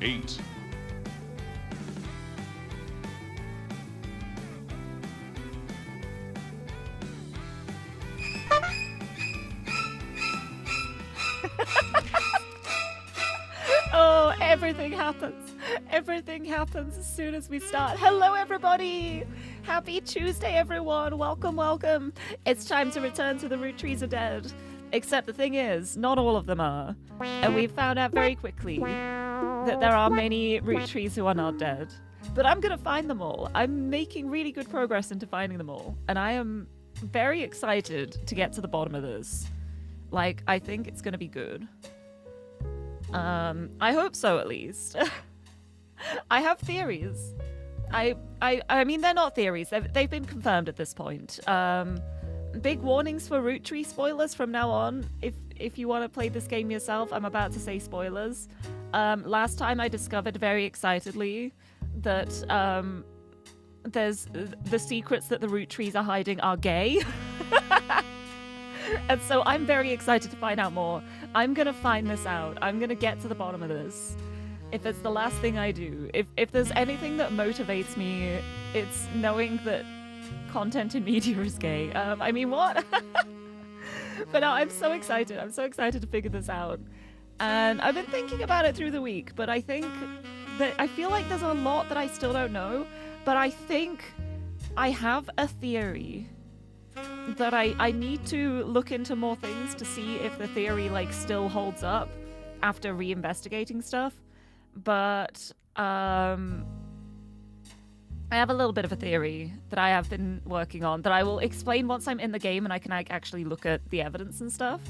8. Oh, everything happens. Everything happens as soon as we start. Hello, everybody. Happy Tuesday, everyone. Welcome, welcome. It's time to return to the root trees are dead. Except the thing is, not all of them are. And we found out very quickly that there are many root trees who are not dead. But I'm going to find them all. I'm making really good progress into finding them all. And I am very excited to get to the bottom of this. Like, I think it's going to be good. I hope so, at least. I have theories. I mean, they're not theories. They've been confirmed at this point. Big warnings for root tree spoilers from now on. If you want to play this game yourself, I'm about to say spoilers. Last time I discovered very excitedly that there's the secrets that the root trees are hiding are gay. And so I'm very excited to find out more. I'm going to find this out. I'm going to get to the bottom of this. If it's the last thing I do. If there's anything that motivates me, it's knowing that content in media is gay. I mean, what? But no, I'm so excited. I'm so excited to figure this out. And I've been thinking about it through the week, but I think that I feel like there's a lot that I still don't know. But I think I have a theory that I need to look into more things to see if the theory like still holds up after reinvestigating stuff. But I have a little bit of a theory that I have been working on that I will explain once I'm in the game and I can like actually look at the evidence and stuff.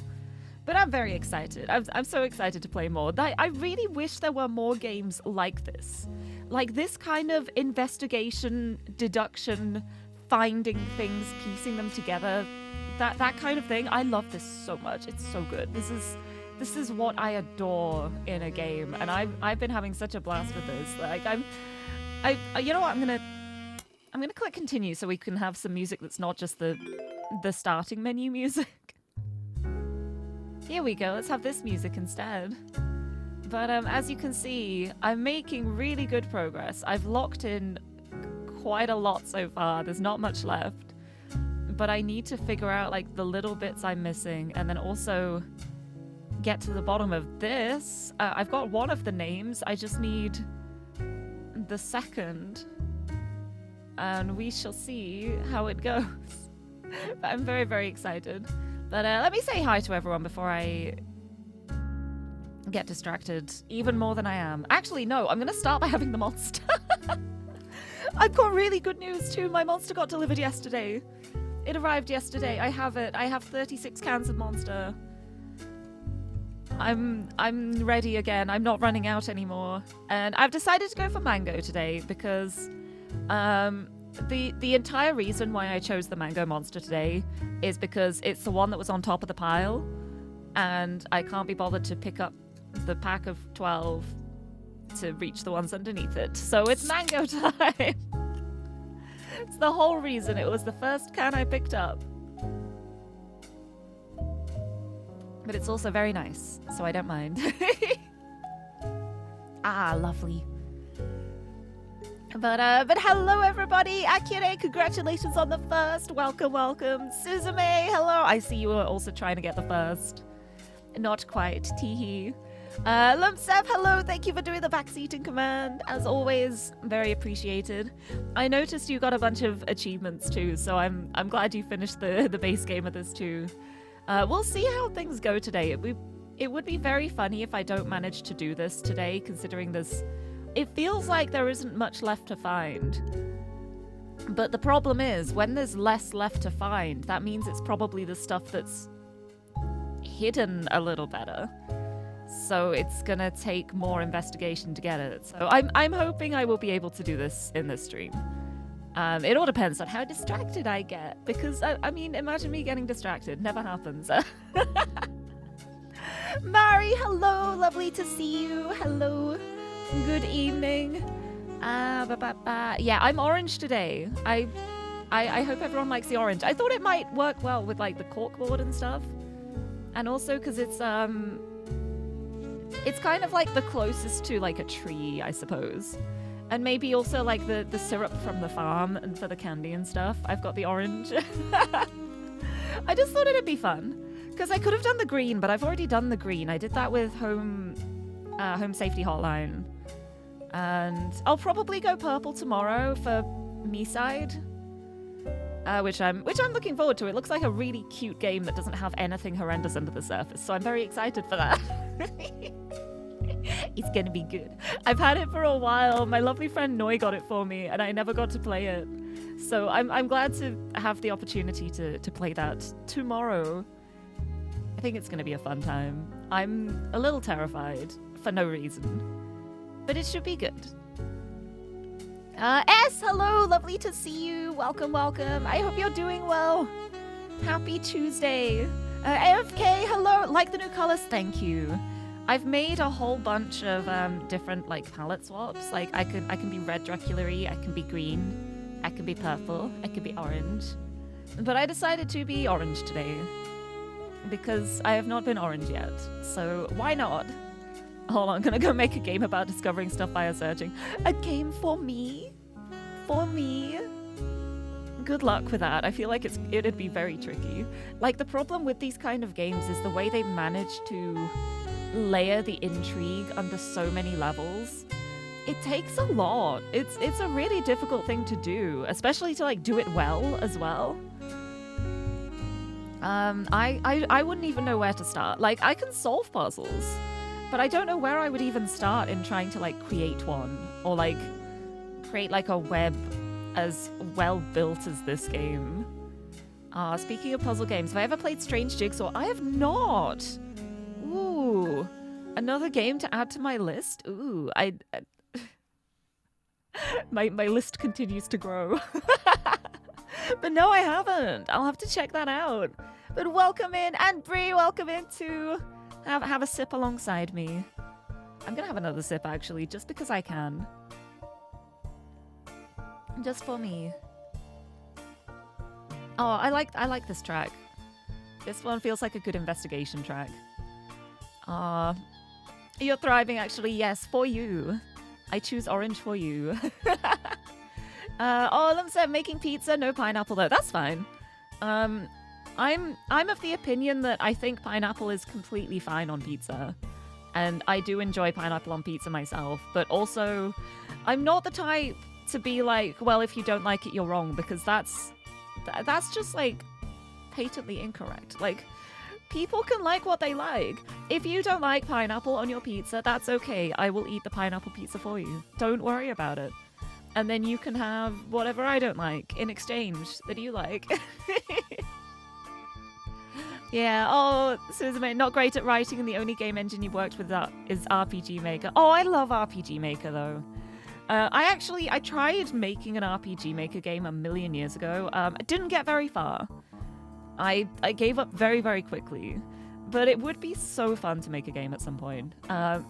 But I'm very excited. I'm so excited to play more. I really wish there were more games like this. Like this kind of investigation, deduction, finding things, piecing them together, that kind of thing. I love this so much. It's so good. This is what I adore in a game, and I've been having such a blast with this. Like you know what? I'm gonna click continue so we can have some music that's not just the starting menu music. Here we go. Let's have this music instead. But as you can see, I'm making really good progress. I've locked in quite a lot so far. There's not much left, but I need to figure out like the little bits I'm missing and then also get to the bottom of this. I've got one of the names. I just need the second and we shall see how it goes. But I'm very, very excited. But let me say hi to everyone before I get distracted even more than I am. Actually, no, I'm gonna start by having the monster. I've got really good news too. My monster got delivered yesterday. It arrived yesterday. I have it. I have 36 cans of monster. I'm ready again. I'm not running out anymore. And I've decided to go for mango today because the entire reason why I chose the mango monster today is because it's the one that was on top of the pile and I can't be bothered to pick up the pack of 12 to reach the ones underneath it. So it's mango time. It's the whole reason. It was the first can I picked up. But it's also very nice, so I don't mind. Ah, lovely. But hello everybody. Akire, congratulations on the first. Welcome, welcome. Suzume, hello. I see you are also trying to get the first. Not quite. Teehee. Lumpsep, hello, thank you for doing the backseating command. As always, very appreciated. I noticed you got a bunch of achievements too, so I'm glad you finished the base game of this too. We'll see how things go today. It would be very funny if I don't manage to do this today, considering it feels like there isn't much left to find. But the problem is, when there's less left to find, that means it's probably the stuff that's hidden a little better. So it's gonna take more investigation to get it. So I'm hoping I will be able to do this in this stream. It all depends on how distracted I get, because I mean, imagine me getting distracted. Never happens. Mari, hello, lovely to see you. Hello, good evening. Yeah, I'm orange today. I hope everyone likes the orange. I thought it might work well with like the corkboard and stuff, and also because it's It's kind of like the closest to like a tree, I suppose. And maybe also like the syrup from the farm and for the candy and stuff. I've got the orange. I just thought it'd be fun. Because I could have done the green, but I've already done the green. I did that with Home Safety Hotline. And I'll probably go purple tomorrow for me side. Which I'm looking forward to. It looks like a really cute game that doesn't have anything horrendous under the surface. So I'm very excited for that. It's gonna be good. I've had it for a while. My lovely friend Noi got it for me, and I never got to play it. So I'm glad to have the opportunity to play that tomorrow. I think it's gonna be a fun time. I'm a little terrified for no reason, but it should be good. S, hello, lovely to see you. Welcome, welcome. I hope you're doing well. Happy Tuesday. AFK, hello. Like the new colors, thank you. I've made a whole bunch of different like palette swaps. Like I can be red Dracula-y, I can be green, I can be purple, I can be orange. But I decided to be orange today because I have not been orange yet. So why not? Hold on, I'm gonna go make a game about discovering stuff via searching. A game for me? For me? Good luck with that. I feel like it'd be very tricky. Like the problem with these kind of games is the way they manage to layer the intrigue under so many levels. It takes a lot. It's a really difficult thing to do, especially to like do it well as well. I wouldn't even know where to start. Like I can solve puzzles, but I don't know where I would even start in trying to like create one or like create like a web as well built as this game. Speaking of puzzle games, have I ever played Strange Jigsaw? I have not. Ooh, another game to add to my list. Ooh, my list continues to grow. But no, I haven't. I'll have to check that out. But welcome in, and Bree, welcome in to have a sip alongside me. I'm gonna have another sip actually, just because I can. Just for me. Oh, I like this track. This one feels like a good investigation track. You're thriving actually, yes, for you. I choose orange for you. Olam said making pizza, no pineapple though. That's fine. I'm of the opinion that I think pineapple is completely fine on pizza. And I do enjoy pineapple on pizza myself, but also I'm not the type to be like, well, if you don't like it, you're wrong, because that's just like patently incorrect. Like, people can like what they like. If you don't like pineapple on your pizza, that's okay. I will eat the pineapple pizza for you. Don't worry about it. And then you can have whatever I don't like in exchange that you like. Yeah, oh, Suzume, not great at writing, and the only game engine you worked with is RPG Maker. Oh, I love RPG Maker, though. I tried making an RPG Maker game a million years ago. I didn't get very far. I gave up very, very quickly. But it would be so fun to make a game at some point.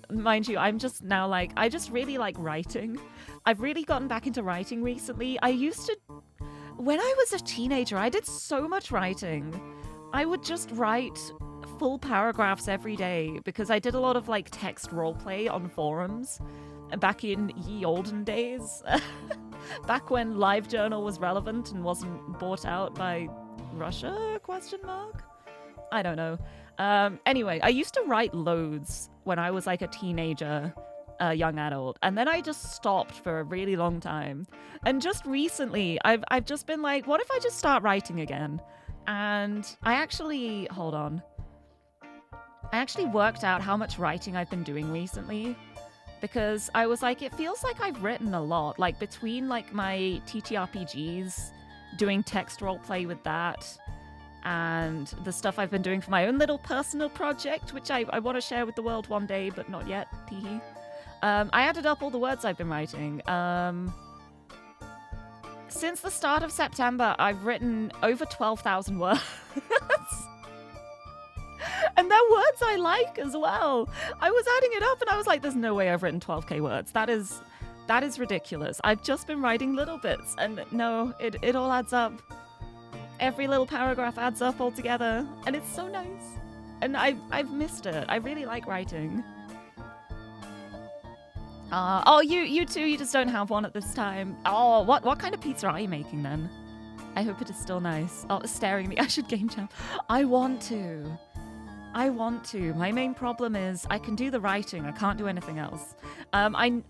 Mind you, I'm just now like, I just really like writing. I've really gotten back into writing recently. I used to, when I was a teenager, I did so much writing. I would just write full paragraphs every day because I did a lot of like text roleplay on forums back in ye olden days. Back when LiveJournal was relevant and wasn't bought out by Russia, ? I don't know. Anyway, I used to write loads when I was like a teenager, young adult, and then I just stopped for a really long time. And just recently, I've just been like, what if I just start writing again? And I actually, hold on. I actually worked out how much writing I've been doing recently, because I was like, it feels like I've written a lot, like between like my TTRPGs, doing text roleplay with that, and the stuff I've been doing for my own little personal project, which I want to share with the world one day, but not yet, teehee. I added up all the words I've been writing. Since the start of September, I've written over 12,000 words. And they're words I like as well. I was adding it up and I was like, there's no way I've written 12k words. That is ridiculous. I've just been writing little bits, and no, it all adds up. Every little paragraph adds up all together, and it's so nice. And I've missed it. I really like writing. Oh, you too. You just don't have one at this time. Oh, what kind of pizza are you making then? I hope it is still nice. Oh, it's staring at me. I should game jam. I want to. My main problem is I can do the writing. I can't do anything else. I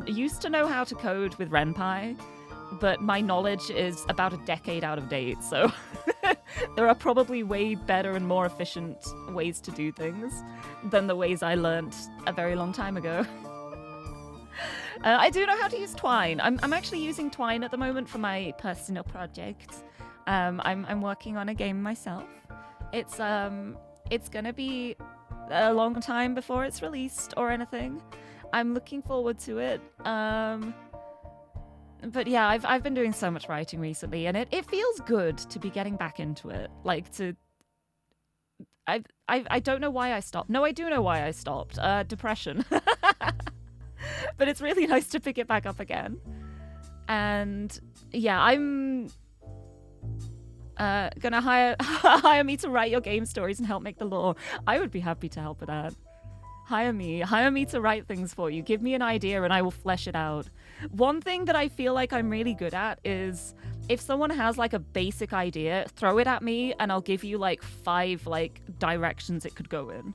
used to know how to code with RenPy, but my knowledge is about a decade out of date. So there are probably way better and more efficient ways to do things than the ways I learned a very long time ago. I do know how to use Twine. I'm actually using Twine at the moment for my personal project. I'm working on a game myself. It's gonna be a long time before it's released or anything. I'm looking forward to it. But yeah, I've been doing so much writing recently, and it feels good to be getting back into it. Like I don't know why I stopped. No, I do know why I stopped. Depression. But it's really nice to pick it back up again. And yeah, I'm gonna hire me to write your game stories and help make the lore. I would be happy to help with that. Hire me to write things for you. Give me an idea and I will flesh it out. One thing that I feel like I'm really good at is if someone has like a basic idea, throw it at me and I'll give you like 5 like directions it could go in.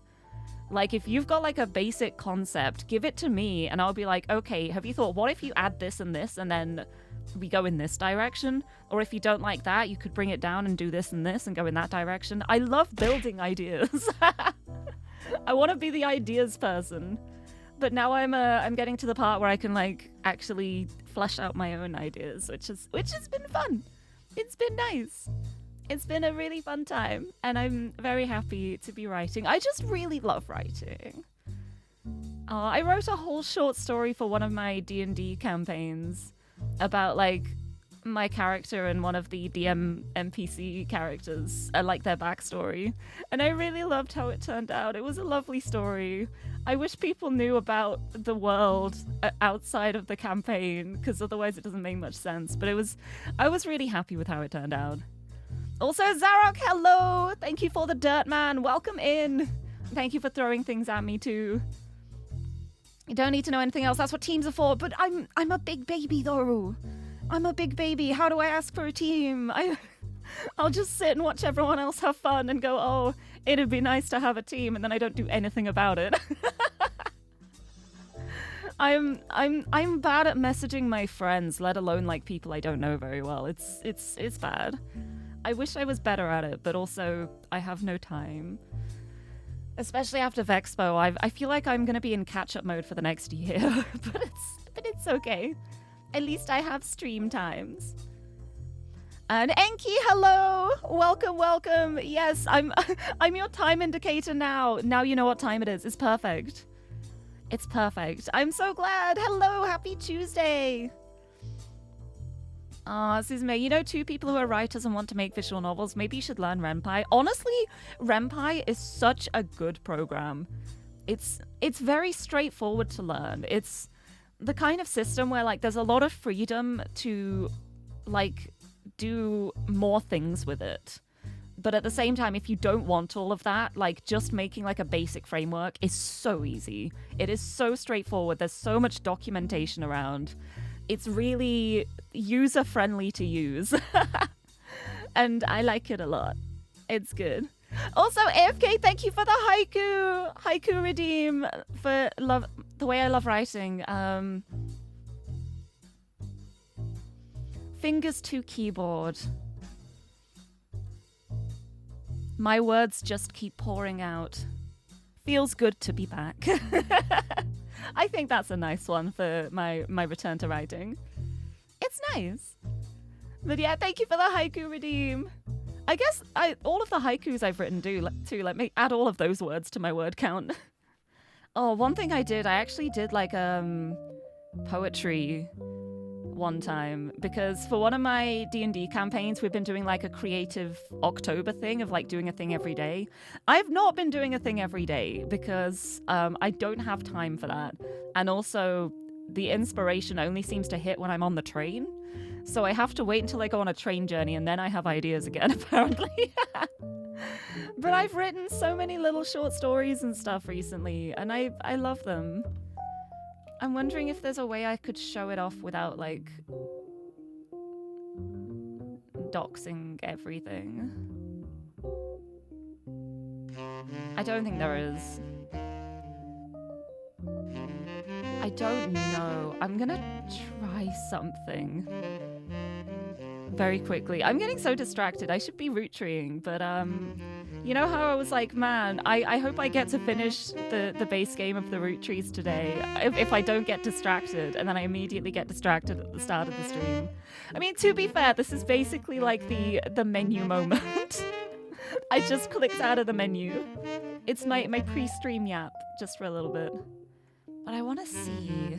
Like if you've got like a basic concept, give it to me and I'll be like, okay, have you thought, what if you add this and this and then we go in this direction? Or if you don't like that, you could bring it down and do this and this and go in that direction. I love building ideas. I want to be the ideas person. But now I'm getting to the part where I can like actually flesh out my own ideas, which has been fun. It's been nice. It's been a really fun time, and I'm very happy to be writing. I just really love writing. I wrote a whole short story for one of my D&D campaigns about like my character and one of the DM NPC characters and like their backstory, and I really loved how it turned out. It was a lovely story. I wish people knew about the world outside of the campaign, because otherwise it doesn't make much sense. But I was really happy with how it turned out. Also, Zarok, hello! Thank you for the dirt, man. Welcome in. Thank you for throwing things at me, too. You don't need to know anything else. That's what teams are for. But I'm a big baby, though. I'm a big baby. How do I ask for a team? I'll just sit and watch everyone else have fun and go, oh, it'd be nice to have a team, and then I don't do anything about it. I'm bad at messaging my friends, let alone like people I don't know very well. It's bad. I wish I was better at it, but also I have no time. Especially after Vexpo, I feel like I'm gonna be in catch-up mode for the next year, but it's okay. At least I have stream times. And Enki, hello! Welcome, welcome. Yes, I'm your time indicator now. Now you know what time it is. It's perfect. It's perfect. I'm so glad. Hello, happy Tuesday. Suzume, you know 2 people who are writers and want to make visual novels? Maybe you should learn RenPy. Honestly, RenPy is such a good program. It's very straightforward to learn. It's the kind of system where like there's a lot of freedom to like do more things with it. But at the same time, if you don't want all of that, like just making like a basic framework is so easy. It is so straightforward. There's so much documentation around. It's really user-friendly to use. And I like it a lot. It's good. Also, AFK, thank you for the haiku. Haiku redeem for the way I love writing. Fingers to keyboard. My words just keep pouring out. Feels good to be back. I think that's a nice one for my return to writing. It's nice. But yeah, thank you for the haiku redeem. I guess all of the haikus I've written do too. Like, add all of those words to my word count. Oh, one thing I actually did like poetry one time, because for one of my D&D campaigns we've been doing like a creative October thing of like doing a thing every day. I've not been doing a thing every day because I don't have time for that, and also the inspiration only seems to hit when I'm on the train, so I have to wait until I go on a train journey and then I have ideas again apparently. But I've written so many little short stories and stuff recently and I love them. I'm wondering if there's a way I could show it off without, like, doxing everything. I don't think there is. I don't know. I'm gonna try something very quickly. I'm getting so distracted. I should be root-treeing, but you know how I was like, man, I hope I get to finish the base game of the root trees today if I don't get distracted, and then I immediately get distracted at the start of the stream. I mean, to be fair, this is basically like the menu moment. I just clicked out of the menu. It's my pre-stream yap, just for a little bit. But I want to see.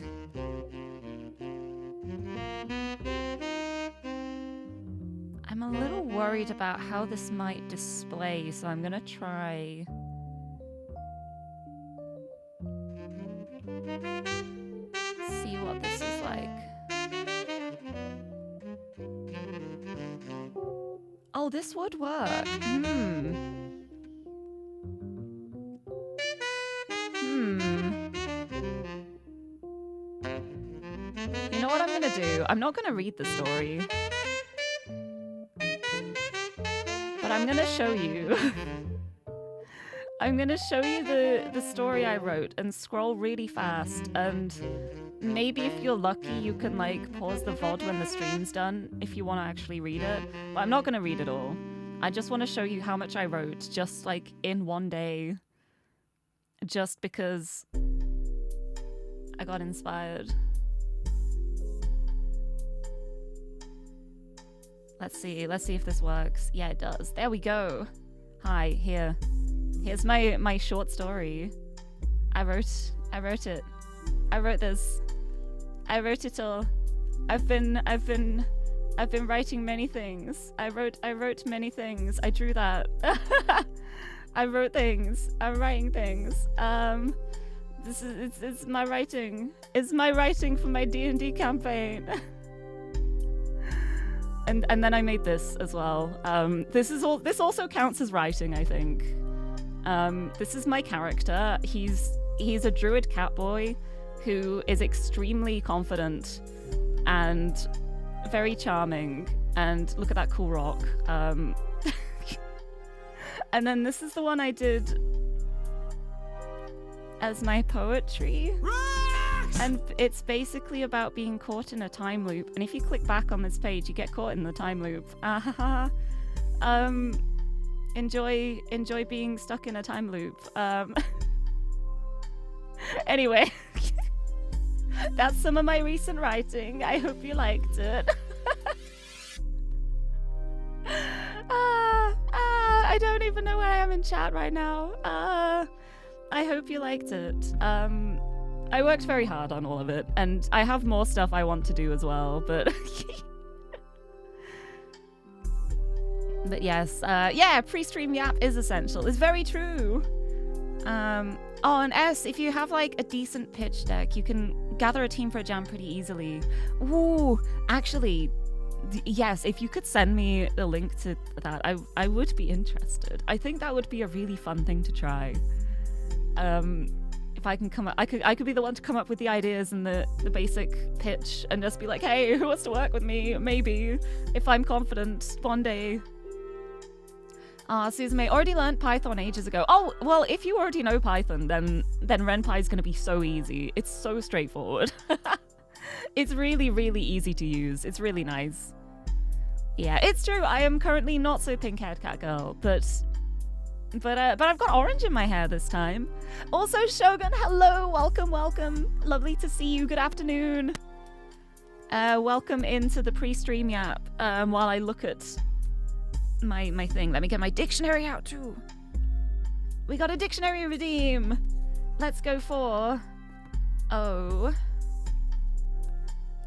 I'm a little worried about how this might display, so I'm gonna try. See what this is like. Oh, this would work. You know what I'm gonna do? I'm not gonna read the story. But I'm gonna show you. I'm gonna show you the story I wrote and scroll really fast, and maybe if you're lucky you can like pause the VOD when the stream's done if you want to actually read it. But I'm not gonna read it all. I just want to show you how much I wrote just like in one day. Just because I got inspired. Let's see if this works. Yeah, it does. There we go. Hi, here's my short story. I wrote it. I wrote this. I wrote it all. I've been writing many things. I wrote many things. I drew that. I wrote things. I'm writing things. It's my writing. It's my writing for my D&D campaign. And then I made this as well. This also counts as writing, I think. This is my character. He's a druid catboy who is extremely confident and very charming. And look at that cool rock. And then this is the one I did as my poetry. And it's basically about being caught in a time loop. And if you click back on this page, you get caught in the time loop. Enjoy being stuck in a time loop. Anyway, that's some of my recent writing. I hope you liked it. I don't even know where I am in chat right now. I hope you liked it. I worked very hard on all of it, and I have more stuff I want to do as well, but... But yes, yeah, pre-stream yap is essential. It's very true. Oh, and S, if you have like a decent pitch deck, you can gather a team for a jam pretty easily. Ooh, actually, yes, if you could send me the link to that, I would be interested. I think that would be a really fun thing to try. If I can come up, I could be the one to come up with the ideas and the basic pitch and just be like, hey, who wants to work with me? Maybe, if I'm confident, one day. Susan May already learned Python ages ago. Oh, well, if you already know Python, then RenPy is going to be so easy. It's so straightforward. It's really, really easy to use. It's really nice. Yeah, it's true. I am currently not so pink-haired cat girl, but I've got orange in my hair this time. Also, Shogun, hello, welcome. Lovely to see you. Good afternoon. Welcome into the pre-stream yap. While I look at my thing. Let me get my dictionary out too. We got a dictionary redeem. Let's go for O.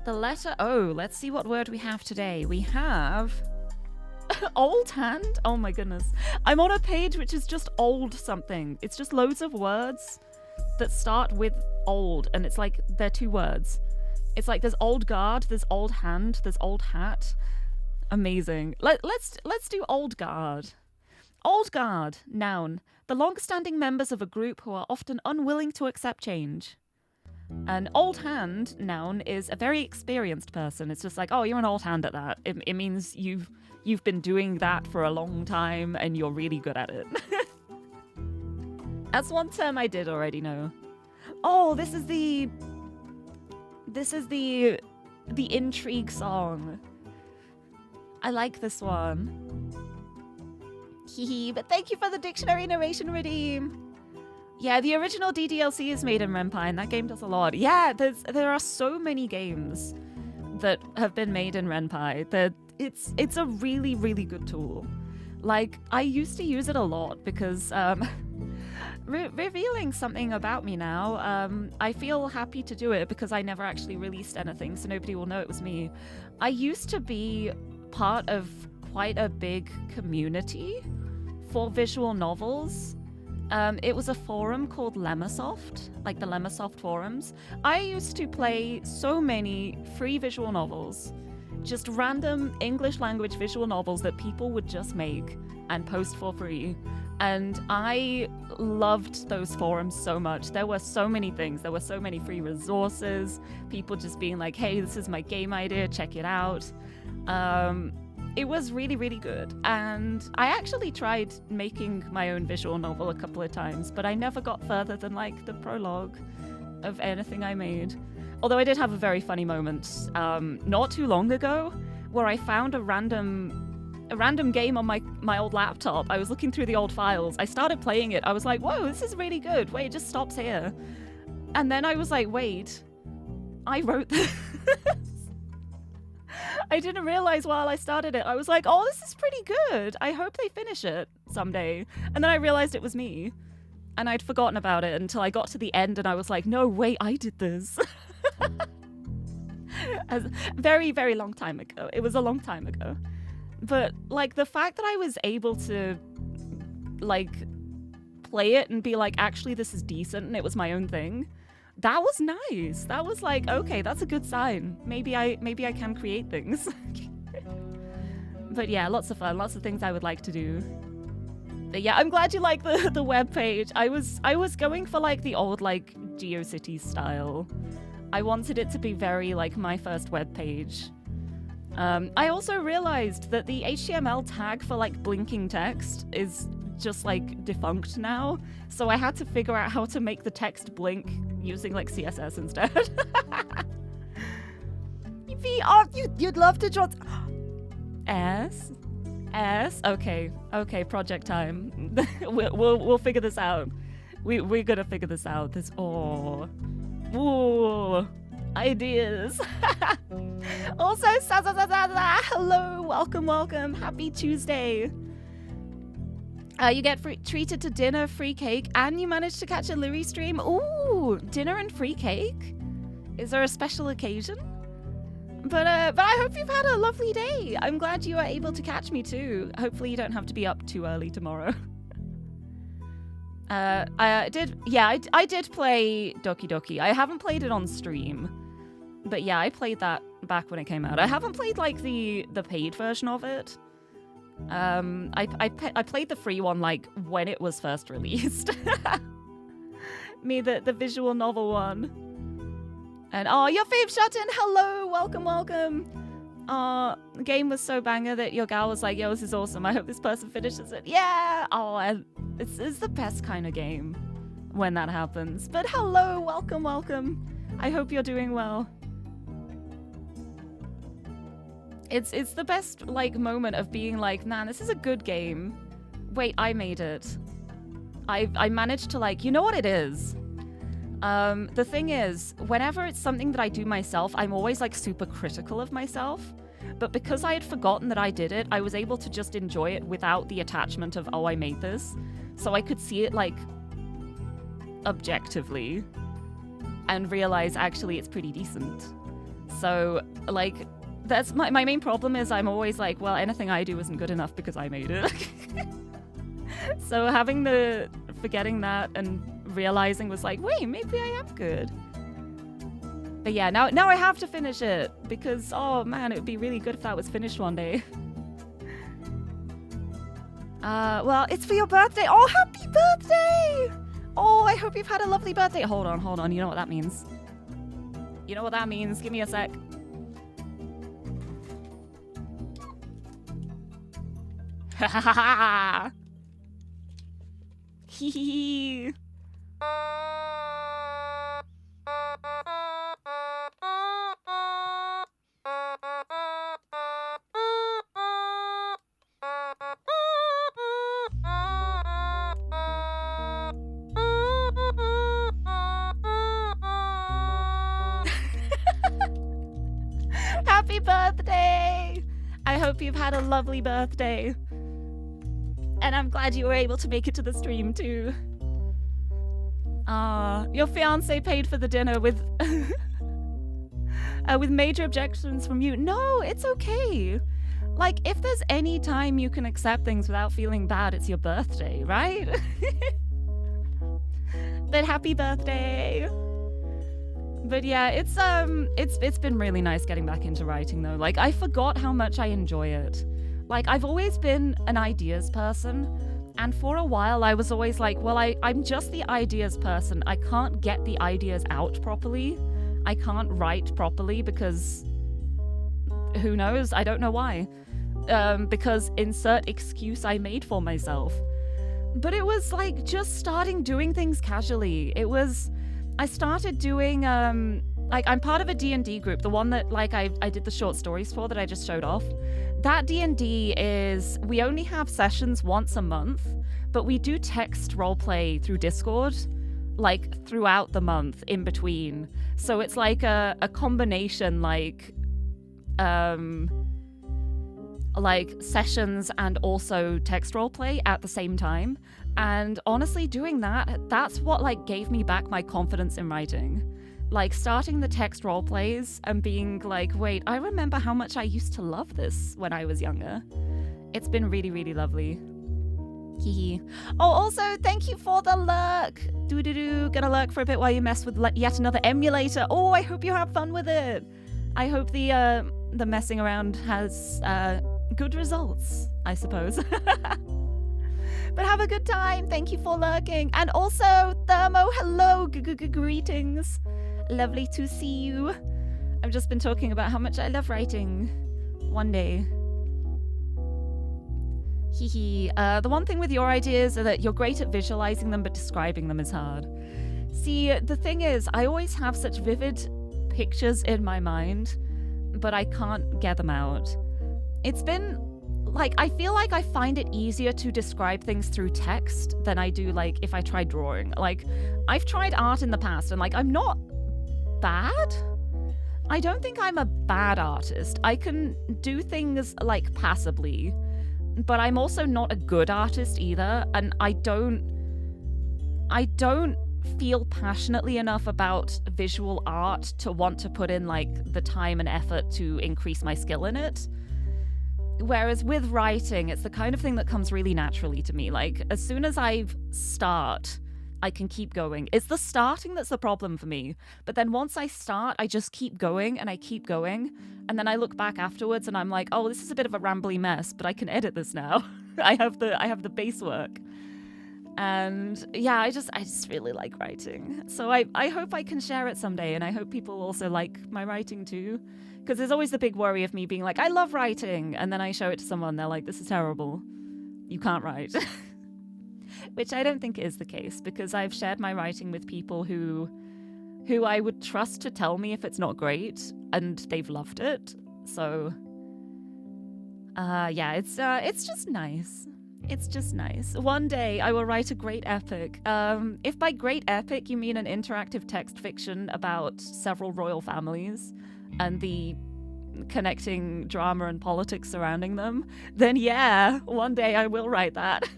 The letter O. Let's see what word we have today. We have old hand. Oh my goodness. I'm on a page which is just old something. It's just loads of words that start with old, and it's like they're two words. It's like there's old guard, there's old hand, there's old hat. Amazing. Let's do old guard. Old guard, noun. The long-standing members of a group who are often unwilling to accept change. An old hand noun is a very experienced person. It's just like, oh, you're an old hand at that. It means you've been doing that for a long time and you're really good at it. That's one term I did already know. Oh, this is the intrigue song. I like this one. Hehe, but thank you for the dictionary narration redeem. Yeah, the original DDLC is made in Ren'Py, and that game does a lot. Yeah, there are so many games that have been made in Ren'Py that it's a really, really good tool. Like, I used to use it a lot because revealing something about me now, I feel happy to do it because I never actually released anything, so nobody will know it was me. I used to be part of quite a big community for visual novels. It was a forum called Lemmasoft, like the Lemmasoft forums. I used to play so many free visual novels, just random English language visual novels that people would just make and post for free. And I loved those forums so much. There were so many things. There were so many free resources. People just being like, hey, this is my game idea, check it out. It was really, really good. And I actually tried making my own visual novel a couple of times, but I never got further than like the prologue of anything I made. Although I did have a very funny moment not too long ago where I found a random game on my old laptop. I was looking through the old files. I started playing it. I was like, whoa, this is really good. Wait, it just stops here. And then I was like, wait, I wrote this. I didn't realize while I started it. I was like, oh, this is pretty good. I hope they finish it someday. And then I realized it was me. And I'd forgotten about it until I got to the end and I was like, no, wait, I did this. A very, very long time ago. It was a long time ago. But, like, the fact that I was able to, like, play it and be like, actually, this is decent and it was my own thing, that was nice. That was like, okay, that's a good sign. Maybe I can create things. But yeah, lots of fun, lots of things I would like to do. But yeah, I'm glad you like the web page. I was going for like the old like GeoCities style. I wanted it to be very like my first web page. I also realized that the HTML tag for like blinking text is just like defunct now, so I had to figure out how to make the text blink using like CSS instead. You'd love to draw S. Okay, project time. we'll figure this out. We're gonna figure this out. This ooh, ideas. Also, hello, welcome, happy Tuesday. You get treated to dinner, free cake, and you managed to catch a Lirie stream. Ooh, dinner and free cake? Is there a special occasion? But I hope you've had a lovely day. I'm glad you were able to catch me too. Hopefully you don't have to be up too early tomorrow. I did play Doki Doki. I haven't played it on stream. But yeah, I played that back when it came out. I haven't played like the paid version of it. I played the free one like when it was first released. The visual novel one. And oh, your fave shut in. Hello, welcome. The game was so banger that your gal was like, yo, this is awesome. I hope this person finishes it. Yeah. Oh, it's the best kind of game when that happens. But hello, welcome. I hope you're doing well. It's the best like moment of being like, man, this is a good game. Wait, I made it. I managed to like, you know what it is? The thing is, whenever it's something that I do myself, I'm always like super critical of myself. But because I had forgotten that I did it, I was able to just enjoy it without the attachment of, oh, I made this. So I could see it like objectively and realize actually it's pretty decent. So like, that's my main problem is I'm always like, well, anything I do isn't good enough because I made it. So forgetting that and realizing was like, wait, maybe I am good. But yeah, now I have to finish it because, oh man, it would be really good if that was finished one day. Well, it's for your birthday. Oh, happy birthday! Oh, I hope you've had a lovely birthday. Hold on. You know what that means. You know what that means? Give me a sec. Ha ha ha ha! Hee hee hee! Happy birthday! I hope you've had a lovely birthday. And I'm glad you were able to make it to the stream too. Your fiance paid for the dinner with with major objections from you. No, it's okay. Like, if there's any time you can accept things without feeling bad, it's your birthday, right? But happy birthday. But yeah, it's been really nice getting back into writing though. Like, I forgot how much I enjoy it. Like, I've always been an ideas person, and for a while I was always like, well, I'm just the ideas person. I can't get the ideas out properly. I can't write properly because who knows? I don't know why. Because insert excuse I made for myself. But it was like just starting doing things casually. I started doing, like, I'm part of a D&D group, the one that, like, I did the short stories for that I just showed off. That D&D is, we only have sessions once a month, but we do text roleplay through Discord, like, throughout the month, in between. So it's like a combination, like sessions and also text roleplay at the same time. And honestly, doing that's what, like, gave me back my confidence in writing. Like, starting the text roleplays and being like, wait, I remember how much I used to love this when I was younger. It's been really, really lovely. Hee. Oh, also, thank you for the lurk. Doo-doo-doo. Gonna lurk for a bit while you mess with yet another emulator. Oh, I hope you have fun with it. I hope the messing around has good results, I suppose. But have a good time. Thank you for lurking. And also, Thermo, hello. Greetings. Lovely to see you. I've just been talking about how much I love writing. One day. Hee hee. The one thing with your ideas is that you're great at visualizing them, but describing them is hard. See, the thing is, I always have such vivid pictures in my mind, but I can't get them out. It's been, like, I feel like I find it easier to describe things through text than I do, like, if I try drawing. Like, I've tried art in the past, and, like, I'm not bad. I don't think I'm a bad artist. I can do things, like, passably, but I'm also not a good artist either, and I don't feel passionately enough about visual art to want to put in, like, the time and effort to increase my skill in it. Whereas with writing, it's the kind of thing that comes really naturally to me. Like, as soon as I start, I can keep going. It's the starting that's the problem for me. But then once I start, I just keep going and I keep going. And then I look back afterwards and I'm like, oh, this is a bit of a rambly mess, but I can edit this now. I have the base work. And yeah, I just really like writing. So I hope I can share it someday, and I hope people also like my writing too. Because there's always the big worry of me being like, I love writing, and then I show it to someone, they're like, this is terrible. You can't write. Which I don't think is the case, because I've shared my writing with people who I would trust to tell me if it's not great, and they've loved it. So yeah, it's just nice. It's just nice. One day I will write a great epic. If by great epic you mean an interactive text fiction about several royal families and the connecting drama and politics surrounding them, then yeah, one day I will write that.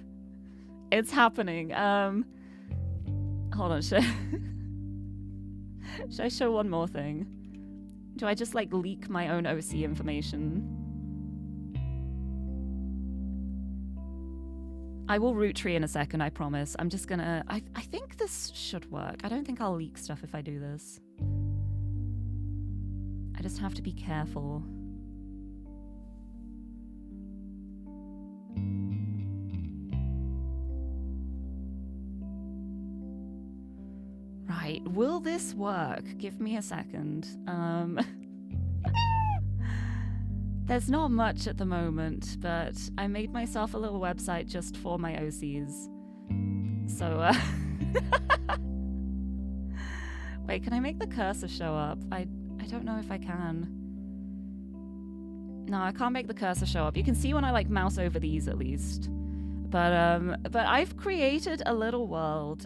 It's happening. Hold on, should I show one more thing? Do I just, like, leak my own OC information? I will ROOTTREE in a second, I promise. I'm just gonna... I think this should work. I don't think I'll leak stuff if I do this. I just have to be careful. Right, will this work? Give me a second. There's not much at the moment, but I made myself a little website just for my OCs. So, wait, can I make the cursor show up? I don't know if I can. No, I can't make the cursor show up. You can see when I like mouse over these at least. But I've created a little world.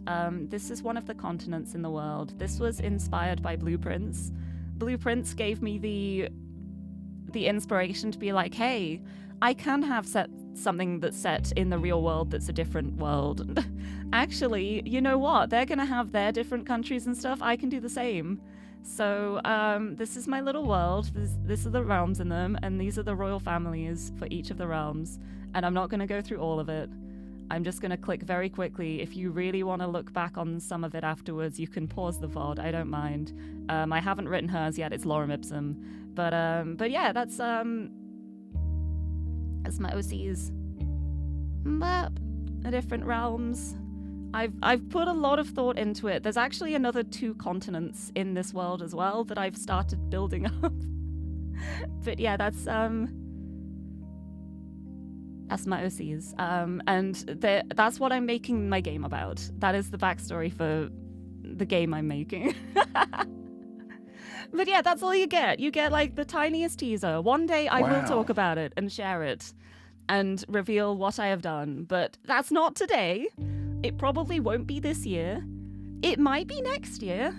This is one of the continents in the world. This was inspired by Blueprints. Blueprints gave me the inspiration to be like, hey, I can have something that's set in the real world that's a different world. Actually, you know what? They're gonna have their different countries and stuff. I can do the same. So this is my little world. This are the realms in them, and these are the royal families for each of the realms. And I'm not gonna go through all of it. I'm just gonna click very quickly. If you really want to look back on some of it afterwards, you can pause the VOD. I don't mind. I haven't written hers yet. It's Lorem Ipsum. But yeah, that's my OCs. The different realms. I've put a lot of thought into it. There's actually another 2 continents in this world as well that I've started building up. But yeah, that's my OCs. And that's what I'm making my game about. That is the backstory for the game I'm making. But yeah, that's all you get. You get like the tiniest teaser. One day I will talk about it and share it and reveal what I have done. But that's not today. It probably won't be this year. It might be next year.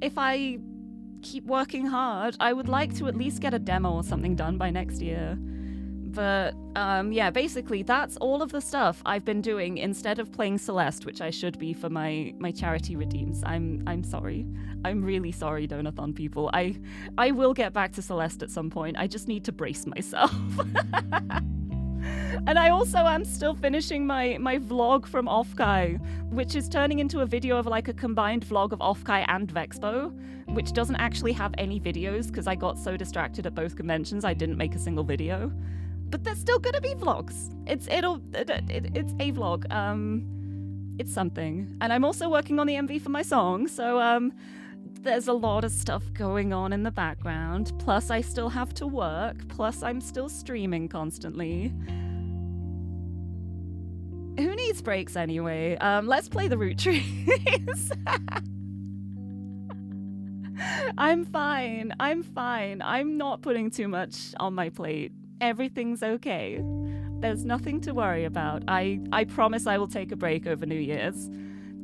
If I keep working hard, I would like to at least get a demo or something done by next year. But yeah, basically that's all of the stuff I've been doing instead of playing Celeste, which I should be for my charity redeems. I'm sorry. I'm really sorry, Donathon people. I will get back to Celeste at some point. I just need to brace myself. And I also am still finishing my vlog from Offkai, which is turning into a video of like a combined vlog of Offkai and Vexpo, which doesn't actually have any videos because I got so distracted at both conventions I didn't make a single video. But there's still gonna be vlogs. It's a vlog. It's something. And I'm also working on the MV for my song, so there's a lot of stuff going on in the background. Plus I still have to work. Plus I'm still streaming constantly. Who needs breaks anyway? Let's play the ROOTTREES. I'm fine. I'm not putting too much on my plate. Everything's okay. There's nothing to worry about. I promise I will take a break over New Year's.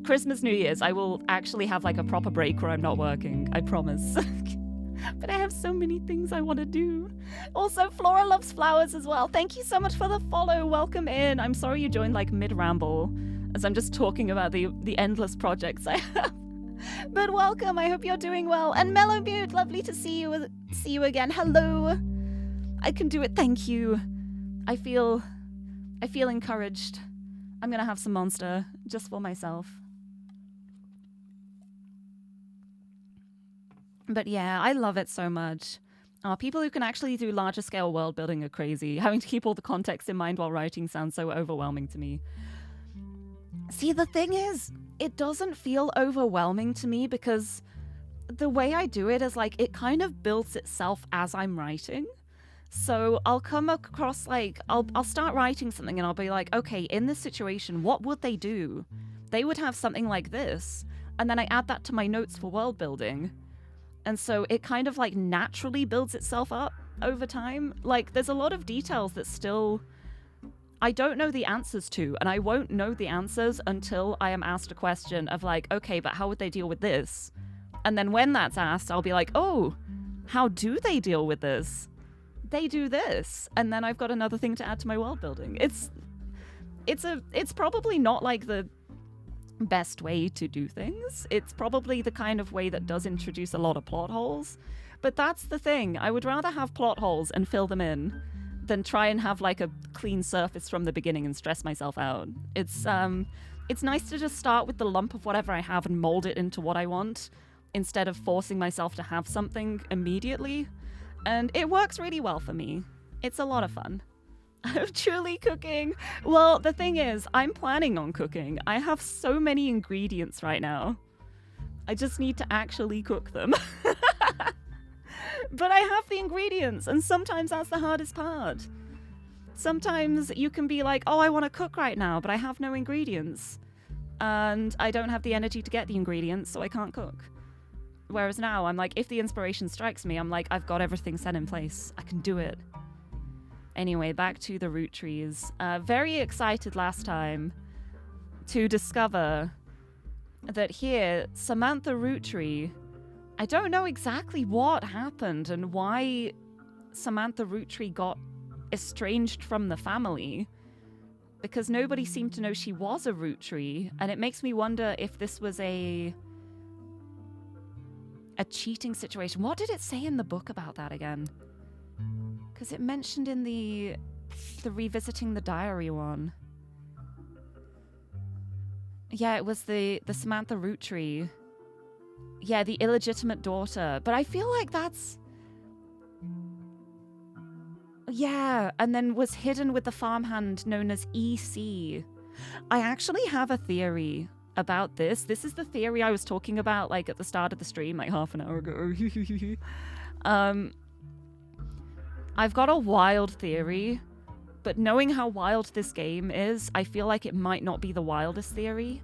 Christmas, New Year's, I will actually have like a proper break where I'm not working. I promise. But I have so many things I want to do. Also, Flora loves flowers as well. Thank you so much for the follow. Welcome in. I'm sorry you joined like mid-ramble, as I'm just talking about the endless projects I have. But welcome. I hope you're doing well. And Mellow Mute, lovely to see you again. Hello. I can do it. Thank you. I feel encouraged. I'm gonna have some Monster just for myself. But yeah, I love it so much. People who can actually do larger scale world building are crazy. Having to keep all the context in mind while writing sounds so overwhelming to me. See, the thing is, it doesn't feel overwhelming to me because the way I do it is like it kind of builds itself as I'm writing. So I'll come across like, I'll start writing something and I'll be like, okay, in this situation, what would they do? They would have something like this. And then I add that to my notes for world building. And so it kind of like naturally builds itself up over time. Like there's a lot of details that still I don't know the answers to, and I won't know the answers until I am asked a question of like, okay, but how would they deal with this? And then when that's asked, I'll be like, oh, how do they deal with this? They do this. And then I've got another thing to add to my world building. It's probably not like the best way to do things. It's probably the kind of way that does introduce a lot of plot holes. But that's the thing. I would rather have plot holes and fill them in than try and have like a clean surface from the beginning and stress myself out. It's nice to just start with the lump of whatever I have and mold it into what I want instead of forcing myself to have something immediately. And it works really well for me. It's a lot of fun. I'm truly cooking. Well, the thing is, I'm planning on cooking. I have so many ingredients right now. I just need to actually cook them. But I have the ingredients, and sometimes that's the hardest part. Sometimes you can be like, oh, I want to cook right now, but I have no ingredients. And I don't have the energy to get the ingredients, so I can't cook. Whereas now, I'm like, if the inspiration strikes me, I'm like, I've got everything set in place. I can do it. Anyway, back to the root trees. Very excited last time to discover that here, Samantha Roottree, I don't know exactly what happened and why Samantha Roottree got estranged from the family, because nobody seemed to know she was a root tree, and it makes me wonder if this was a cheating situation. What did it say in the book about that again? Because it mentioned in the revisiting the diary one. Yeah, it was the Samantha Roottree. Yeah, the illegitimate daughter. But I feel like that's... Yeah, and then was hidden with the farmhand known as EC. I actually have a theory about this. This is the theory I was talking about, like, at the start of the stream, like half an hour ago. I've got a wild theory, but knowing how wild this game is, I feel like it might not be the wildest theory.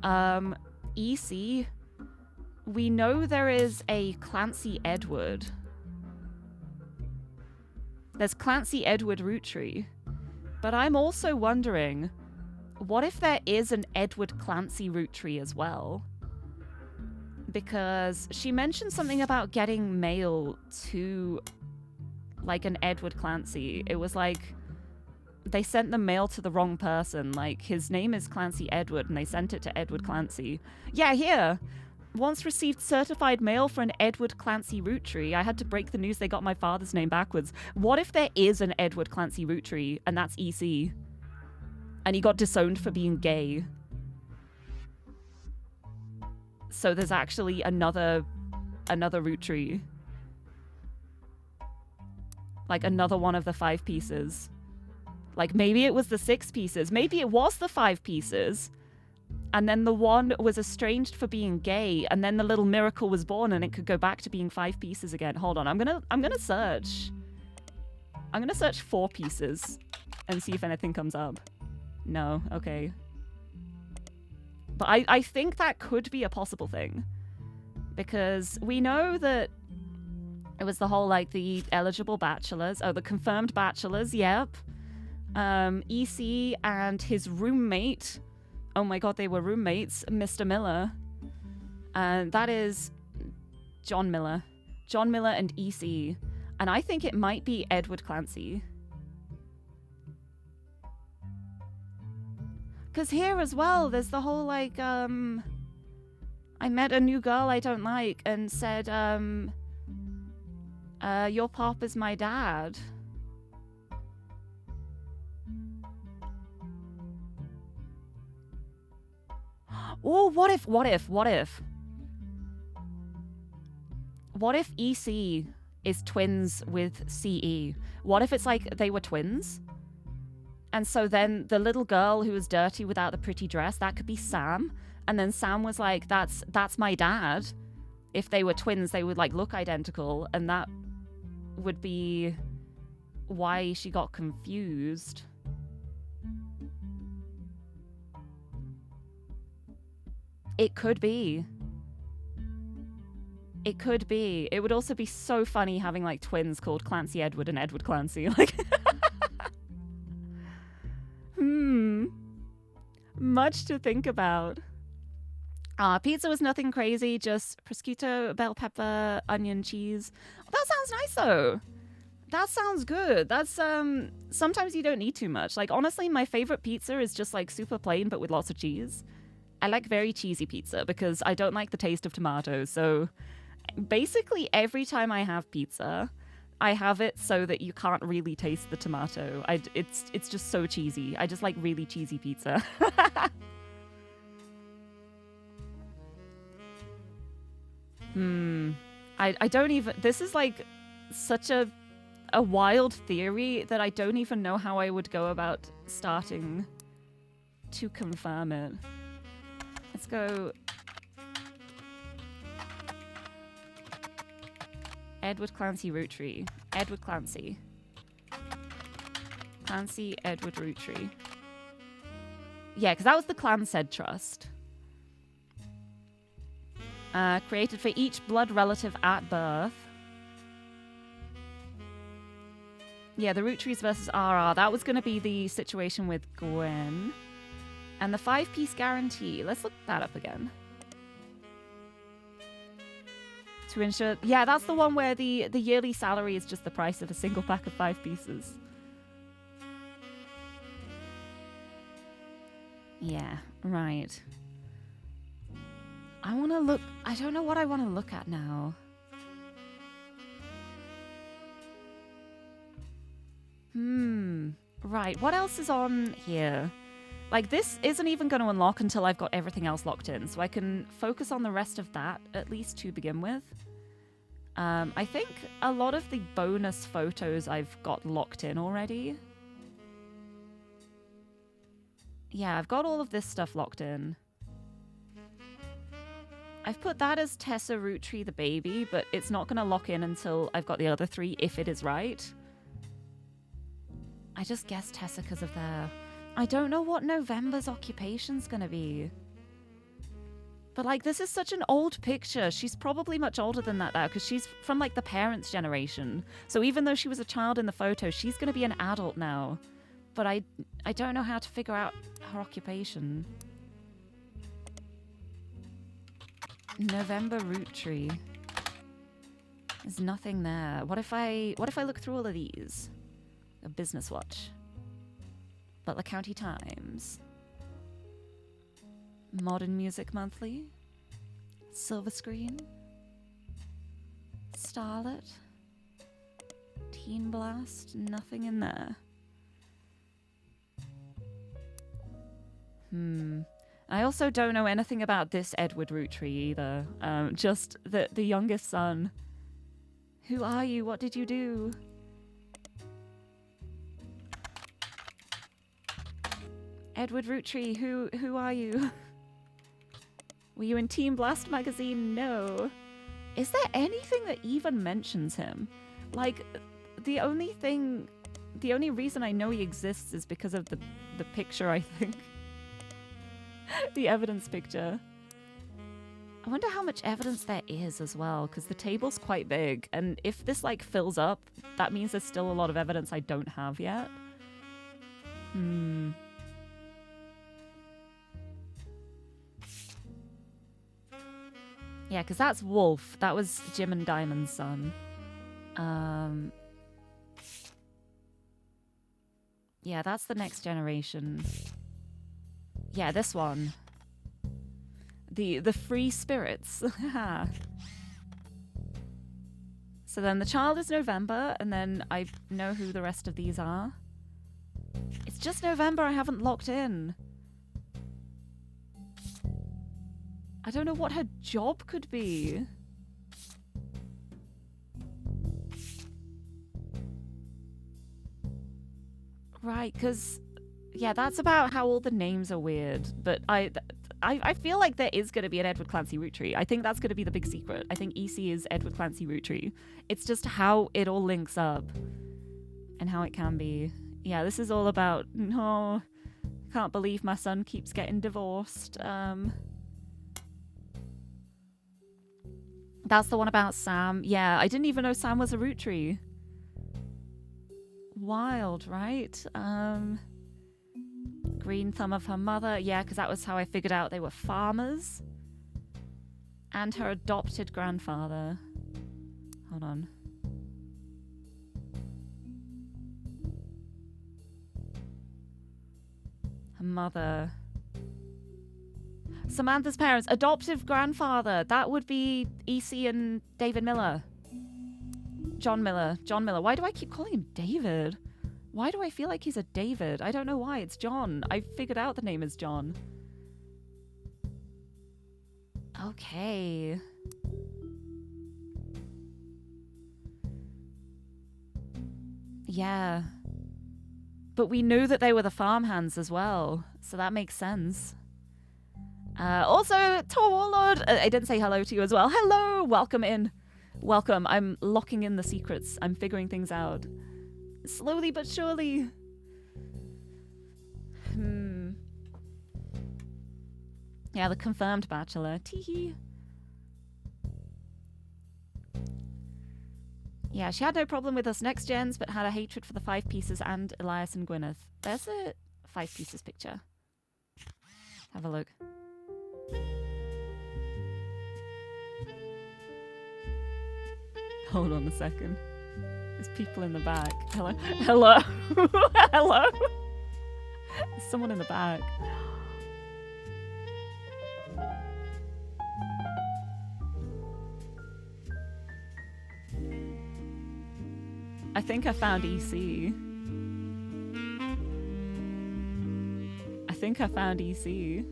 EC, we know there is a Clancy Edward. There's Clancy Edward Roottree, but I'm also wondering, what if there is an Edward Clancy Roottree as well? Because she mentioned something about getting mail to, like, an Edward Clancy. It was like they sent the mail to the wrong person. Like, his name is Clancy Edward, and they sent it to Edward Clancy. Yeah, here. Once received certified mail for an Edward Clancy Roottree. I had to break the news they got my father's name backwards. What if there is an Edward Clancy Roottree, and that's EC? And he got disowned for being gay. So there's actually another Roottree. Like another one of the 5 pieces. Like maybe it was the 6 pieces. Maybe it was the 5 pieces. And then the one was estranged for being gay, and then the little miracle was born and it could go back to being 5 pieces again. Hold on, I'm gonna search. I'm gonna search 4 pieces and see if anything comes up. No, okay. But I think that could be a possible thing. Because we know that it was the whole, like, the eligible bachelors. Oh, the confirmed bachelors, yep. EC and his roommate. Oh my god, they were roommates, Mr. Miller. And that is John Miller. John Miller and EC. And I think it might be Edward Clancy. Because here as well, there's the whole, like, I met a new girl I don't like and said, your pop is my dad. Oh, what if EC is twins with CE? What if it's like they were twins? And so then the little girl who was dirty without the pretty dress, that could be Sam. And then Sam was like, that's my dad. If they were twins, they would, like, look identical. And that would be why she got confused. It could be. It could be. It would also be so funny having, like, twins called Clancy Edward and Edward Clancy. Like, much to think about. Pizza was nothing crazy, just prosciutto, bell pepper, onion, cheese. That sounds nice, though. That sounds good. That's, sometimes you don't need too much. Like, honestly, my favorite pizza is just, like, super plain, but with lots of cheese. I like very cheesy pizza because I don't like the taste of tomatoes. So basically every time I have pizza, I have it so that you can't really taste the tomato. It's just so cheesy. I just like really cheesy pizza. I don't even... This is like such a wild theory that I don't even know how I would go about starting to confirm it. Let's go Edward Clancy ROOTTREE. Edward Clancy. Clancy Edward ROOTTREE. Yeah, because that was the Clanstead Trust. Created for each blood relative at birth. Yeah, the ROOTTREES versus RR. That was going to be the situation with Gwen. And the 5-piece guarantee. Let's look that up again. To ensure... Yeah, that's the one where the yearly salary is just the price of a single pack of 5 pieces. Yeah, right. I want to look... I don't know what I want to look at now. Right, what else is on here? Like, this isn't even going to unlock until I've got everything else locked in, so I can focus on the rest of that, at least to begin with. I think a lot of the bonus photos I've got locked in already. Yeah, I've got all of this stuff locked in. I've put that as Tessa ROOTTREE the baby, but it's not going to lock in until I've got the other 3, if it is right. I just guessed Tessa because of their... I don't know what November's occupation's going to be. But, like, this is such an old picture. She's probably much older than that now, because she's from, like, the parents' generation. So even though she was a child in the photo, she's going to be an adult now. But I don't know how to figure out her occupation. November ROOTTREE. There's nothing there. What if I look through all of these? A business watch. Butler County Times. Modern Music Monthly. Silver Screen. Starlet. Teen Blast. Nothing in there. I also don't know anything about this Edward ROOTTREE either. Just the youngest son. Who are you? What did you do? Edward ROOTTREE, who are you? Were you in Teen Blast magazine? No. Is there anything that even mentions him? Like, the only reason I know he exists is because of the picture, I think. The evidence picture. I wonder how much evidence there is as well, because the table's quite big, and if this, like, fills up, that means there's still a lot of evidence I don't have yet. Yeah, because that's Wolf. That was Jim and Diamond's son. Yeah, that's the next generation. Yeah, this one. The free spirits. So then the child is November, and then I know who the rest of these are. It's just November I haven't locked in. I don't know what her job could be. Right, because... Yeah, that's about how all the names are weird. But I feel like there is going to be an Edward Clancy ROOTTREE. I think that's going to be the big secret. I think EC is Edward Clancy ROOTTREE. It's just how it all links up. And how it can be. Yeah, this is all about... No, can't believe my son keeps getting divorced. That's the one about Sam. Yeah, I didn't even know Sam was a ROOTTREE. Wild, right? Green thumb of her mother. Yeah, because that was how I figured out they were farmers. And her adopted grandfather. Hold on. Her mother. Samantha's parents. Adoptive grandfather. That would be EC and David Miller. John Miller. John Miller. Why do I keep calling him David? Why do I feel like he's a David? I don't know why. It's John. I figured out the name is John. Okay. Yeah. But we knew that they were the farmhands as well. So that makes sense. Also, Tor Warlord, I didn't say hello to you as well. Hello! Welcome in. Welcome. I'm locking in the secrets. I'm figuring things out. Slowly but surely. Yeah, the confirmed bachelor. Teehee. Yeah, she had no problem with us next gens, but had a hatred for the 5 pieces and Elias and Gwyneth. There's a 5 pieces picture. Have a look. Hold on a second. There's people in the back. Hello? Hello? Hello? There's someone in the back. I think I found EC. I think I found EC.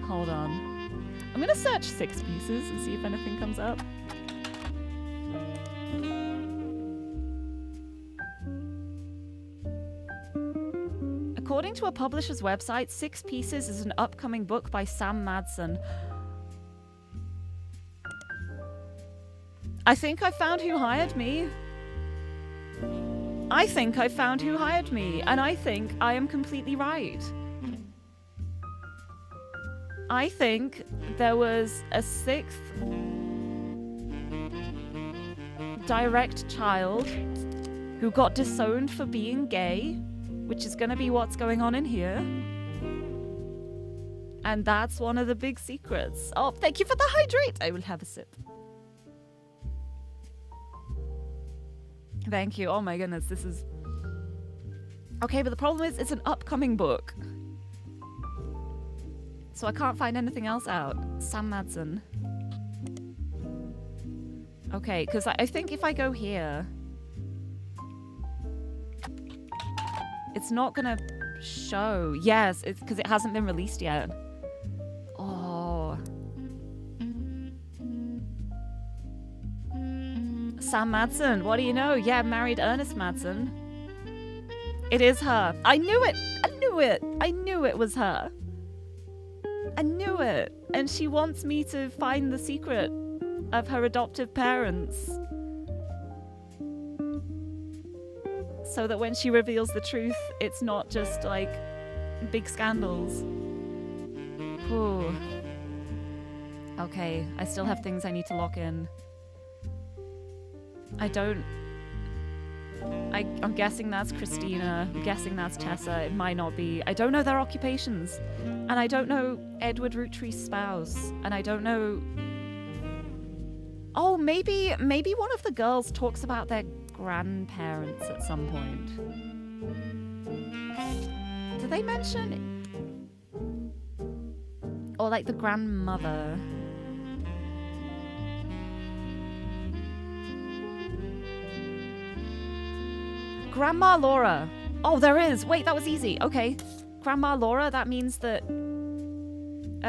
Hold on. I'm gonna search 6 pieces and see if anything comes up. According to a publisher's website, 6 Pieces is an upcoming book by Sam Madsen. I think I found who hired me. I think I found who hired me, and I think I am completely right. I think there was a 6th direct child who got disowned for being gay, which is going to be what's going on in here. And that's one of the big secrets. Oh, thank you for the hydrate. I will have a sip. Thank you. Oh my goodness, this is... Okay, but the problem is it's an upcoming book. So I can't find anything else out. Sam Madsen. Okay, because I think if I go here... It's not gonna show. Yes, it's because it hasn't been released yet. Oh. Sam Madsen, what do you know? Yeah, married Ernest Madsen. It is her. I knew it! I knew it! I knew it was her. I knew it. And she wants me to find the secret of her adoptive parents. So that when she reveals the truth, it's not just like big scandals. Ooh. Okay, I still have things I need to lock in. I'm guessing that's Christina. I'm guessing that's Tessa. It might not be. I don't know their occupations. And I don't know Edward Roottree's spouse. And I don't know... Oh, maybe one of the girls talks about their grandparents at some point. Did they mention... Or like the grandmother... Grandma Laura. Oh, there is. Wait, that was easy. Okay. Grandma Laura, that means that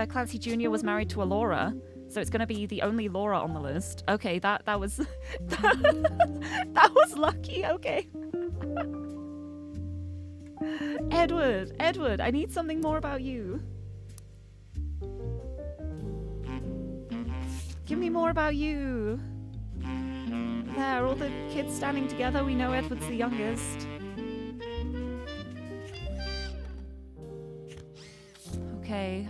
Clancy Jr. was married to a Laura. So it's going to be the only Laura on the list. Okay, that was... that was lucky. Okay. Edward, I need something more about you. Give me more about you. There, all the kids standing together. We know Edward's the youngest. Okay,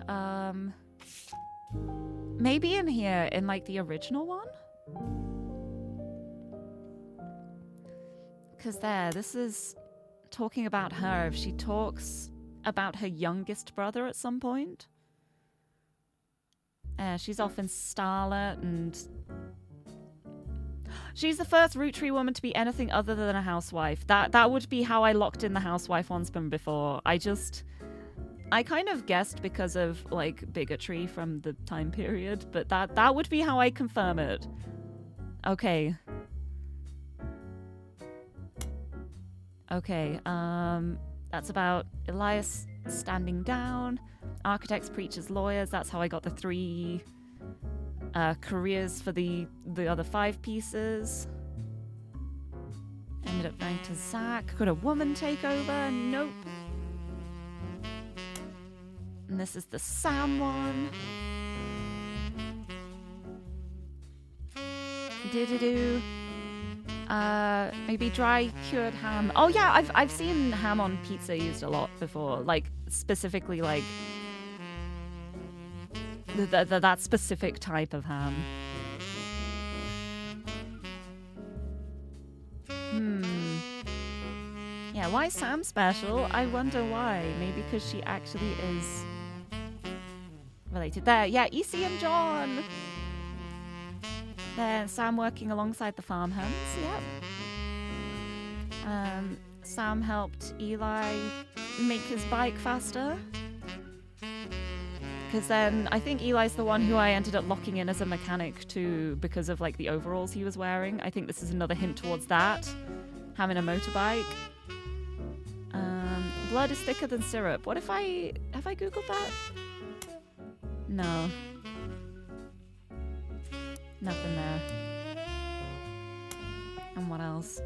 maybe in here, in like the original one? Because this is talking about her. If she talks about her youngest brother at some point. She's off in Starlet and... She's the first Roottree woman to be anything other than a housewife. That would be how I locked in the housewife ones from before. I kind of guessed because of like bigotry from the time period, but that would be how I confirm it. Okay. Okay, that's about Elias standing down. Architects, preachers, lawyers. That's how I got the 3 careers for the other 5 pieces. Ended up going to Zach. Could a woman take over? Nope. And this is the Sam one. Do-do-do. Maybe dry cured ham. Oh yeah, I've seen ham on pizza used a lot before. Like specifically like that specific type of ham. Yeah, why Sam special? I wonder why. Maybe because she actually is related. There, yeah, EC and John. There, Sam working alongside the farmhands. Yep. Sam helped Eli make his bike faster. Because then I think Eli's the one who I ended up locking in as a mechanic too because of like the overalls he was wearing. I think this is another hint towards that. Having a motorbike. Blood is thicker than syrup. What if I... Have I googled that? No. Nothing there. And what else?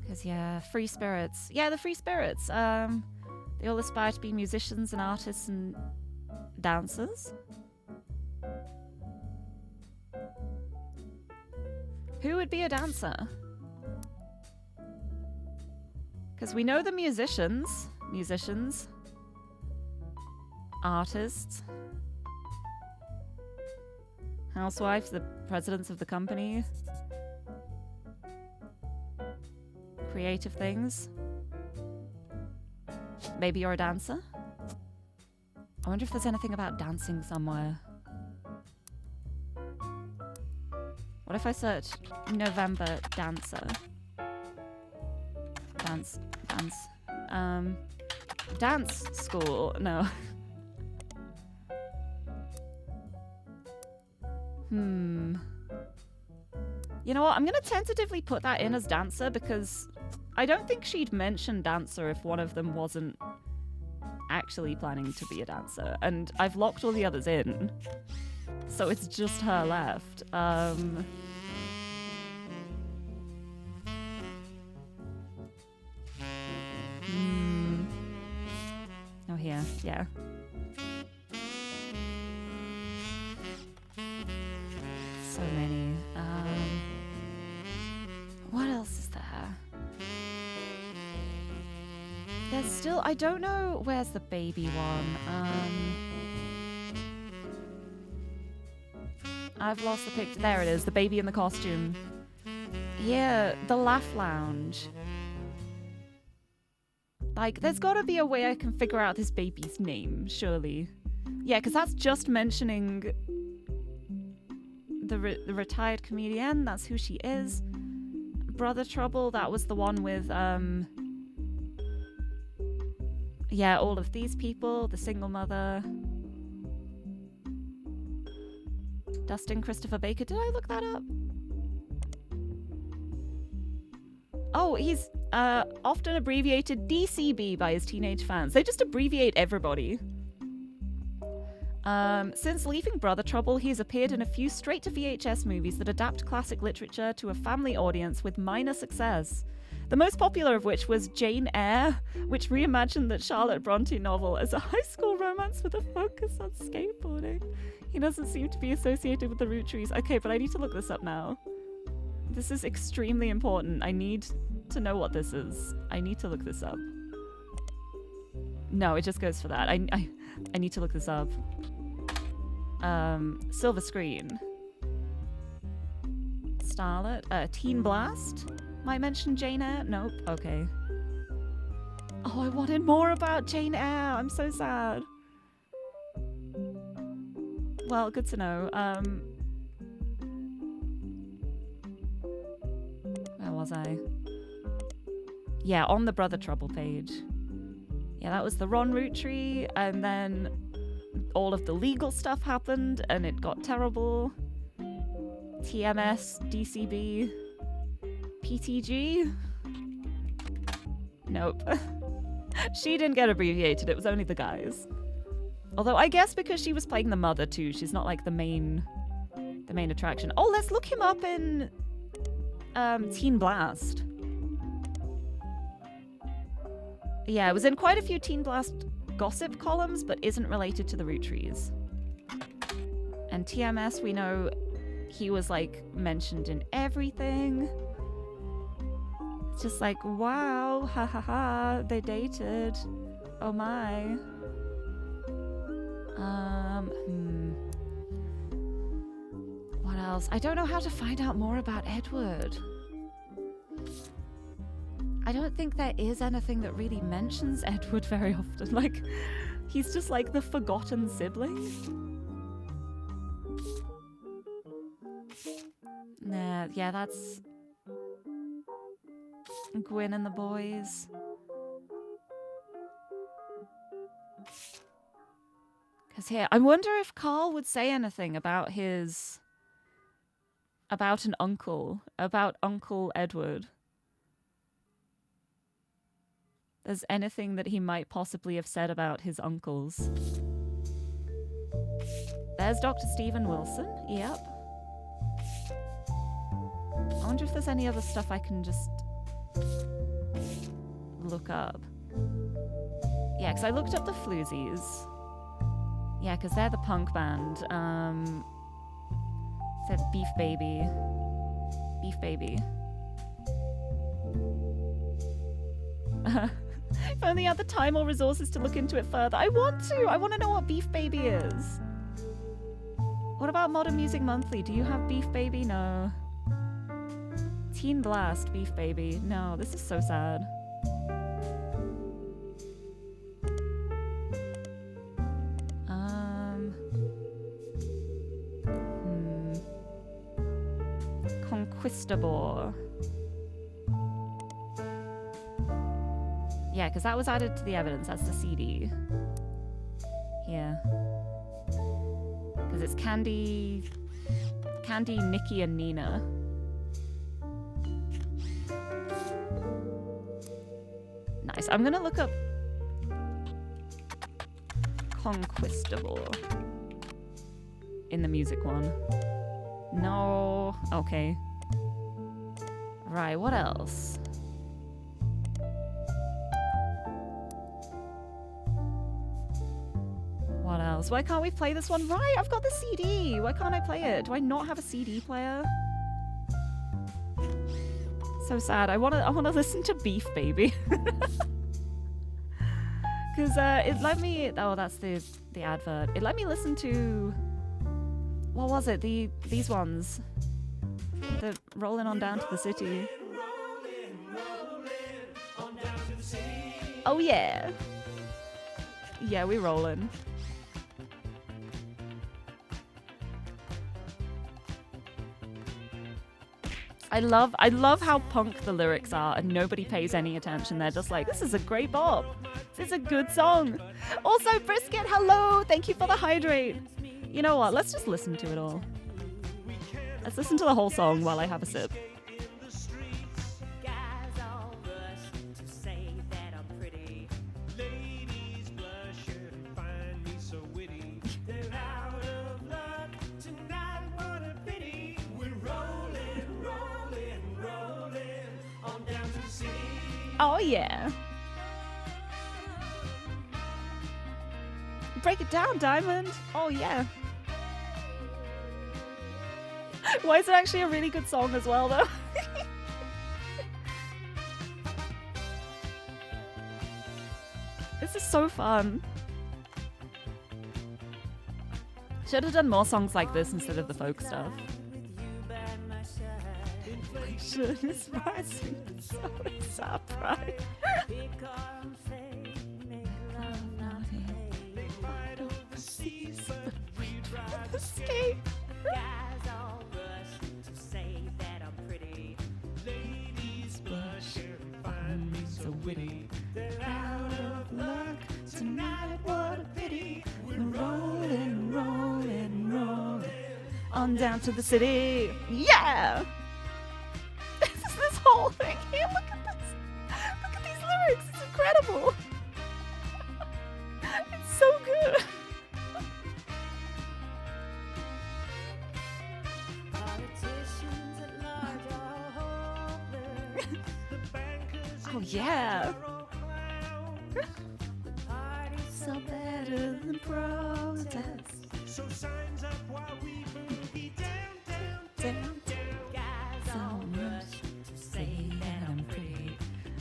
Because, yeah, free spirits. Yeah, the free spirits. They all aspire to be musicians and artists and dancers. Who would be a dancer? Because we know the musicians. Musicians. Artists. Housewives, the presidents of the company. Creative things. Maybe you're a dancer? I wonder if there's anything about dancing somewhere. What if I search November dancer? Dance school. No. You know what? I'm gonna tentatively put that in as dancer because I don't think she'd mention dancer if one of them wasn't actually planning to be a dancer. And I've locked all the others in, so it's just her left. Oh, here. Yeah. So many. What else is there? There's still... I don't know where's the baby one. I've lost the picture. There it is. The baby in the costume. Yeah, the Laugh Lounge. Like, there's got to be a way I can figure out this baby's name, surely. Yeah, because that's just mentioning the retired comedian. That's who she is. Brother Trouble, that was the one with, yeah, all of these people. The single mother. Dustin Christopher Baker. Did I look that up? Oh, he's often abbreviated DCB by his teenage fans. They just abbreviate everybody. Since leaving Brother Trouble, he's appeared in a few straight-to-VHS movies that adapt classic literature to a family audience with minor success. The most popular of which was Jane Eyre, which reimagined the Charlotte Bronte novel as a high school romance with a focus on skateboarding. He doesn't seem to be associated with the ROOTTREES. Okay, but I need to look this up now. This is extremely important. I need to know what this is. I need to look this up. No, it just goes for that. I need to look this up. Silver Screen. Starlet. Teen Blast. Might mention Jane Eyre. Nope. Okay. Oh, I wanted more about Jane Eyre. I'm so sad. Well, good to know. Where was I? Yeah, on the Brother Trouble page. Yeah, that was the Ron ROOTTREE, and then all of the legal stuff happened, and it got terrible. TMS, DCB, PTG. Nope. She didn't get abbreviated, it was only the guys. Although I guess because she was playing the mother too, she's not like the main attraction. Oh, let's look him up in Teen Blast. Yeah, it was in quite a few Teen Blast gossip columns, but isn't related to the ROOTTREES. And TMS, we know he was like mentioned in everything. It's just like, wow, ha ha ha, they dated. Oh my. What else? I don't know how to find out more about Edward. I don't think there is anything that really mentions Edward very often. Like, he's just like the forgotten sibling. Nah, yeah, that's Gwyn and the boys. Because here, I wonder if Carl would say anything about about Uncle Edward. There's anything that he might possibly have said about his uncles. There's Dr. Stephen Wilson, yep. I wonder if there's any other stuff I can just look up. Yeah, because I looked up the Floozies. Yeah, because they're the punk band. Said Beef Baby. Beef Baby. If only I had the time or resources to look into it further. I want to know what Beef Baby is. What about Modern Music Monthly? Do you have Beef Baby? No. Teen Blast, Beef Baby. No, this is so sad. Conquistador. Yeah, because that was added to the evidence. That's the CD. Yeah. Because it's Candy, Nikki, and Nina. Nice. I'm gonna look up Conquistador in the music one. No. Okay. Right, what else? What else? Why can't we play this one? Right, I've got the CD. Why can't I play it? Do I not have a CD player? So sad. I wanna listen to Beef Baby. Because it let me... Oh, that's the advert. It let me listen to... What was it? These ones. The Rolling On Down to the City. Oh yeah. Yeah, we rolling. I love how punk the lyrics are and nobody pays any attention. They're just like, this is a great bop. This is a good song. Also, Brisket, hello. Thank you for the hydrate. You know what? Let's just listen to it all. Let's listen to the whole song while I have a sip. Oh yeah. Break it down, Diamond. Oh yeah. Why is it actually a really good song as well, though? This is so fun. Should have done more songs like this instead of the folk stuff. Should is rising, so is our pride. Escape. Ladies blush and find me so witty. They're out of luck tonight. What a pity. We're rolling, rolling, rolling on down to the city. Yeah. This whole thing here. Look at this. Look at these lyrics. It's incredible. It's so good. Oh yeah. and protest. So signs up while we boogie down. Guys on rush to say that I'm pretty.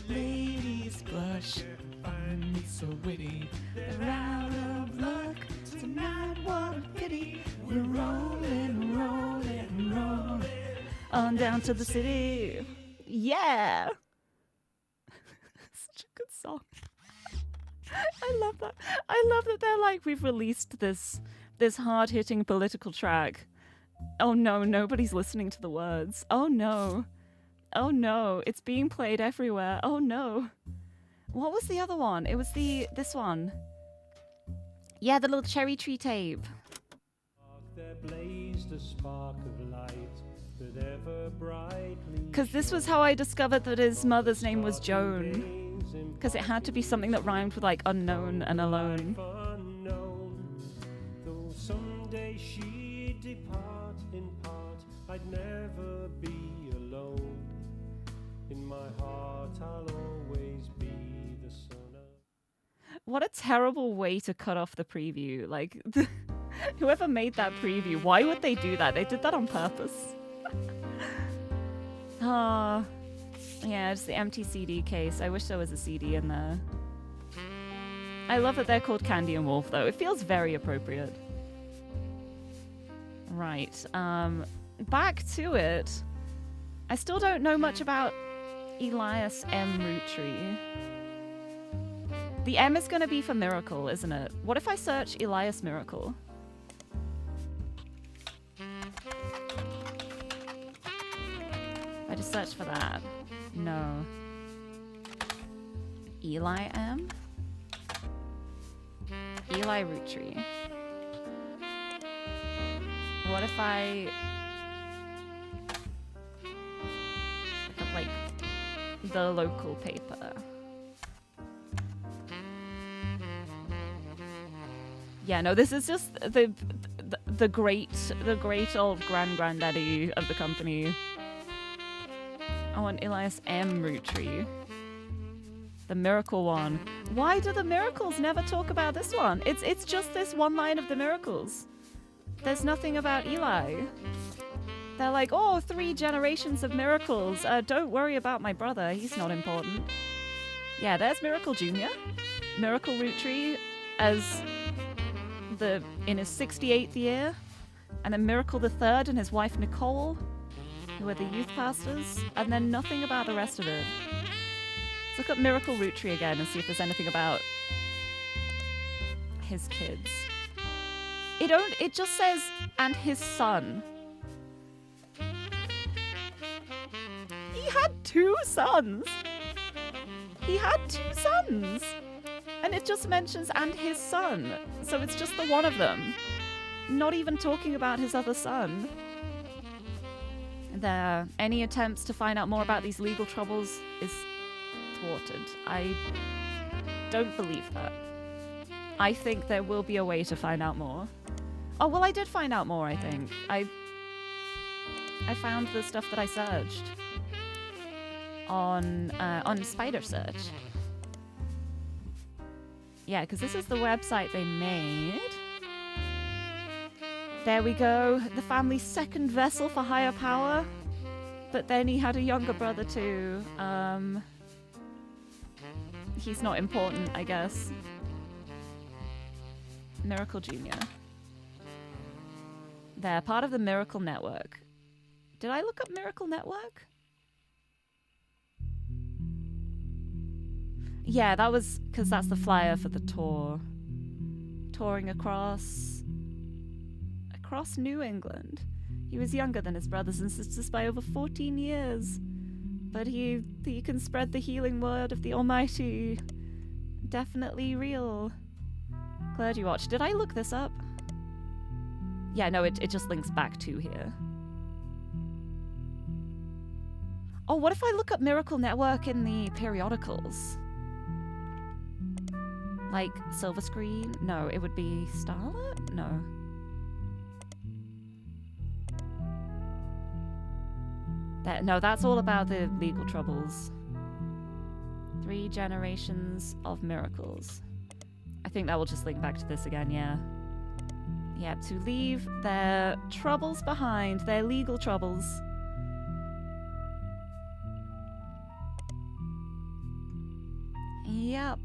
Ladies blush, find me so witty. They're out of luck tonight, what a pity. We're rolling, rolling, rolling on down to the city. Yeah! Such a good song. I love that. I love that they're like, we've released this hard-hitting political track. Oh no, nobody's listening to the words. Oh no. Oh no, it's being played everywhere. Oh no. What was the other one? It was this one. Yeah, the little cherry tree tape. There blazed a spark of light that ever brightly. Because this was how I discovered that his mother's name was Joan. Because it had to be something that rhymed with like unknown and alone. Unknown, though someday she'd depart in part, I'd never be alone. In my heart I'll always be the son of... What a terrible way to cut off the preview. Like, whoever made that preview, why would they do that? They did that on purpose. Ah, yeah, it's the empty CD case. I wish there was a CD in there. I love that they're called Candy and Wolf, though. It feels very appropriate. Right, back to it. I still don't know much about Elias M. ROOTTREE. The M is going to be for Miracle, isn't it? What if I search Elias Miracle? I just search for that. No. Eli M? Eli ROOTTREE. What if I look up, like, the local paper? Yeah, no, this is just the great old granddaddy of the company. I want Elias M. ROOTTREE. The Miracle one. Why do the Miracles never talk about this one? It's just this one line of the Miracles. There's nothing about Eli. They're like, oh, 3 generations of Miracles. Don't worry about my brother. He's not important. Yeah, there's Miracle Jr. Miracle ROOTTREE as in his 68th year. And then Miracle the Third and his wife Nicole, who are the youth pastors. And then nothing about the rest of it. Let's look up Miracle ROOTTREE again and see if there's anything about his kids. It just says, and his son. He had 2 sons. He had 2 sons. And it just mentions, and his son. So it's just the one of them. Not even talking about his other son. There, any attempts to find out more about these legal troubles is thwarted. I don't believe that. I think there will be a way to find out more. Oh, well, I did find out more, I think. I found the stuff that I searched on Spider Search. Yeah, because this is the website they made. There we go. The family's second vessel for higher power. But then he had a younger brother too. He's not important, I guess. Miracle Jr. They're part of the Miracle Network. Did I look up Miracle Network? Yeah, that was because that's the flyer for the tour. Touring across New England. He was younger than his brothers and sisters by over 14 years. But he can spread the healing word of the Almighty. Definitely real. Clergy Watch. Did I look this up? Yeah, no, it just links back to here. Oh, what if I look up Miracle Network in the periodicals? Like Silver Screen? No, it would be Starlet? No. No, that's all about the legal troubles. 3 generations of miracles. I think that will just link back to this again, yeah. Yep, to leave their troubles behind, their legal troubles. Yep.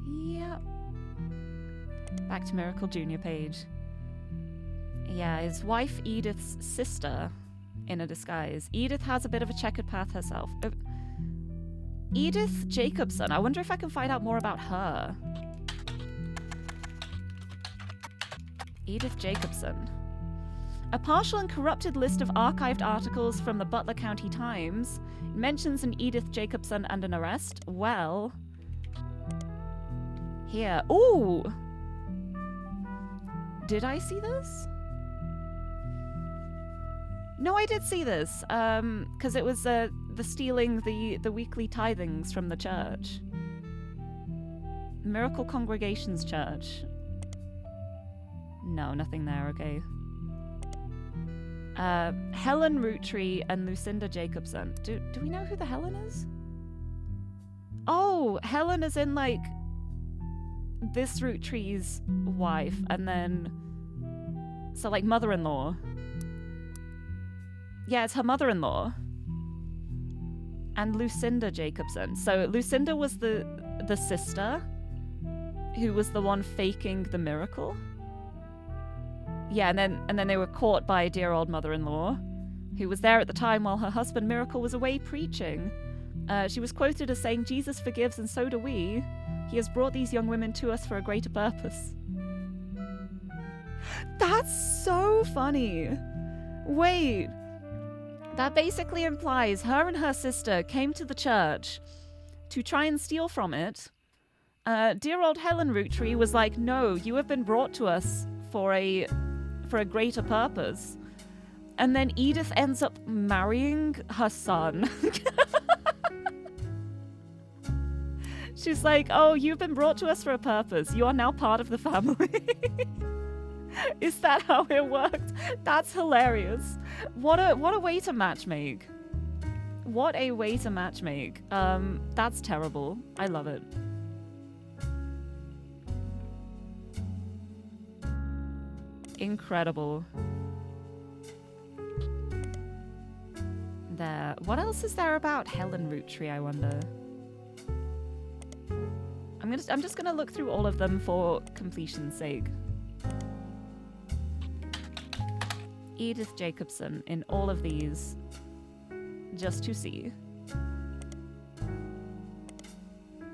Yep. Back to Miracle Jr. page. Yeah, his wife Edith's sister in a disguise. Edith has a bit of a checkered path herself. Edith Jacobson. I wonder if I can find out more about her. Edith Jacobson. A partial and corrupted list of archived articles from the Butler County Times mentions an Edith Jacobson and an arrest. Well, here. Ooh! Did I see this? No, I did see this, because it was the stealing the weekly tithings from the church. Miracle Congregations Church. No, nothing there, okay. Helen Roottree and Lucinda Jacobson. Do we know who the Helen is? Oh, Helen is in, like, this Roottree's wife, and then... So, like, mother-in-law. Yeah, it's her mother-in-law. And Lucinda Jacobson. So Lucinda was the sister who was the one faking the miracle. Yeah, and then they were caught by dear old mother-in-law, who was there at the time while her husband Miracle was away preaching. She was quoted as saying, "Jesus forgives and so do we. He has brought these young women to us for a greater purpose." That's so funny. Wait. That basically implies her and her sister came to the church to try and steal from it. Dear old Helen Roottree was like, "No, you have been brought to us for a greater purpose." And then Edith ends up marrying her son. She's like, "Oh, you've been brought to us for a purpose. You are now part of the family." Is that how it worked? That's hilarious. What a way to matchmake. What a way to matchmake. That's terrible. I love it. Incredible. There. What else is there about Helen Roottree, I wonder? I'm just gonna look through all of them for completion's sake. Edith Jacobson in all of these, just to see.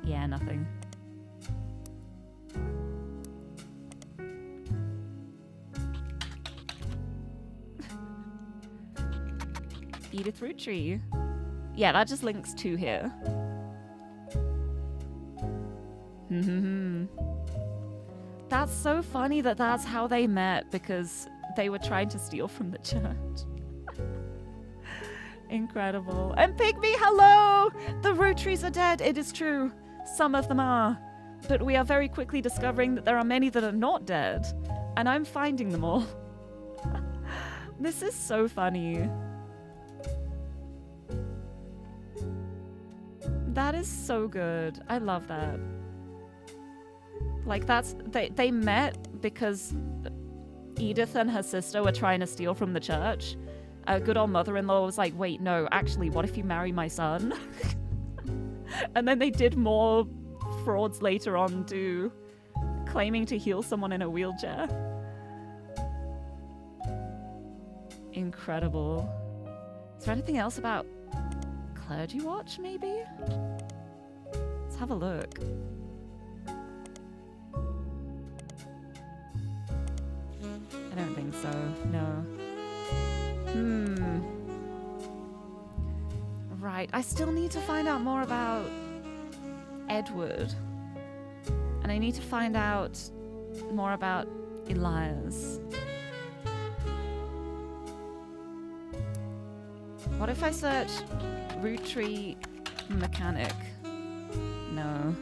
Yeah, nothing. Edith Roottree. Yeah, that just links to here. That's so funny that that's how they met, because they were trying to steal from the church. Incredible. And Pygmy, hello! The Rootttrees are dead, it is true. Some of them are. But we are very quickly discovering that there are many that are not dead. And I'm finding them all. This is so funny. That is so good. I love that. Like, they met because Edith and her sister were trying to steal from the church. Good old mother-in-law was like, "Wait, no, actually, what if you marry my son?" And then they did more frauds later on too, claiming to heal someone in a wheelchair. Incredible. Is there anything else about Clergy Watch, maybe? Let's have a look. I don't think so, no. Right, I still need to find out more about Edward. And I need to find out more about Elias. What if I search Roottree mechanic? No.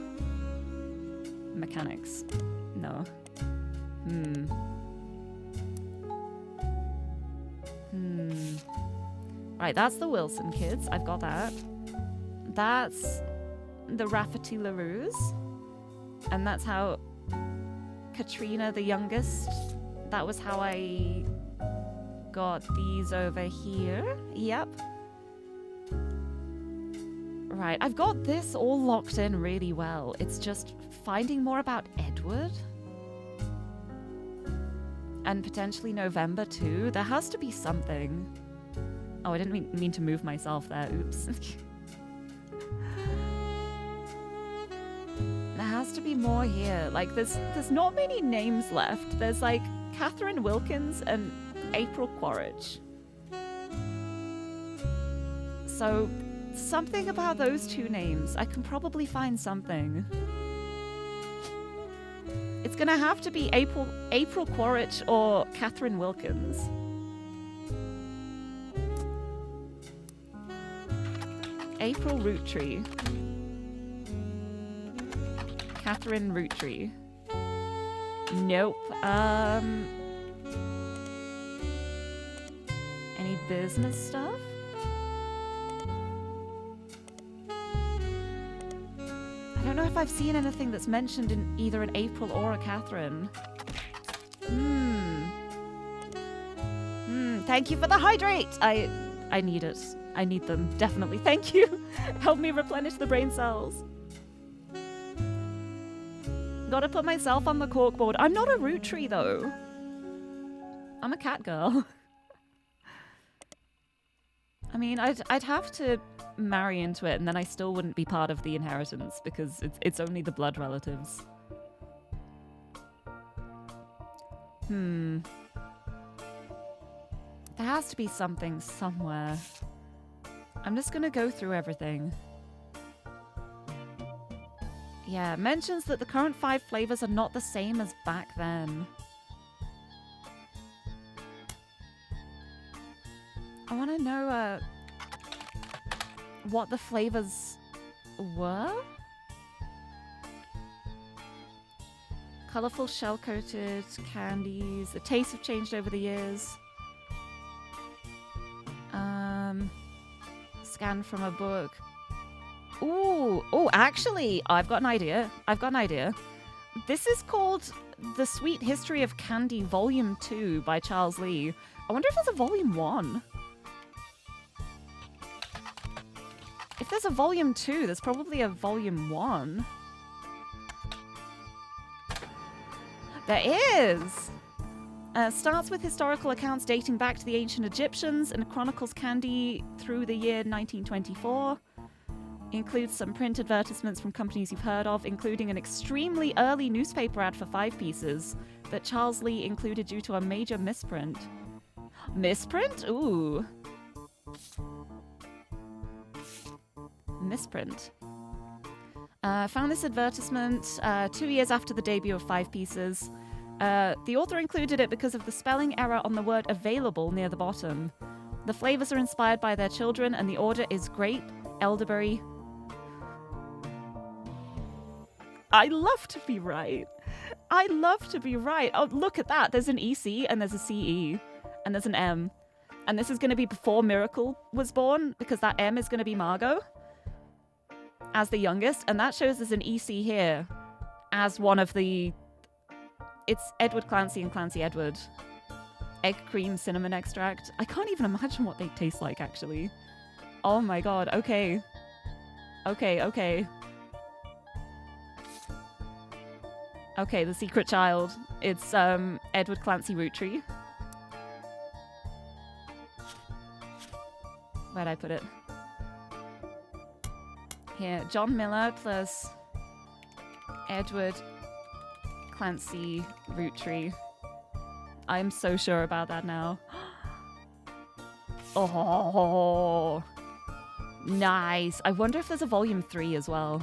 Mechanics. No. Right, that's the Wilson kids. I've got that. That's the Rafferty LaRues. And that's how Katrina, the youngest, that was how I got these over here. Yep. Right, I've got this all locked in really well. It's just finding more about Edward. And potentially November too. There has to be something. Oh, I didn't mean to move myself there. Oops. There has to be more here. Like, there's not many names left. There's like Catherine Wilkins and April Quaritch. So something about those two names. I can probably find something. It's gonna have to be April Quaritch or Catherine Wilkins. April ROOTTREE. Catherine ROOTTREE. Nope. Any business stuff? I don't know if I've seen anything that's mentioned in either an April or a Catherine. Thank you for the hydrate! I need it. I need them, definitely. Thank you! Help me replenish the brain cells. Gotta put myself on the corkboard. I'm not a ROOTTREE though. I'm a cat girl. I mean, I'd have to marry into it and then I still wouldn't be part of the inheritance because it's only the blood relatives. There has to be something somewhere. I'm just gonna go through everything. Yeah, mentions that the current 5 flavors are not the same as back then. I want to know what the flavors were. Colorful shell-coated candies. The tastes have changed over the years. Scan from a book. Ooh, oh, actually, I've got an idea. This is called The Sweet History of Candy Volume 2 by Charles Lee. I wonder if there's a Volume 1. If there's a Volume 2, there's probably a Volume 1. There is! Starts with historical accounts dating back to the ancient Egyptians and chronicles candy through the year 1924. Includes some print advertisements from companies you've heard of, including an extremely early newspaper ad for 5 pieces that Charles Lee included due to a major misprint. Misprint? Ooh. Misprint. Found this advertisement 2 years after the debut of 5 pieces. The author included it because of the spelling error on the word available near the bottom. The flavors are inspired by their children and the order is grape, elderberry. I love to be right. Oh, look at that. There's an EC and there's a CE and there's an M. And this is going to be before Miracle was born because that M is going to be Margot as the youngest. And that shows there's an EC here as one of the... It's Edward Clancy and Clancy Edward. Egg cream cinnamon extract. I can't even imagine what they taste like, actually. Oh my god, okay. Okay, the secret child. It's Edward Clancy ROOTTREE. Where'd I put it? Here, John Miller plus Edward Clancy ROOTTREE. I'm so sure about that now. Oh, nice. I wonder if there's a volume 3 as well.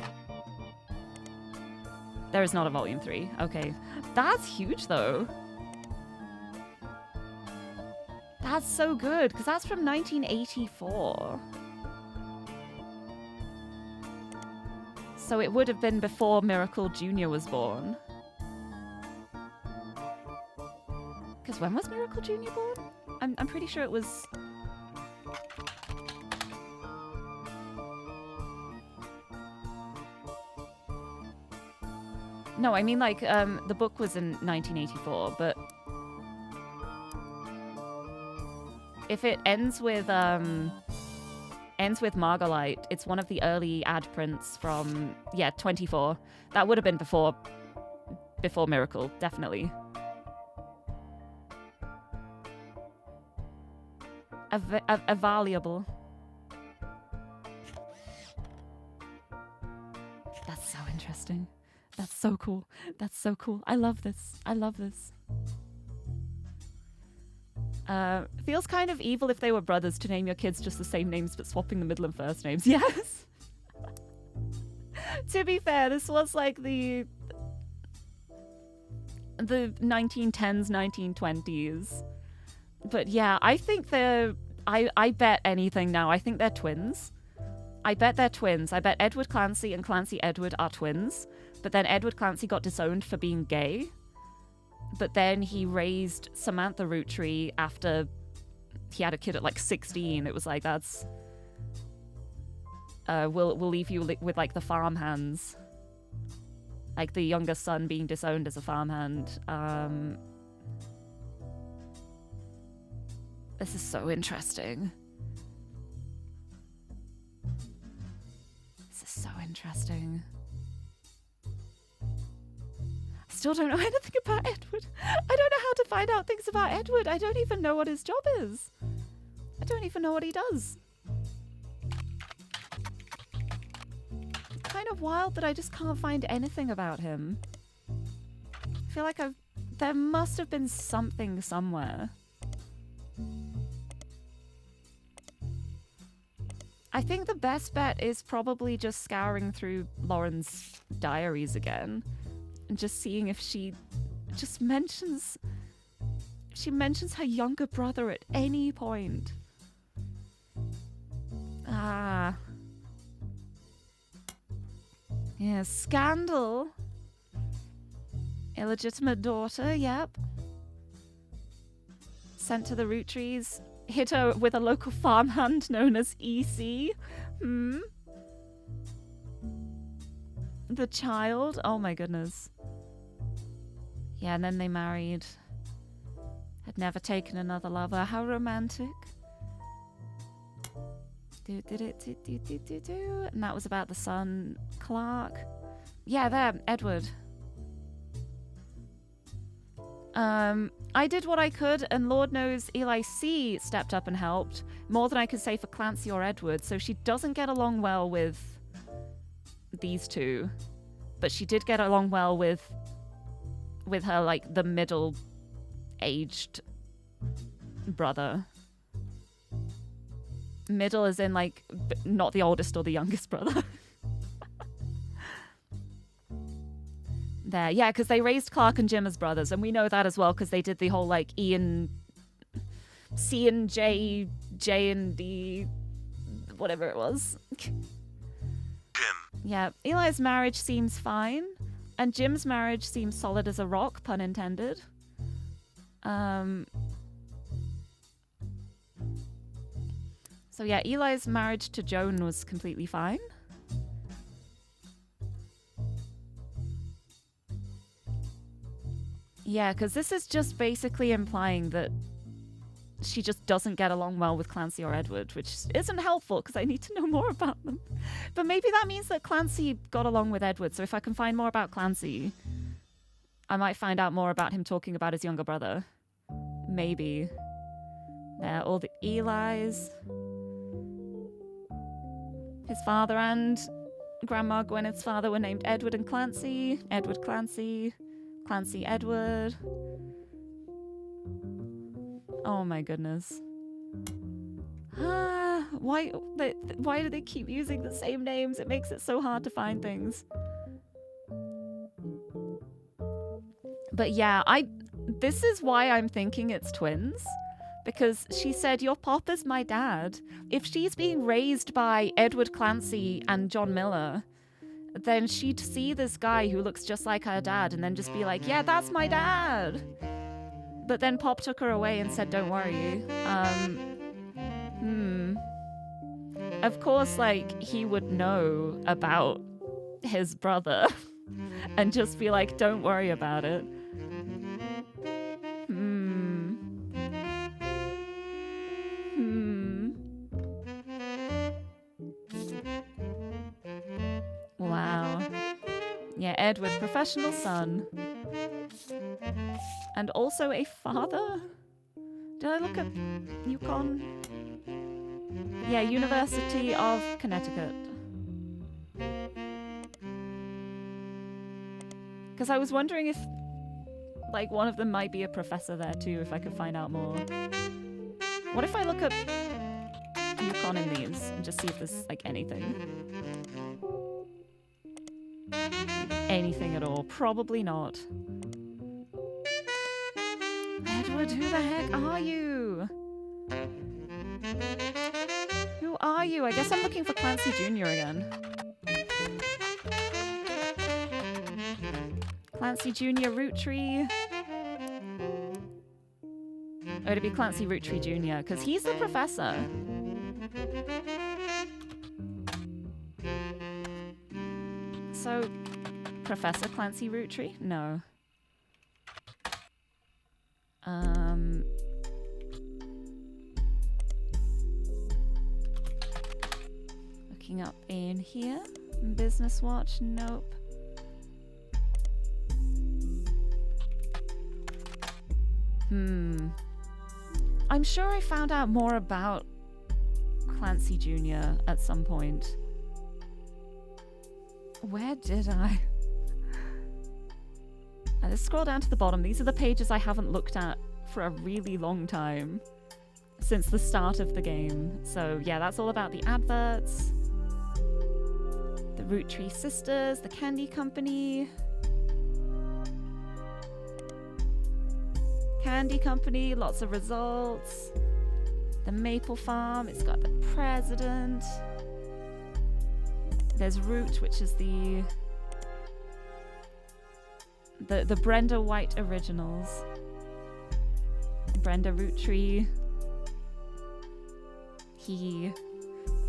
There is not a volume 3. Okay. That's huge, though. That's so good, because that's from 1984. So it would have been before Miracle Jr. was born. Because when was Miracle Jr. born? I'm pretty sure it was... No, I mean like the book was in 1984, but if it ends with Margolite, it's one of the early ad prints from 24. That would have been before Miracle, definitely. A valuable. That's so interesting. That's so cool. That's so cool. I love this. I love this. Feels kind of evil if they were brothers to name your kids just the same names but swapping the middle and first names. Yes. To be fair, this was like the 1910s, 1920s. But yeah, I think they're... I bet anything now. I think they're twins. I bet they're twins. I bet Edward Clancy and Clancy Edward are twins. But then Edward Clancy got disowned for being gay. But then he raised Samantha ROOTTREE after he had a kid at like 16. It was like, that's... we'll leave you with like the farmhands. Like the younger son being disowned as a farmhand. This is so interesting. This is so interesting. I still don't know anything about Edward. I don't know how to find out things about Edward. I don't even know what his job is. I don't even know what he does. It's kind of wild that I just can't find anything about him. I feel like there must have been something somewhere. I think the best bet is probably just scouring through Lauren's diaries again and just seeing if she just mentions... if she mentions her younger brother at any point. Ah. Yeah, scandal. Illegitimate daughter, yep. Sent to the ROOTTREES. Hit her with a local farmhand known as EC. The child. Oh my goodness. Yeah, and then they married. Had never taken another lover. How romantic. And that was about the son, Clark. Yeah, there, Edward. I did what I could, and Lord knows Eli C stepped up and helped more than I could say for Clancy or Edward. So she doesn't get along well with these two, but she did get along well with her like the middle-aged brother. Middle as in like not the oldest or the youngest brother. There, yeah, because they raised Clark and Jim as brothers, and we know that as well because they did the whole like C and J and D, whatever it was. Jim. Yeah, Eli's marriage seems fine, and Jim's marriage seems solid as a rock, pun intended. So yeah, Eli's marriage to Joan was completely fine. Yeah, because this is just basically implying that she just doesn't get along well with Clancy or Edward, which isn't helpful because I need to know more about them. But maybe that means that Clancy got along with Edward, so if I can find more about Clancy, I might find out more about him talking about his younger brother. Maybe. There, all the Elis. His father and Grandma Gwyneth's father were named Edward and Clancy. Edward Clancy. Clancy Edward. Oh my goodness. Why do they keep using the same names? It makes it so hard to find things. But yeah, this is why I'm thinking it's twins. Because she said, your pop is my dad. If she's being raised by Edward Clancy and John Miller, then she'd see this guy who looks just like her dad and then just be like, yeah, that's my dad. But then Pop took her away and said, don't worry. Of course, like, he would know about his brother. and just be like, don't worry about it. Wow. Yeah, Edward, professional son. And also a father? Did I look at Yukon? Yeah, University of Connecticut. Because I was wondering if, like, one of them might be a professor there too, if I could find out more. What if I look up Yukon in these and just see if there's, like, anything? Anything at all? Probably not. Edward, who the heck are you? Who are you? I guess I'm looking for Clancy Jr. again. Clancy Jr. ROOTTREE. Oh, it'd be Clancy ROOTTREE Jr. because he's the professor. So, Professor Clancy ROOTTREE? No. Looking up in here. Business Watch? Nope. I'm sure I found out more about Clancy Jr. at some point. Where did I? Let's scroll down to the bottom. These are the pages I haven't looked at for a really long time. Since the start of the game. So yeah, that's all about the adverts. The ROOTTREE sisters, the candy company. Candy company, lots of results. The maple farm, it's got the president. There's Root, which is the Brenda White originals. Brenda ROOTTREE.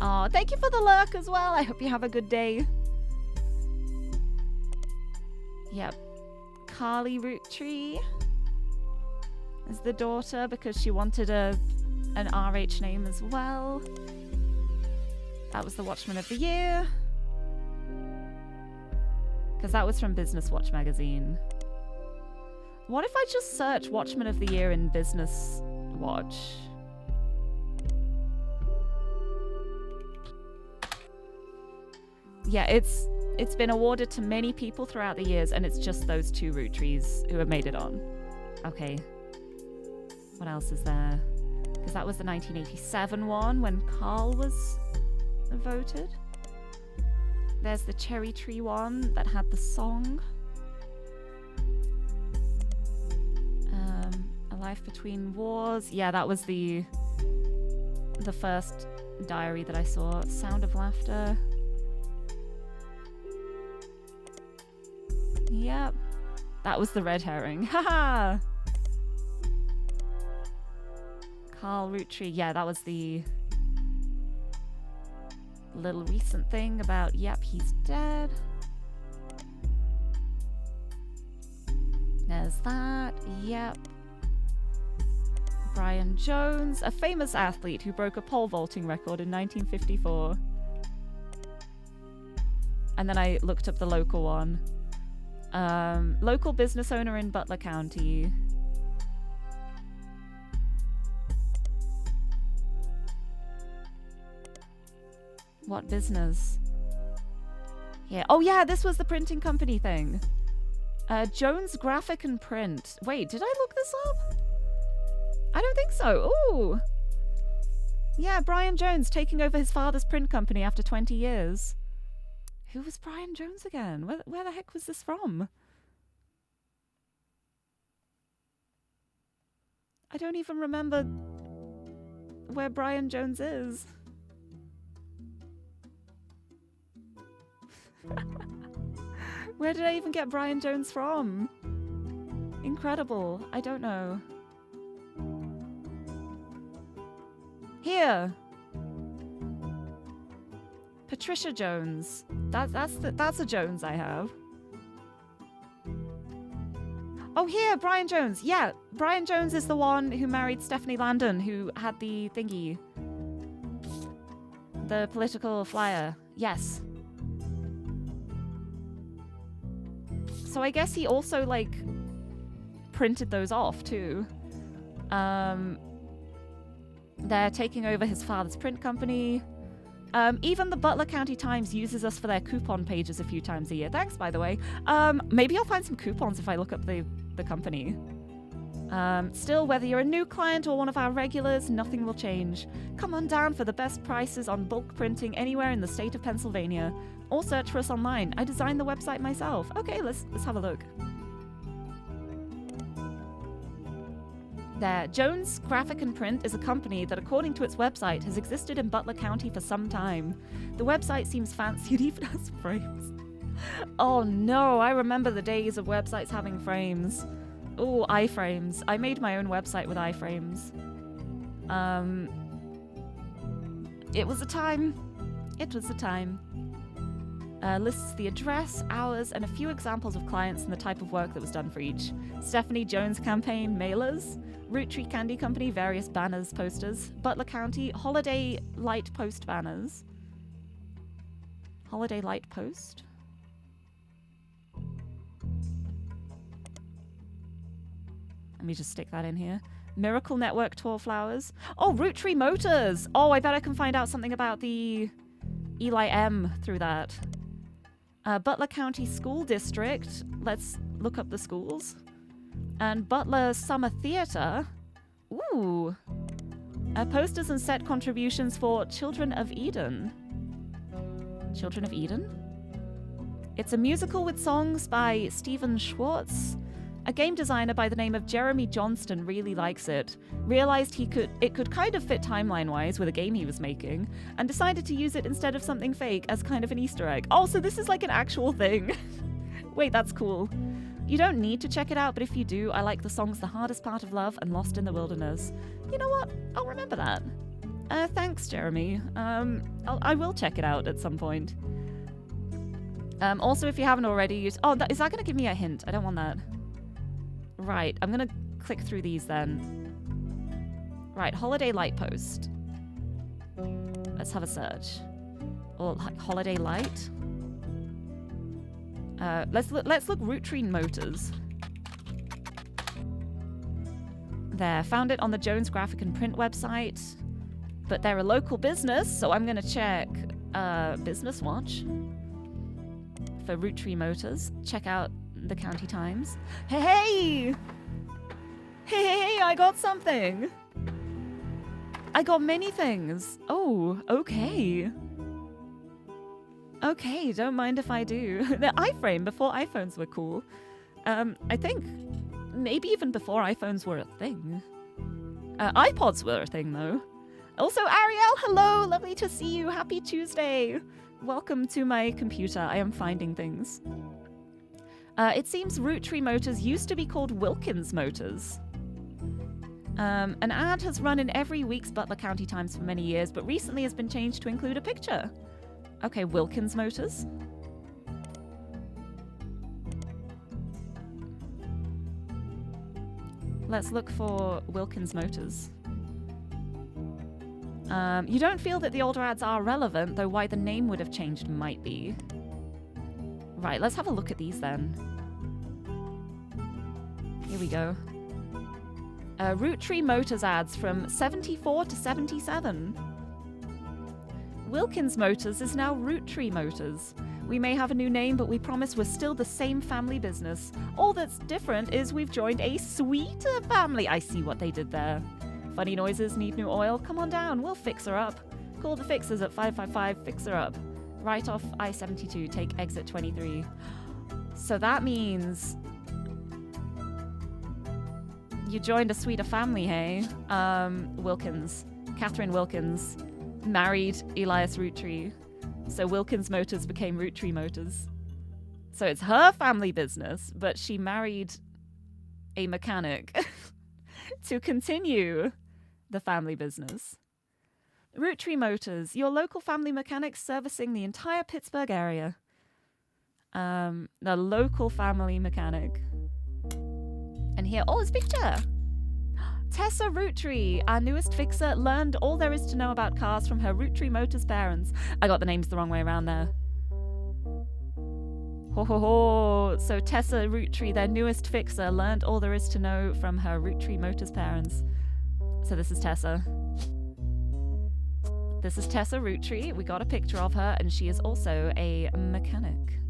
Aw, thank you for the lurk as well. I hope you have a good day. Yep. Carly ROOTTREE is the daughter because she wanted an RH name as well. That was the Watchman of the Year. Because that was from Business Watch magazine. What if I just search Watchman of the Year in Business Watch? Yeah, it's been awarded to many people throughout the years, and it's just those two ROOTTREEs who have made it on. Okay. What else is there? Because that was the 1987 one when Carl was voted. There's the Cherry Tree one that had the song. A Life Between Wars. Yeah, that was the first diary that I saw. Sound of Laughter. Yep. That was the red herring. Haha! Carl ROOTTREE. Yeah, that was the little recent thing about, yep, he's dead. There's that. Yep. Brian Jones, a famous athlete who broke a pole vaulting record in 1954. And then I looked up the local one. Local business owner in Butler County. What business? Yeah. Oh yeah, this was the printing company thing. Jones Graphic and Print. Wait, did I look this up? I don't think so. Ooh. Yeah, Brian Jones taking over his father's print company after 20 years. Who was Brian Jones again? Where the heck was this from? I don't even remember where Brian Jones is. Where did I even get Brian Jones from? Incredible. I don't know. Here. Patricia Jones. That's a Jones I have. Oh, here, Brian Jones. Yeah, Brian Jones is the one who married Stephanie Landon, who had the thingy. The political flyer. Yes. So I guess he also, like, printed those off, too. They're taking over his father's print company. Even the Butler County Times uses us for their coupon pages a few times a year. Thanks, by the way. Maybe I'll find some coupons if I look up the company. Still, whether you're a new client or one of our regulars, nothing will change. Come on down for the best prices on bulk printing anywhere in the state of Pennsylvania. Or search for us online. I designed the website myself. Okay, let's have a look. There, Jones Graphic and Print is a company that, according to its website, has existed in Butler County for some time. The website seems fancy and even has frames. Oh no, I remember the days of websites having frames. Oh, iframes. I made my own website with iframes. It was a time. It was a time. Lists the address, hours, and a few examples of clients and the type of work that was done for each. Stephanie Jones campaign, mailers. ROOTTREE Candy Company, various banners, posters. Butler County, Holiday Light Post banners. Holiday Light Post? Let me just stick that in here. Miracle Network Tour Flowers. Oh, ROOTTREE Motors! Oh, I bet I can find out something about the Eli M through that. Butler County School District. Let's look up the schools. And Butler Summer Theatre. Ooh. Posters and set contributions for Children of Eden. Children of Eden? It's a musical with songs by Stephen Schwartz. A game designer by the name of Jeremy Johnston really likes it. Realized it could kind of fit timeline-wise with a game he was making, and decided to use it instead of something fake as kind of an Easter egg. Oh, so this is like an actual thing. Wait, that's cool. You don't need to check it out, but if you do, I like the songs The Hardest Part of Love and Lost in the Wilderness. You know what? I'll remember that. Thanks, Jeremy. I will check it out at some point. Also, if you haven't already used... Oh, is that going to give me a hint? I don't want that. Right, I'm going to click through these then. Right, Holiday Light Post. Let's have a search. Or Holiday Light. Let's look ROOTTREE Motors. There, found it on the Jones Graphic and Print website. But they're a local business, so I'm going to check Business Watch for ROOTTREE Motors. Check out the County Times. Hey! Hey, I got something! I got many things. Oh, okay. Okay, don't mind if I do. The iFrame, before iPhones were cool. I think maybe even before iPhones were a thing. iPods were a thing, though. Also, Ariel, hello! Lovely to see you. Happy Tuesday. Welcome to my computer. I am finding things. It seems ROOTTREE Motors used to be called Wilkins Motors. An ad has run in every week's Butler County Times for many years, but recently has been changed to include a picture. Okay, Wilkins Motors. Let's look for Wilkins Motors. You don't feel that the older ads are relevant, though why the name would have changed might be. Right, let's have a look at these then. Here we go. ROOTTREE Motors ads from 74 to 77. Wilkins Motors is now ROOTTREE Motors. We may have a new name, but we promise we're still the same family business. All that's different is we've joined a sweeter family. I see what they did there. Funny noises, need new oil. Come on down, we'll fix her up. Call the fixers at 555, fix her up. Right off I-72, take exit 23. So that means you joined a sweeter family, hey? Wilkins. Catherine Wilkins married Elias ROOTTREE. So Wilkins Motors became ROOTTREE Motors. So it's her family business, but she married a mechanic to continue the family business. ROOTTREE Motors, your local family mechanics servicing the entire Pittsburgh area. The local family mechanic. And here, oh, it's a picture. Tessa ROOTTREE, our newest fixer, learned all there is to know about cars from her ROOTTREE Motors parents. I got the names the wrong way around there. Ho ho ho. So Tessa ROOTTREE, their newest fixer, learned all there is to know from her ROOTTREE Motors parents. So this is Tessa. This is Tessa ROOTTREE. We got a picture of her, and she is also a mechanic.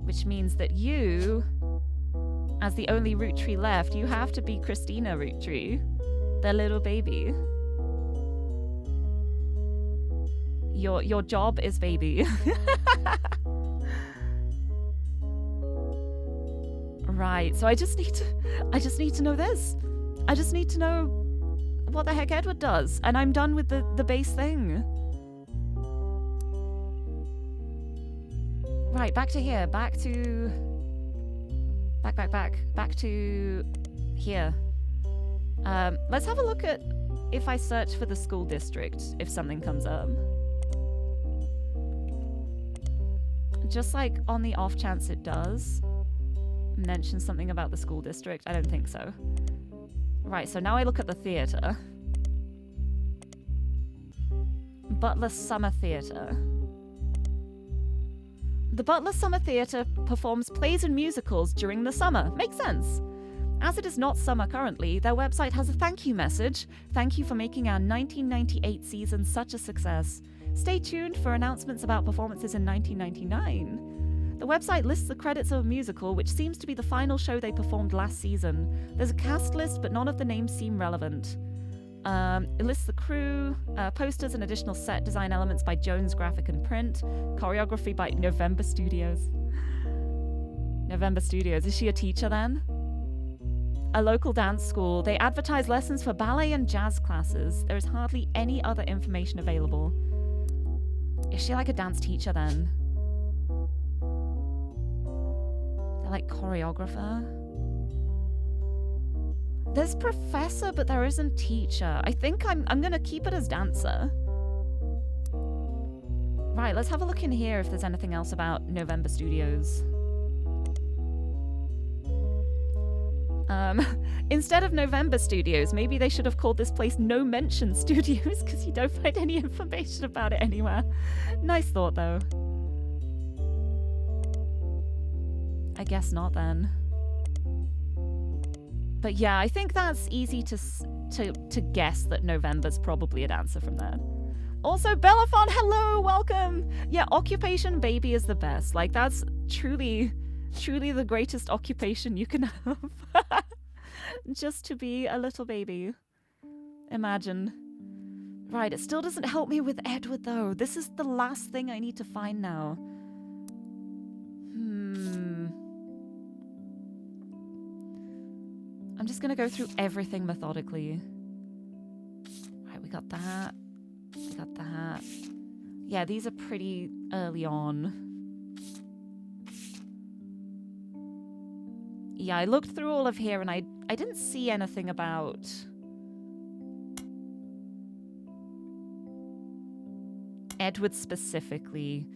Which means that you, as the only ROOTTREE left, you have to be Christina ROOTTREE, their little baby. Your job is baby. Right, so I just need to know this. I just need to know what the heck Edward does, and I'm done with the base thing. Right, back to here, back to here. Let's have a look at if I search for the school district, if something comes up. Just like on the off chance it does mention something about the school district. I don't think so. Right, so now I look at the theatre. Butler Summer Theatre. The Butler Summer Theatre performs plays and musicals during the summer. Makes sense. As it is not summer currently, their website has a thank you message. Thank you for making our 1998 season such a success. Stay tuned for announcements about performances in 1999. The website lists the credits of a musical, which seems to be the final show they performed last season. There's a cast list, but none of the names seem relevant. It lists the crew, posters and additional set design elements by Jones Graphic and Print, choreography by November Studios. November Studios. Is she a teacher then? A local dance school. They advertise lessons for ballet and jazz classes. There is hardly any other information available. Is she like a dance teacher then? They're like choreographer? There's professor, but there isn't teacher. I think I'm gonna keep it as dancer. Right, let's have a look in here if there's anything else about November Studios. Instead of November Studios, maybe they should have called this place No Mention Studios, because you don't find any information about it anywhere. Nice thought, though. I guess not, then. But yeah, I think that's easy to guess that November's probably a dancer from there. Also, Belaphon, hello, welcome! Yeah, occupation baby is the best. Like, that's truly the greatest occupation you can have. Just to be a little baby. Imagine. Right, it still doesn't help me with Edward, though. This is the last thing I need to find now. I'm just gonna go through everything methodically. Right, we got that. We got that. Yeah, these are pretty early on. Yeah, I looked through all of here and I didn't see anything about Edward specifically.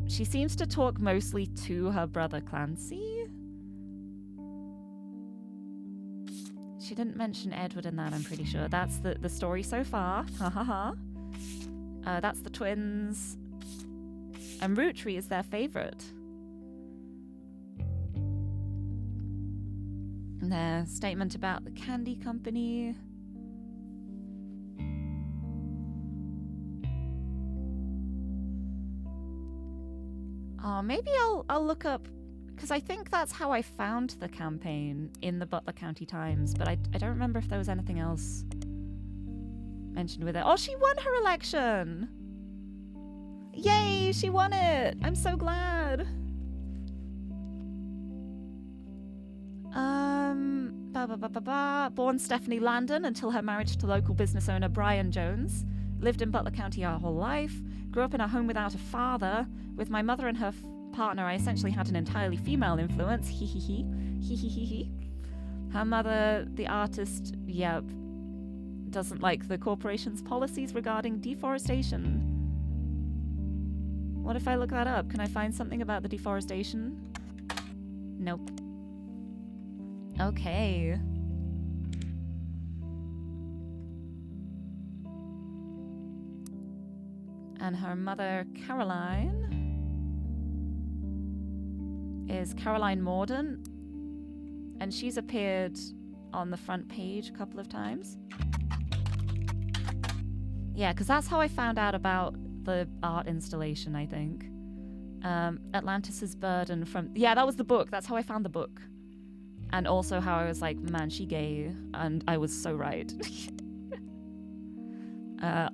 She seems to talk mostly to her brother Clancy. She didn't mention Edward in that, I'm pretty sure. That's the story so far. Ha ha ha. That's the twins. And ROOTTREE is their favorite. And their statement about the candy company. Maybe I'll look up, because I think that's how I found the campaign in the Butler County Times, but I don't remember if there was anything else mentioned with it. Oh, she won her election! Yay, she won it! I'm so glad! Born Stephanie Landon until her marriage to local business owner Brian Jones. Lived in Butler County her whole life. Grew up in a home without a father. With my mother and her partner, I essentially had an entirely female influence. Hee hee hee. Hee hee hee hee. Her mother, the artist, yep, doesn't like the corporation's policies regarding deforestation. What if I look that up? Can I find something about the deforestation? Nope. Okay. And her mother, Caroline, is Caroline Mordaunt. And she's appeared on the front page a couple of times. Yeah, because that's how I found out about the art installation, I think. Atlantis's Burden from... Yeah, that was the book. That's how I found the book. And also how I was like, man, she gay. And I was so right.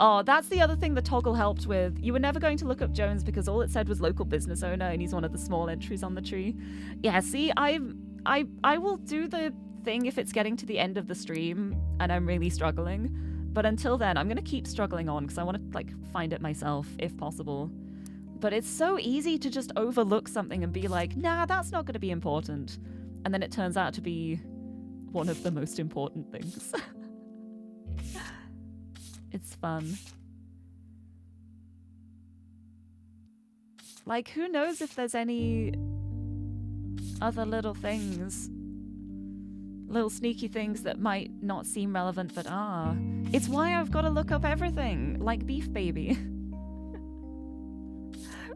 Oh, that's the other thing the toggle helped with. You were never going to look up Jones because all it said was local business owner, and he's one of the small entries on the tree. Yeah, see, I will do the thing if it's getting to the end of the stream and I'm really struggling. But until then, I'm going to keep struggling on because I want to like find it myself if possible. But it's so easy to just overlook something and be like, nah, that's not going to be important. And then it turns out to be one of the most important things. It's fun. Like, who knows if there's any other little things, little sneaky things that might not seem relevant but are. It's why I've got to look up everything, like Beef Baby.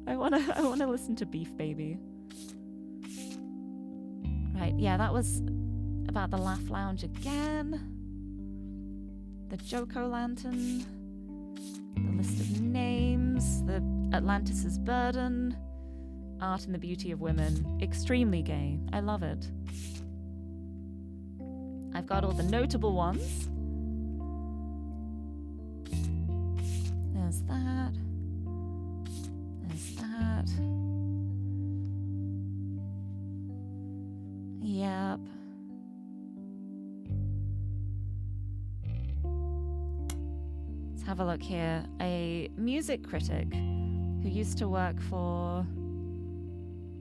I wanna listen to Beef Baby. Right, yeah, that was about the Laugh Lounge again. The Joko Lantern. The list of names. The Atlantis's Burden. Art and the Beauty of Women. Extremely gay. I love it. I've got all the notable ones. There's that. There's that. Yep. Let's have a look here. A music critic who used to work for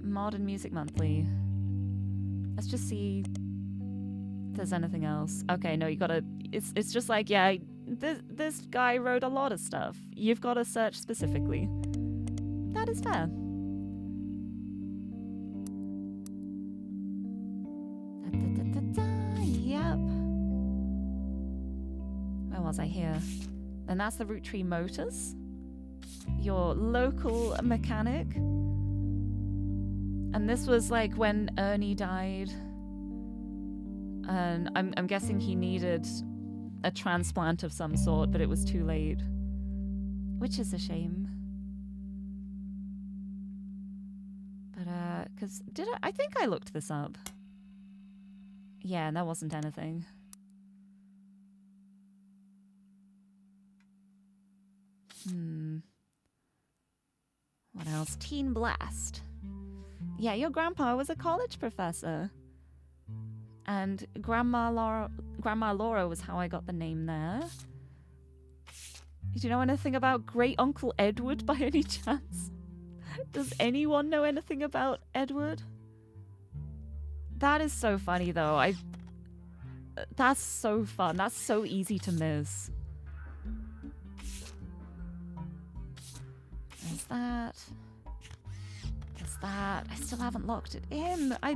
Modern Music Monthly. Let's just see if there's anything else. Okay, no, you gotta... It's just like, yeah, this guy wrote a lot of stuff. You've got to search specifically. That is fair. Yep. Where was I here? And that's the ROOTTREE Motors. Your local mechanic. And this was like when Ernie died. And I'm guessing he needed a transplant of some sort, but it was too late. Which is a shame. But, because I think I looked this up. Yeah, and there wasn't anything. What else? Teen Blast. Yeah, your grandpa was a college professor. And Grandma Laura was how I got the name there. Do you know anything about Great Uncle Edward by any chance? Does anyone know anything about Edward? That is so funny though. That's so fun. That's so easy to miss. There's that. There's that. I still haven't locked it in. I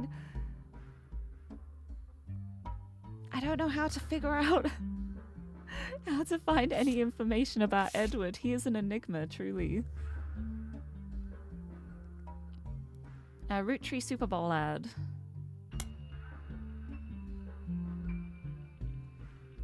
don't know how to figure out how to find any information about Edward. He is an enigma, truly. ROOTTREE Super Bowl ad.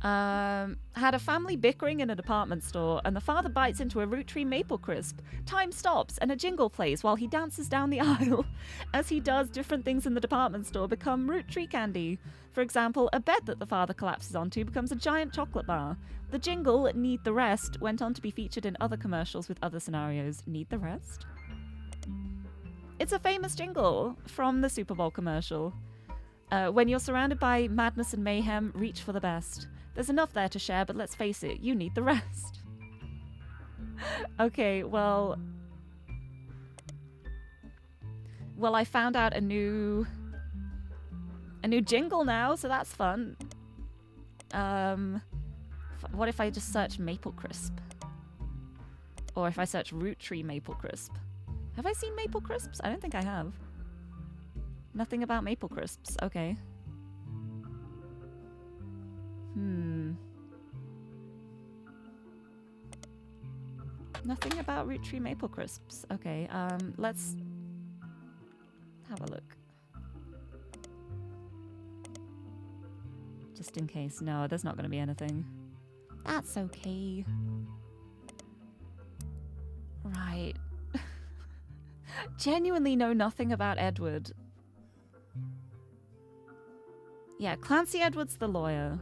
Had a family bickering in a department store, and the father bites into a ROOTTREE Maple Crisp. Time stops, and a jingle plays while he dances down the aisle. As he does, different things in the department store become ROOTTREE candy. For example, a bed that the father collapses onto becomes a giant chocolate bar. The jingle, Need the Rest, went on to be featured in other commercials with other scenarios. Need the Rest? It's a famous jingle from the Super Bowl commercial. When you're surrounded by madness and mayhem, reach for the best. There's enough there to share, but let's face it, you need the rest. Okay, well, I found out a new jingle now, so that's fun. What if I just search Maple Crisp? Or if I search ROOTTREE Maple Crisp? Have I seen Maple Crisps? I don't think I have. Nothing about maple crisps. Okay. Nothing about ROOTTREE maple crisps. Okay, let's have a look. Just in case. No, there's not going to be anything. That's okay. Right. Genuinely know nothing about Edward. Yeah, Clancy Edwards the lawyer.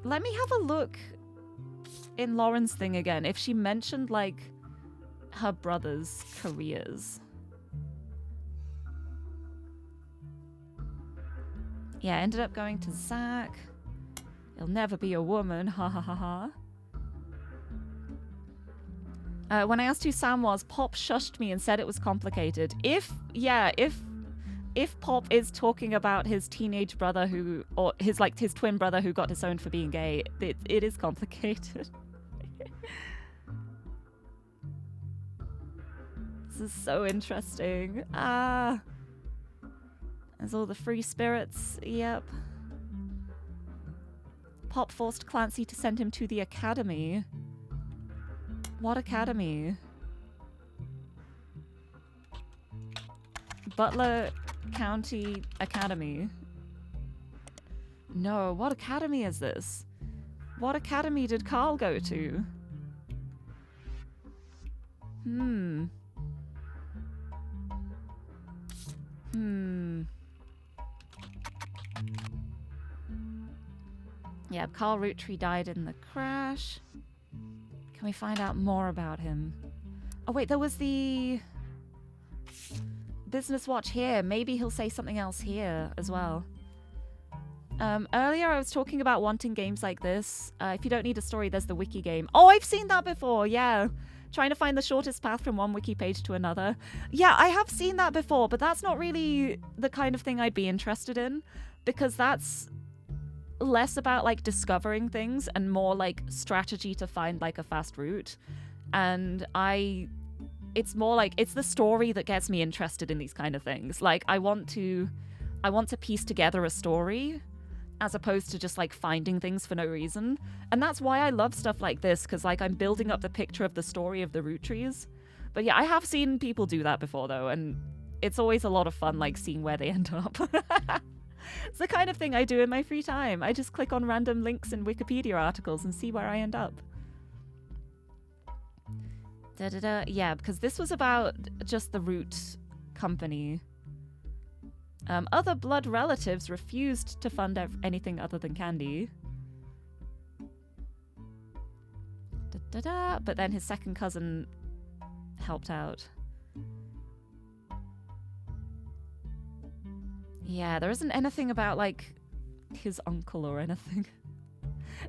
Let me have a look in Lauren's thing again. If she mentioned, like, her brother's careers. Yeah, ended up going to Zach. He'll never be a woman. Ha ha ha ha. When I asked who Sam was, Pop shushed me and said it was complicated. If Pop is talking about his teenage brother who, or his twin brother who got disowned for being gay, it is complicated. This is so interesting. Ah. There's all the free spirits. Yep. Pop forced Clancy to send him to the academy. What academy? Butler County Academy. No, what academy is this? What academy did Carl go to? Yeah, Carl ROOTTREE died in the crash. Can we find out more about him? Oh wait, there was the Business Watch here. Maybe he'll say something else here as well. Earlier I was talking about wanting games like this. If you don't need a story, there's the wiki game. Oh, I've seen that before, yeah. Trying to find the shortest path from one wiki page to another. Yeah, I have seen that before, but that's not really the kind of thing I'd be interested in, because that's less about like discovering things and more like strategy to find like a fast route. And it's more like it's the story that gets me interested in these kind of things. Like I want to piece together a story as opposed to just like finding things for no reason. And that's why I love stuff like this, because like I'm building up the picture of the story of the ROOTTREES. But yeah, I have seen people do that before though, and it's always a lot of fun like seeing where they end up. It's the kind of thing I do in my free time. I just click on random links in Wikipedia articles and see where I end up. Yeah, because this was about just the Root company. Other blood relatives refused to fund anything other than candy. But then his second cousin helped out. Yeah, there isn't anything about, like, his uncle or anything.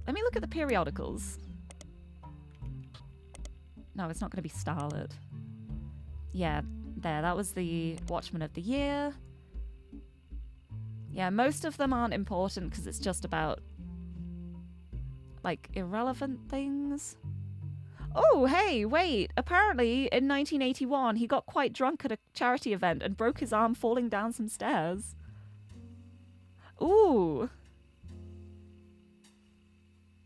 Let me look at the periodicals. No, it's not going to be Starlet. Yeah, there. That was the Watchman of the Year. Yeah, most of them aren't important because it's just about, like, irrelevant things. Oh, hey, wait. Apparently, in 1981, he got quite drunk at a charity event and broke his arm falling down some stairs. Ooh.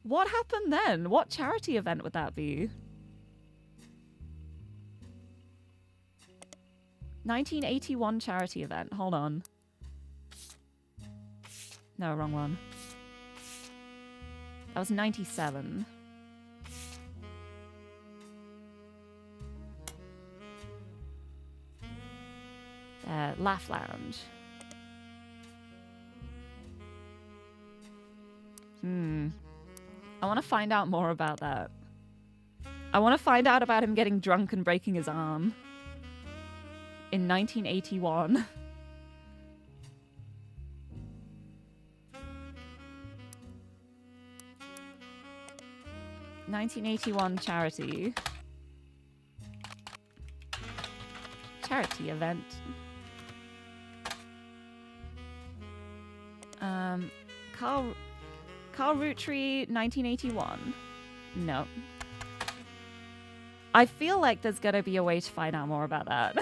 What happened then? What charity event would that be? 1981 charity event. Hold on. No, wrong one. That was 97. Laugh Lounge. I want to find out more about that. I want to find out about him getting drunk and breaking his arm. In 1981. ...1981 charity event. Carl ROOTTREE 1981. No. I feel like there's gonna be a way to find out more about that.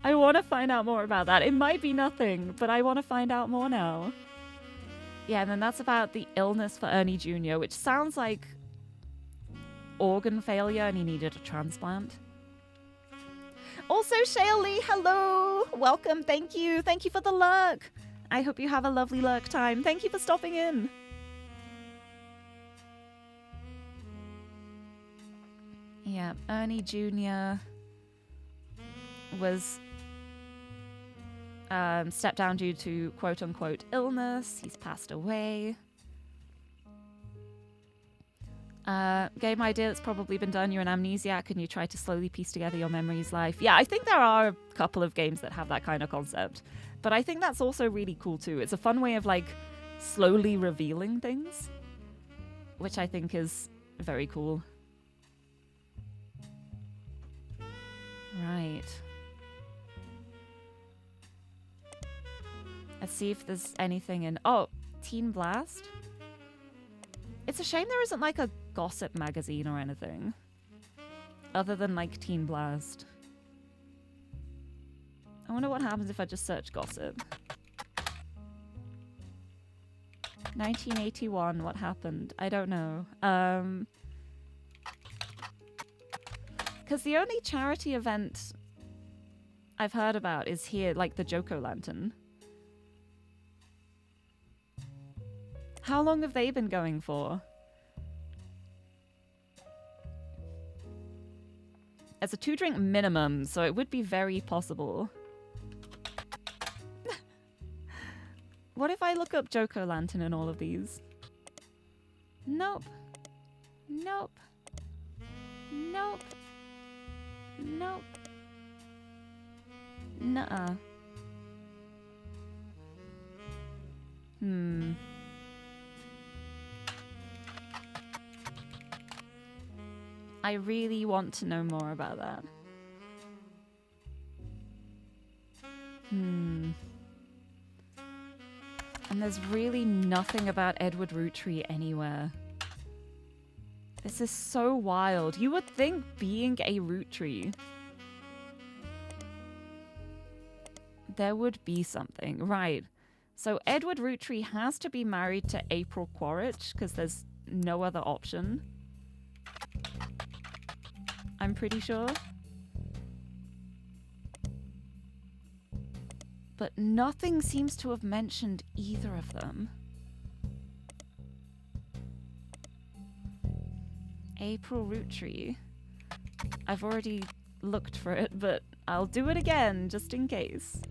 I want to find out more about that. It might be nothing, but I want to find out more now. Yeah, and then that's about the illness for Ernie Jr., which sounds like organ failure and he needed a transplant. Also, Shaylee, hello! Welcome, thank you. Thank you for the lurk. I hope you have a lovely lurk time. Thank you for stopping in. Yeah, Ernie Jr. was stepped down due to quote-unquote illness. He's passed away. Game idea that's probably been done. You're an amnesiac and you try to slowly piece together your memories life. Yeah, I think there are a couple of games that have that kind of concept. But I think that's also really cool too. It's a fun way of like slowly revealing things, which I think is very cool. Right. Let's see if there's anything in... Oh, Teen Blast. It's a shame there isn't like a gossip magazine or anything. Other than like Teen Blast. I wonder what happens if I just search gossip. 1981, what happened? I don't know. Because the only charity event I've heard about is here, like the Joko Lantern. How long have they been going for? It's a 2-drink minimum, so it would be very possible. What if I look up Joko Lantern in all of these? Nope. Nope. Nope. Nope. Nuh-uh. I really want to know more about that. And there's really nothing about Edward ROOTTREE anywhere. This is so wild. You would think being a ROOTTREE, there would be something. Right. So Edward ROOTTREE has to be married to April Quaritch because there's no other option. I'm pretty sure. But nothing seems to have mentioned either of them. April ROOTTREE. I've already looked for it, but I'll do it again just in case.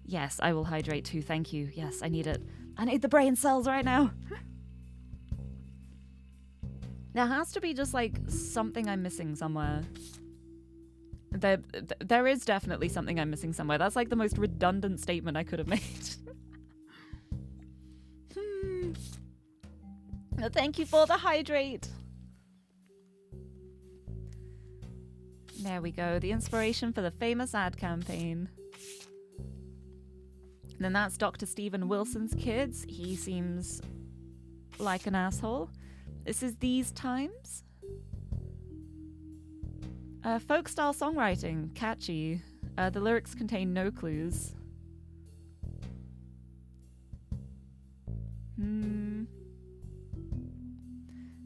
Yes, I will hydrate too, thank you. Yes, I need it. I need the brain cells right now. There has to be just like something I'm missing somewhere. There is definitely something I'm missing somewhere. That's like the most redundant statement I could have made. Thank you for the hydrate. There we go. The inspiration for the famous ad campaign. And then that's Dr. Steven Wilson's kids. He seems like an asshole. This is These Times. Folk style songwriting, catchy. The lyrics contain no clues.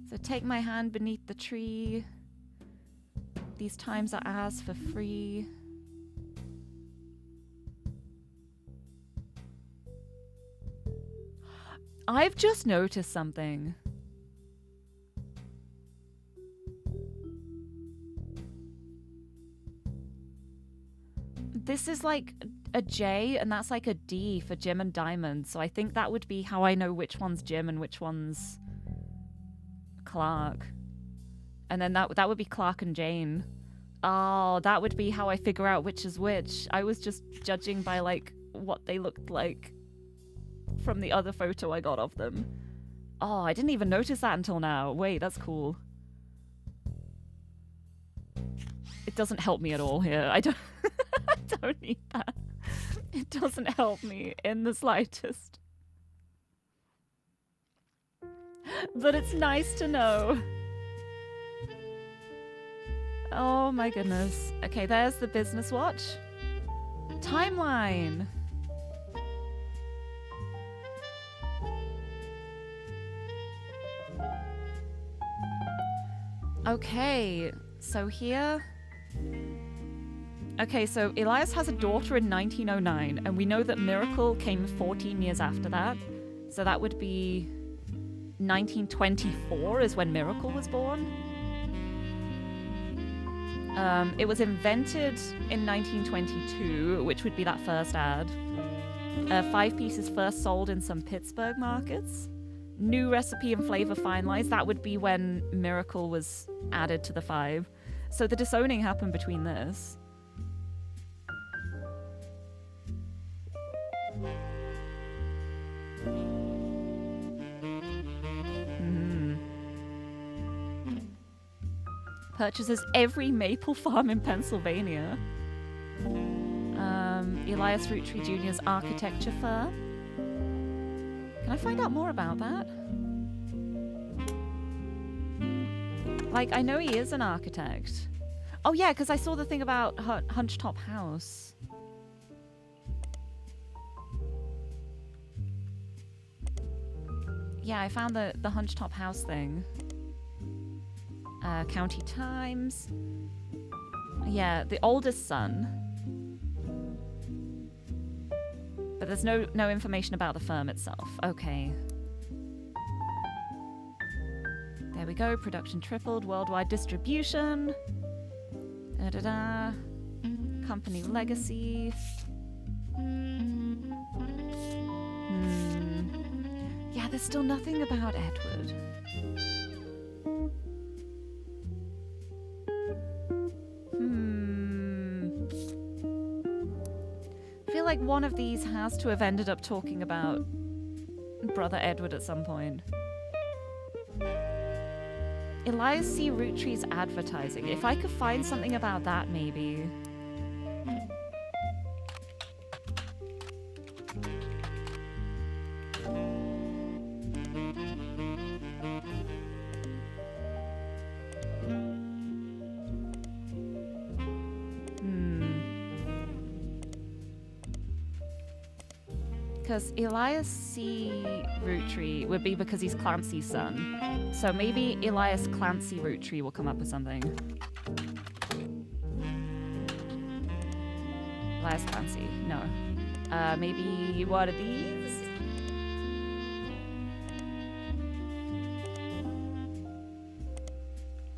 So take my hand beneath the tree. These times are ours for free. I've just noticed something. This is like a J, and that's like a D for Jim and Diamond. So I think that would be how I know which one's Jim and which one's Clark. And then that would be Clark and Jane. Oh, that would be how I figure out which is which. I was just judging by like what they looked like from the other photo I got of them. Oh, I didn't even notice that until now. Wait, that's cool. It doesn't help me at all here. I don't I don't need that. It doesn't help me in the slightest. But it's nice to know. Oh my goodness. Okay, there's the business watch. Timeline. Okay, so here... Okay, so Elias has a daughter in 1909, and we know that Miracle came 14 years after that. So that would be 1924 is when Miracle was born. It was invented in 1922, which would be that first ad. 5 pieces first sold in some Pittsburgh markets. New recipe and flavor finalized. That would be when Miracle was added to the 5. So the disowning happened between this. Purchases every maple farm in Pennsylvania. Elias ROOTTREE Jr.'s architecture firm. Can I find out more about that? Like, I know he is an architect. Oh yeah, because I saw the thing about Hunched-Top House. Yeah, I found the Hunched-Top House thing. County Times. Yeah, the oldest son. But there's no information about the firm itself. Okay. There we go. Production tripled. Worldwide distribution. Da-da-da. Company legacy. Yeah, there's still nothing about Edward. I feel like one of these has to have ended up talking about Brother Edward at some point. Elias C. ROOTTREE's advertising. If I could find something about that, maybe. Because Elias C. ROOTTREE would be because he's Clancy's son. So maybe Elias Clancy ROOTTREE will come up with something. Elias Clancy, no. Maybe one of these?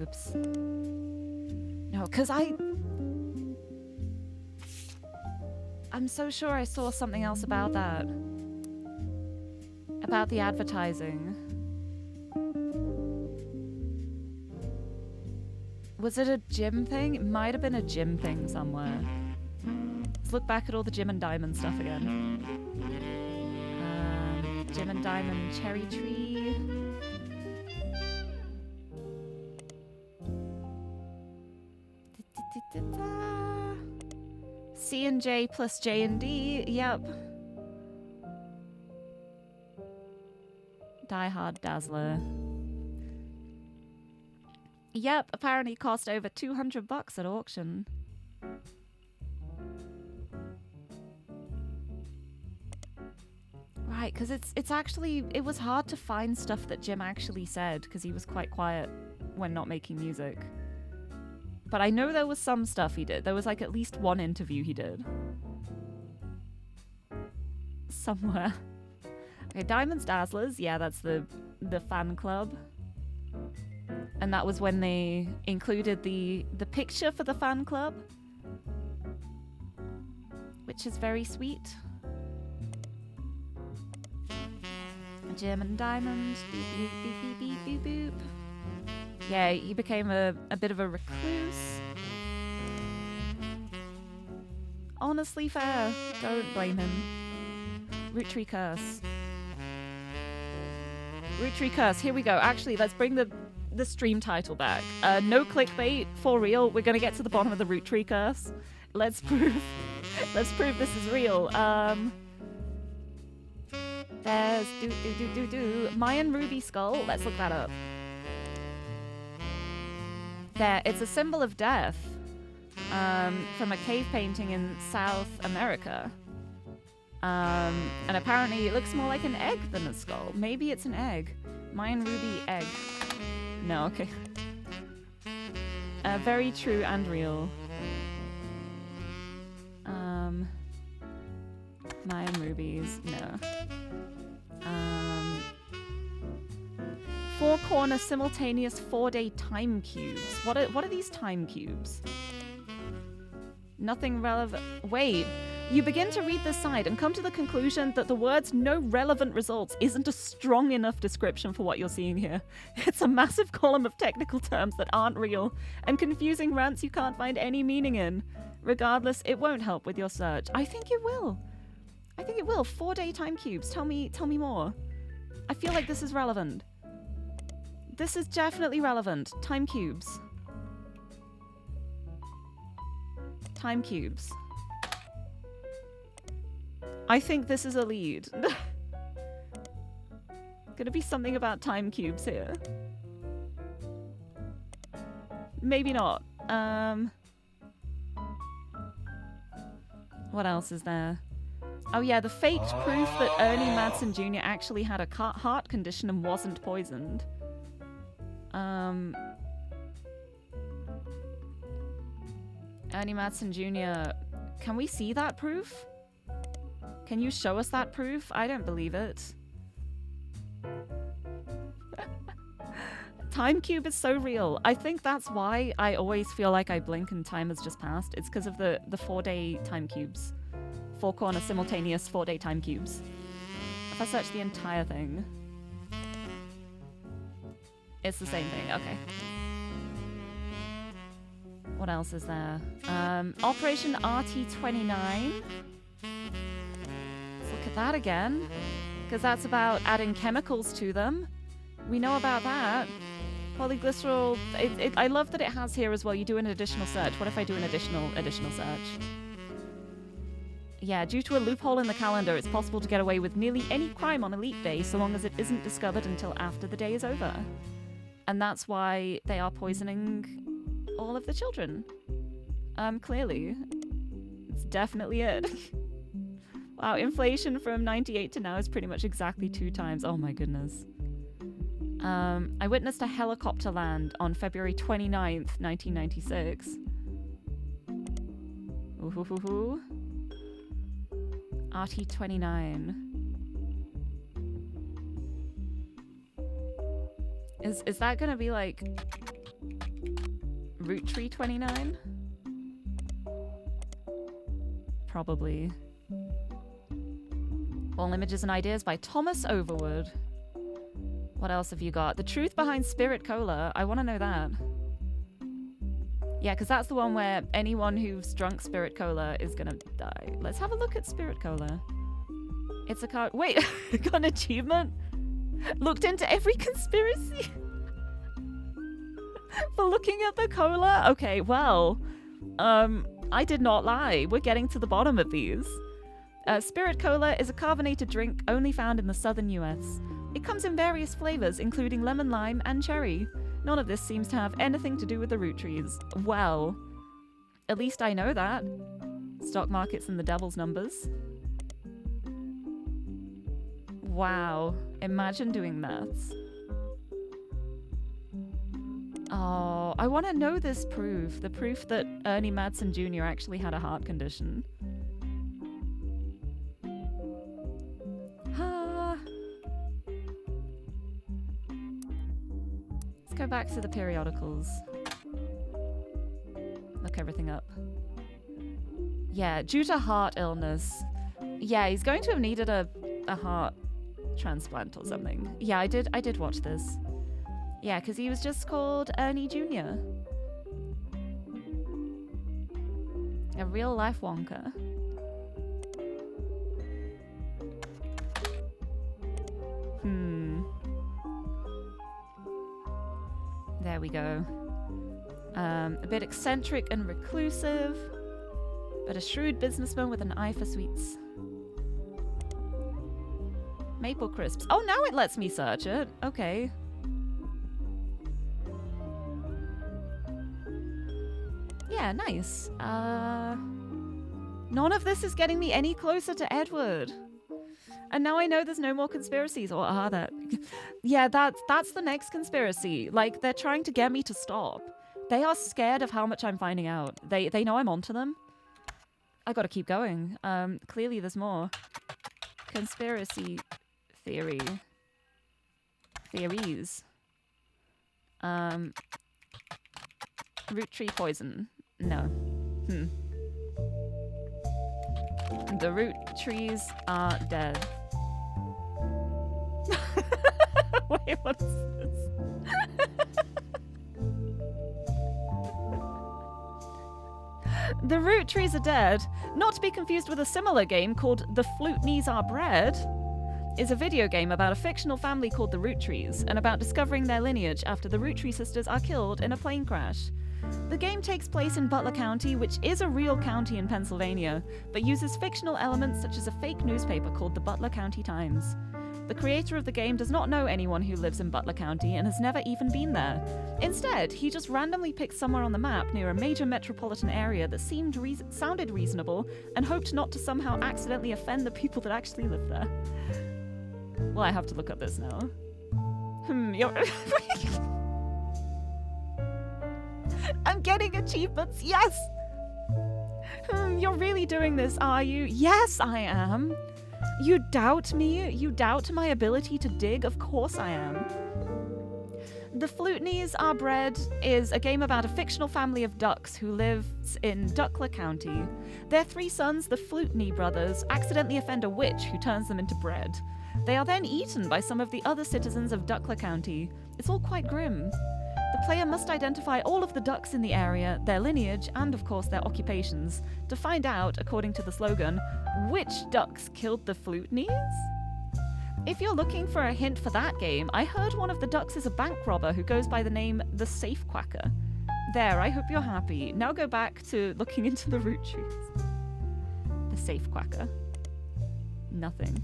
Oops. No, because I'm so sure I saw something else about that. About the advertising. Was it a gym thing? It might have been a gym thing somewhere. Let's look back at all the Jim and Diamond stuff again. Jim and Diamond Cherry Tree. C and J plus J and D, yep. Die Hard Dazzler. Yep, apparently cost over $200 at auction. Right, because it's actually, it was hard to find stuff that Jim actually said because he was quite quiet when not making music. But I know there was some stuff he did. There was like at least one interview he did. Somewhere. Okay, Diamonds Dazzlers. Yeah, that's the fan club. And that was when they included the picture for the fan club. Which is very sweet. Jim and Diamond. Beep, beep, beep, beep, beep, beep, boop. Yeah, he became a bit of a recluse. Honestly fair. Don't blame him. ROOTTREE curse. ROOTTREE curse. Here we go. Actually, let's bring the stream title back. No clickbait, for real. We're gonna get to the bottom of the ROOTTREE curse. Let's prove this is real. There's Mayan ruby skull. Let's look that up. There, it's a symbol of death from a cave painting in South America. And apparently it looks more like an egg than a skull. Maybe it's an egg. Mayan ruby egg. No, okay. Very true and real. Mayan rubies, no. Four-corner simultaneous 4-day time cubes. What are these time cubes? Nothing relevant. Wait. You begin to read this side and come to the conclusion that the words "no relevant results" isn't a strong enough description for what you're seeing here. It's a massive column of technical terms that aren't real and confusing rants you can't find any meaning in. Regardless, it won't help with your search. I think it will. I think it will. 4-day time cubes. Tell me more. I feel like this is relevant. This is definitely relevant. Time cubes. Time cubes. I think this is a lead. Gonna be something about time cubes here. Maybe not. What else is there? Oh yeah, the faked proof that Ernie Madsen Jr. actually had a heart condition and wasn't poisoned. Ernie Madsen Jr. Can we see that proof? Can you show us that proof? I don't believe it. Time cube is so real. I think that's why I always feel like I blink and time has just passed. It's because of the 4-day time cubes. 4-corner simultaneous 4-day time cubes. If I search the entire thing. It's the same thing, okay. What else is there? Operation RT29. Let's look at that again. Because that's about adding chemicals to them. We know about that. Polyglycerol. I love that it has here as well. You do an additional search. What if I do an additional search? Yeah, due to a loophole in the calendar, it's possible to get away with nearly any crime on Elite Day so long as it isn't discovered until after the day is over. And that's why they are poisoning all of the children. Clearly. It's definitely it. Wow, inflation from 98 to now is pretty much exactly 2 times. Oh my goodness. I witnessed a helicopter land on February 29th, 1996. Ooh. RT29. Is that gonna be like ROOTTREE 29? Probably. All images and ideas by Thomas Overwood. What else have you got? The truth behind Spirit Cola. I want to know that. Yeah, because that's the one where anyone who's drunk Spirit Cola is gonna die. Let's have a look at Spirit Cola. It's a card. Wait, got an achievement? Looked into every conspiracy? For looking at the cola? Okay, well, I did not lie. We're getting to the bottom of these. Spirit Cola is a carbonated drink only found in the southern US. It comes in various flavors, including lemon, lime, and cherry. None of this seems to have anything to do with the ROOTTREES. Well, at least I know that. Stock markets and the devil's numbers. Wow, imagine doing that. Oh, I want to know this proof. The proof that Ernie Madsen Jr. actually had a heart condition. Let's go back to the periodicals. Look everything up. Yeah, due to heart illness. Yeah, he's going to have needed a heart transplant or something. Yeah, I did watch this. Yeah, because he was just called Ernie Jr. A real life Wonka. There we go. A bit eccentric and reclusive, but a shrewd businessman with an eye for sweets. Maple crisps. Oh, now it lets me search it. Okay. Yeah, nice. None of this is getting me any closer to Edward. And now I know there's no more conspiracies, or are there? Yeah, that's the next conspiracy. Like, they're trying to get me to stop. They are scared of how much I'm finding out. They know I'm onto them. I gotta keep going. Clearly there's more. Conspiracy theories. Root tree poison. No. The root trees are dead. Wait, what is this? The root trees are dead. Not to be confused with a similar game called The Flute-Knees Are Bread, is a video game about a fictional family called the ROOTTREES and about discovering their lineage after the ROOTTREE sisters are killed in a plane crash. The game takes place in Butler County, which is a real county in Pennsylvania, but uses fictional elements such as a fake newspaper called the Butler County Times. The creator of the game does not know anyone who lives in Butler County and has never even been there. Instead, he just randomly picked somewhere on the map near a major metropolitan area that sounded reasonable and hoped not to somehow accidentally offend the people that actually live there. Well, I have to look up this now. You're... I'm getting achievements, yes! You're really doing this, are you? Yes, I am. You doubt me? You doubt my ability to dig? Of course I am. The Flute-Knees Are Bread is a game about a fictional family of ducks who lives in Duckler County. Their 3 sons, the Flute-Knee brothers, accidentally offend a witch who turns them into bread. They are then eaten by some of the other citizens of Duckler County. It's all quite grim. The player must identify all of the ducks in the area, their lineage, and of course their occupations, to find out, according to the slogan, which ducks killed the Flute-Knees? If you're looking for a hint for that game, I heard one of the ducks is a bank robber who goes by the name The Safe Quacker. There, I hope you're happy. Now go back to looking into the root trees. The Safe Quacker. Nothing.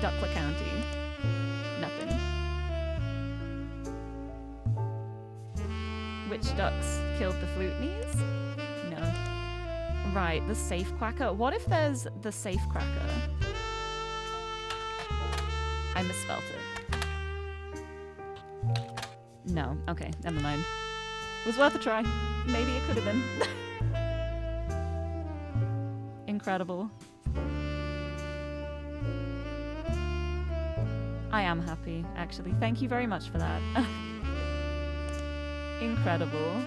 Duckler County. Nothing. Which ducks killed the Flute-Knees? No. Right, the Safe Quacker. What if there's the Safe Cracker? I misspelled it. No. Okay, never mind. It was worth a try. Maybe it could have been. Incredible. I am happy, actually. Thank you very much for that. Incredible.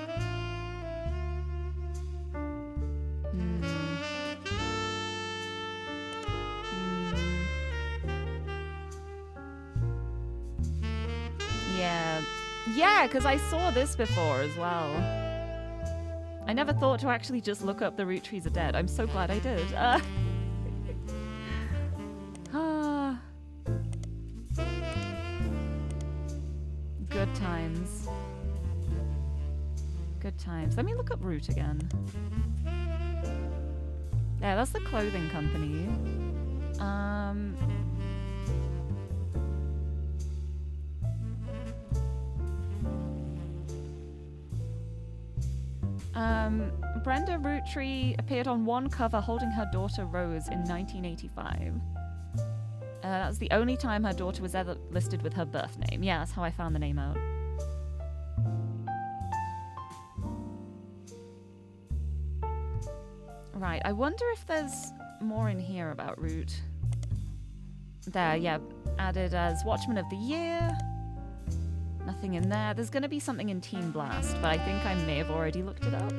Yeah, because I saw this before as well. I never thought to actually just look up the root trees are dead. I'm so glad I did. Good times. Good times. Let me look up Root again. Yeah, that's the clothing company. Brenda ROOTTREE appeared on one cover holding her daughter Rose in 1985. That was the only time her daughter was ever listed with her birth name. Yeah, that's how I found the name out. Right, I wonder if there's more in here about Root. There, yeah, added as Watchman of the Year. Nothing in there. There's going to be something in Teen Blast, but I think I may have already looked it up.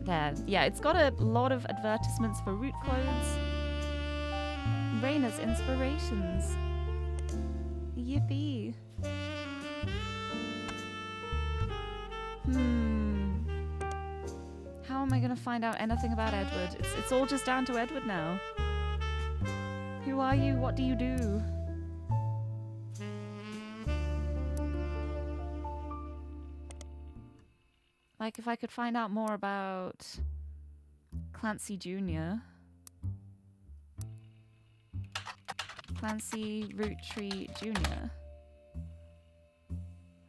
There, yeah, it's got a lot of advertisements for Root clothes. Raina's Inspirations. Yippee. How am I going to find out anything about Edward? It's all just down to Edward now. Who are you? What do you do? Like, if I could find out more about Clancy Jr. Clancy ROOTTREE Jr.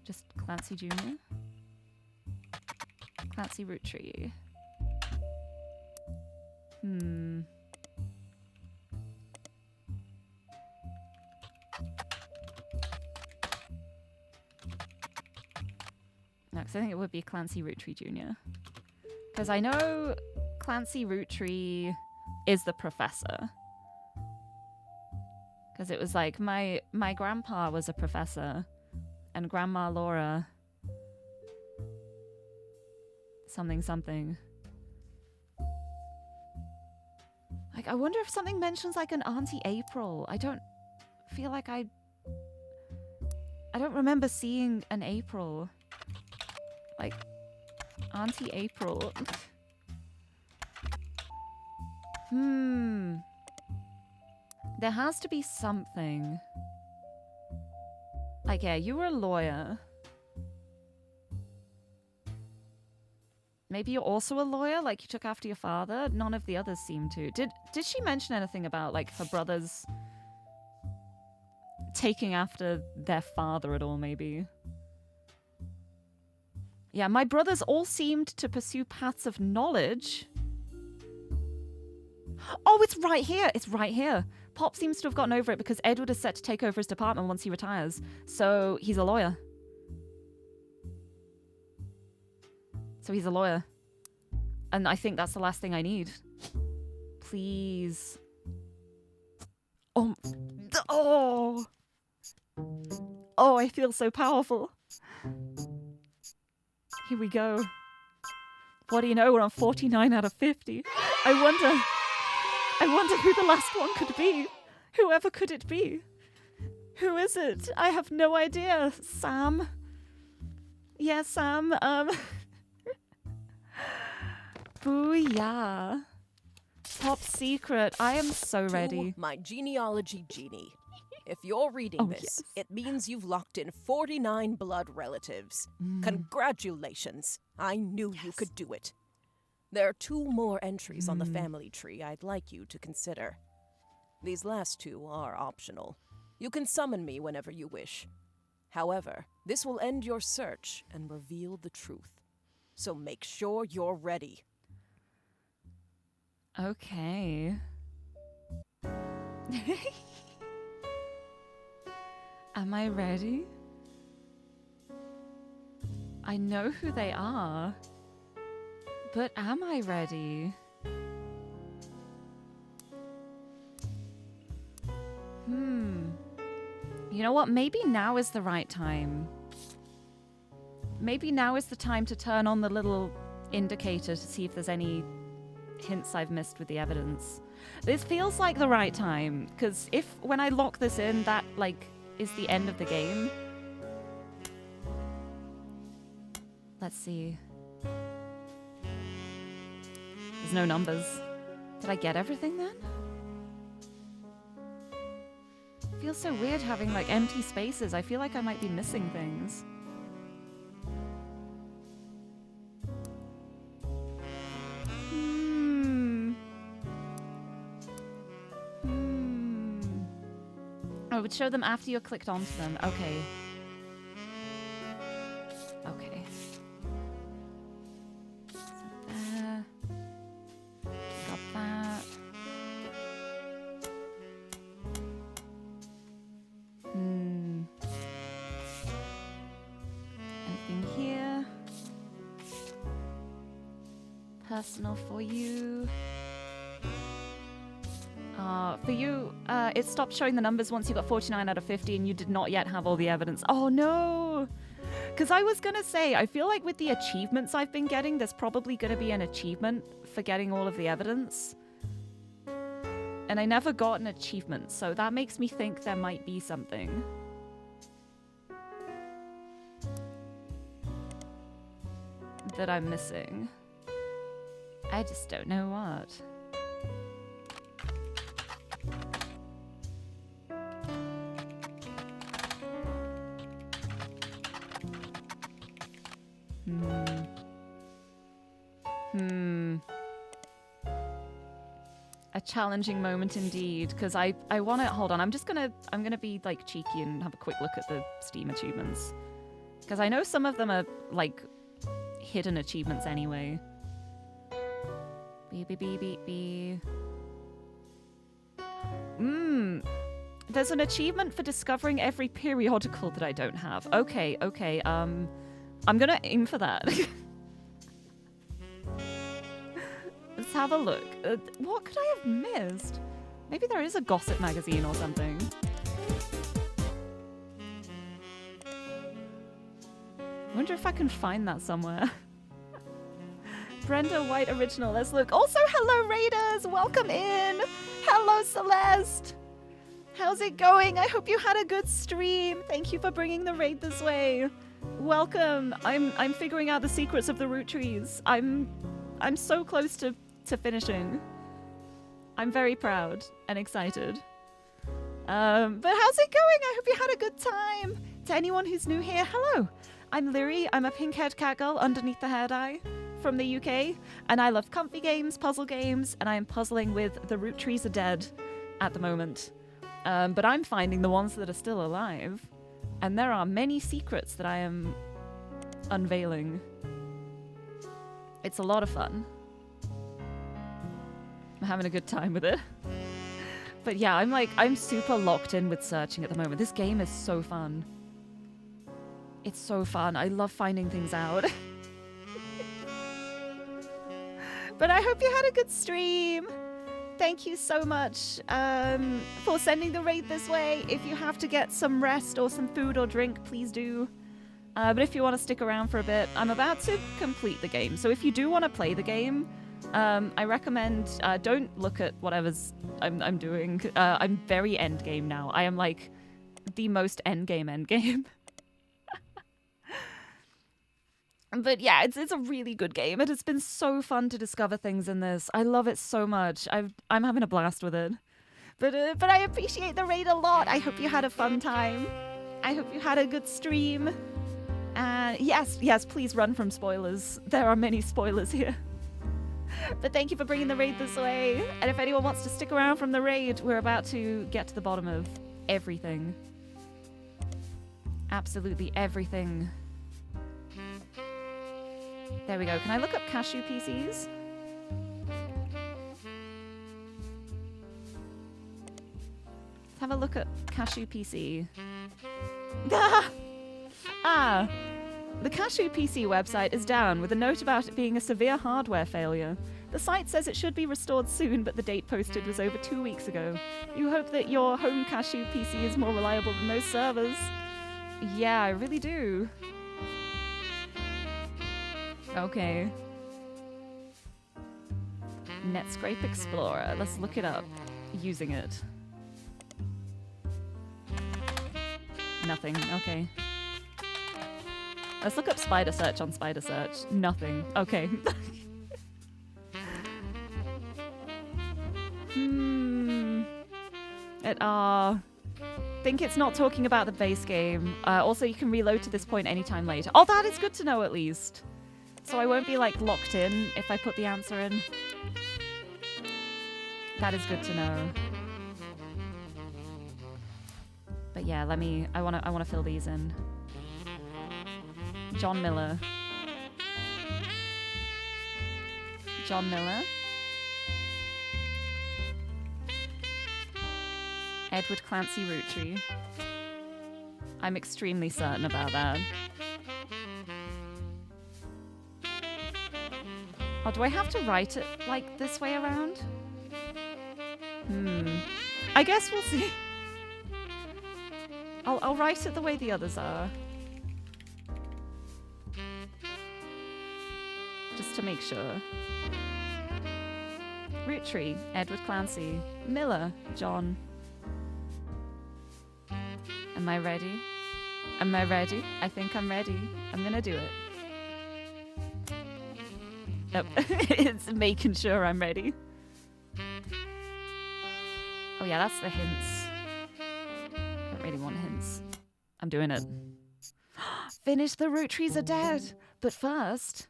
Just Clancy Jr. Clancy ROOTTREE. Hmm. No, because I think it would be Clancy ROOTTREE Jr. Because I know Clancy ROOTTREE is the professor. Because it was like, my grandpa was a professor. And Grandma Laura... something something. Like, I wonder if something mentions like an Auntie April. I don't feel like I don't remember seeing an April. Like, Auntie April. There has to be something. Like, yeah, you were a lawyer. Maybe you're also a lawyer, like you took after your father? None of the others seem to. Did she mention anything about, like, her brothers taking after their father at all, maybe? Yeah, my brothers all seemed to pursue paths of knowledge. Oh, it's right here. It's right here. Pop seems to have gotten over it because Edward is set to take over his department once he retires. So he's a lawyer. So he's a lawyer. And I think that's the last thing I need. Please. Oh. Oh. Oh, I feel so powerful. Here we go. What do you know? We're on 49 out of 50. I wonder who the last one could be. Whoever could it be? Who is it? I have no idea. Sam? Yeah, Sam. Booyah. Top secret. I am so ready. To my genealogy genie. If you're reading this, yes. It means you've locked in 49 blood relatives. Congratulations. I knew you could do it. There are 2 more entries on the family tree I'd like you to consider. These last 2 are optional. You can summon me whenever you wish. However, this will end your search and reveal the truth. So make sure you're ready. Okay. Am I ready? I know who they are. But am I ready? You know what? Maybe now is the right time. Maybe now is the time to turn on the little indicator to see if there's any hints I've missed with the evidence. This feels like the right time, because if when I lock this in, that, like, is the end of the game. Let's see. There's no numbers. Did I get everything then? Feels so weird having, like, empty spaces. I feel like I might be missing things. Oh, it would show them after you clicked onto them. Okay. Okay. So there. Got that. Anything here? Personal for you. For you, it stopped showing the numbers once you got 49 out of 50 and you did not yet have all the evidence. Oh no! Because I was gonna say, I feel like with the achievements I've been getting, there's probably gonna be an achievement for getting all of the evidence. And I never got an achievement, so that makes me think there might be something. That I'm missing. I just don't know what. A challenging moment indeed, because I want to... Hold on, I'm gonna be, like, cheeky and have a quick look at the Steam achievements. Because I know some of them are, like, hidden achievements anyway. There's an achievement for discovering every periodical that I don't have. Okay, I'm gonna aim for that. Let's have a look. What could I have missed? Maybe there is a gossip magazine or something. I wonder if I can find that somewhere. Brenda White Original, let's look. Also, hello Raiders, welcome in. Hello Celeste. How's it going? I hope you had a good stream. Thank you for bringing the raid this way. Welcome. I'm figuring out the secrets of the root trees. I'm so close to finishing. I'm very proud and excited. But how's it going? I hope you had a good time. To anyone who's new here, hello. I'm Lirie. I'm a pink-haired cat girl underneath the hair dye from the UK, and I love comfy games, puzzle games, and I am puzzling with The Root Trees Are Dead at the moment. But I'm finding the ones that are still alive, and there are many secrets that I am unveiling. It's a lot of fun. I'm having a good time with it. But yeah, I'm super locked in with searching at the moment. This game is so fun. It's so fun. I love finding things out. But I hope you had a good stream. Thank you so much for sending the raid this way. If you have to get some rest or some food or drink, please do. But if you want to stick around for a bit, I'm about to complete the game. So if you do want to play the game, I recommend don't look at whatever's I'm doing. I'm very endgame now. I am like the most endgame. But yeah, it's a really good game. It has been so fun to discover things in this. I love it so much. I'm having a blast with it. But I appreciate the raid a lot. I hope you had a fun time. I hope you had a good stream. And yes, please run from spoilers. There are many spoilers here. But thank you for bringing the raid this way. And if anyone wants to stick around from the raid, we're about to get to the bottom of everything. Absolutely everything. There we go. Can I look up cashew PCs? Let's have a look at cashew PC. The cashew PC website is down with a note about it being a severe hardware failure. The site says it should be restored soon, but the date posted was over 2 weeks ago. You hope that your home cashew PC is more reliable than those servers. Yeah, I really do. Okay. Netscape Explorer. Let's look it up. Using it. Nothing. Okay. Let's look up Spider Search on Spider Search. Nothing. Okay. Think it's not talking about the base game. Also, you can reload to this point anytime later. Oh, that is good to know at least. So I won't be like locked in if I put the answer in. That is good to know. But yeah, I wanna fill these in. John Miller. John Miller. Edward Clancy ROOTTREE. I'm extremely certain about that. Oh, do I have to write it like this way around? I guess we'll see. I'll write it the way the others are. Just to make sure. ROOTTREE, Edward Clancy. Miller, John. Am I ready? Am I ready? I think I'm ready. I'm gonna do it. Nope. It's making sure I'm ready. Oh yeah, that's the hints. I don't really want hints. I'm doing it. Finish the root trees are dead. But first,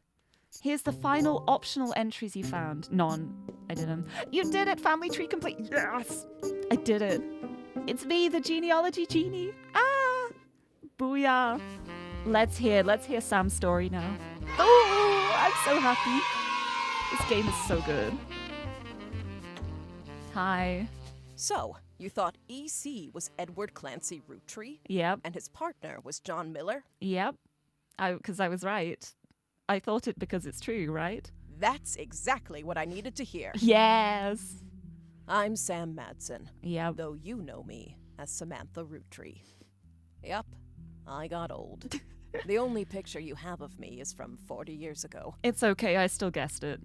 Here's the final optional entries you found. None. I didn't. You did it! Family tree complete! Yes! I did it. It's me, the genealogy genie. Ah! Booyah. Let's hear Sam's story now. Oh, I'm so happy. This game is so good. Hi. So, you thought EC was Edward Clancy Roottree? Yep. And his partner was John Miller? Yep. Because I was right. I thought it because it's true, right? That's exactly what I needed to hear. Yes. I'm Sam Madsen. Yep. Though you know me as Samantha Roottree. Yep, I got old. The only picture you have of me is from 40 years ago. It's okay, I still guessed it.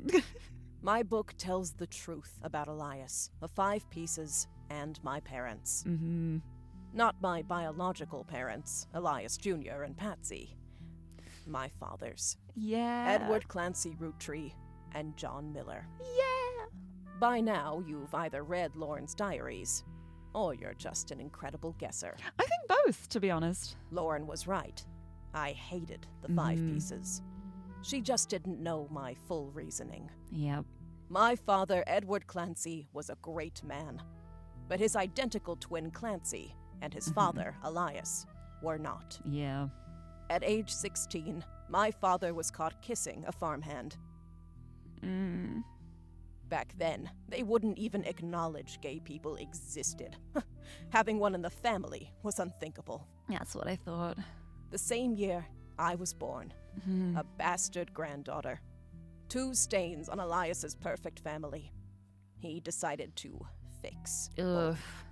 My book tells the truth about Elias, of 5 pieces, and my parents. Mm-hmm. Not my biological parents, Elias Jr. and Patsy. My fathers, Yeah. Edward Clancy Roottree and John Miller. Yeah. By now, you've either read Lauren's diaries, or you're just an incredible guesser. I think both, to be honest. Lauren was right. I hated the 5 pieces. She just didn't know my full reasoning. Yep. My father, Edward Clancy, was a great man. But his identical twin, Clancy, and his father, Elias, were not. Yeah. At age 16, my father was caught kissing a farmhand. Back then, they wouldn't even acknowledge gay people existed. Having one in the family was unthinkable. That's what I thought. The same year, I was born. A bastard granddaughter. 2 stains on Elias's perfect family. He decided to fix Ugh. both.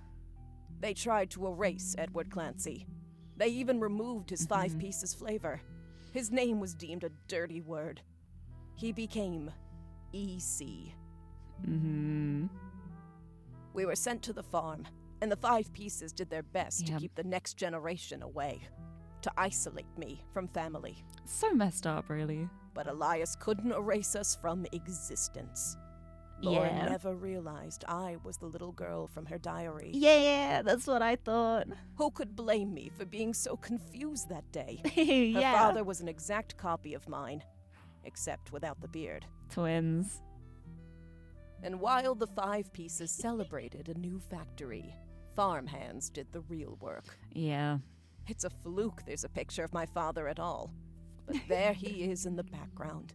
They tried to erase Edward Clancy. They even removed his 5 pieces flavor. His name was deemed a dirty word. He became EC. We were sent to the farm, and the 5 pieces did their best to keep the next generation away, to isolate me from family. So messed up, really. But Elias couldn't erase us from existence. Lauren Yeah. never realized I was the little girl from her diary. Yeah, that's what I thought. Who could blame me for being so confused that day? Yeah. Her father was an exact copy of mine, except without the beard. Twins. And while the 5 pieces celebrated a new factory, farmhands did the real work. Yeah. It's a fluke there's a picture of my father at all. But there he is in the background.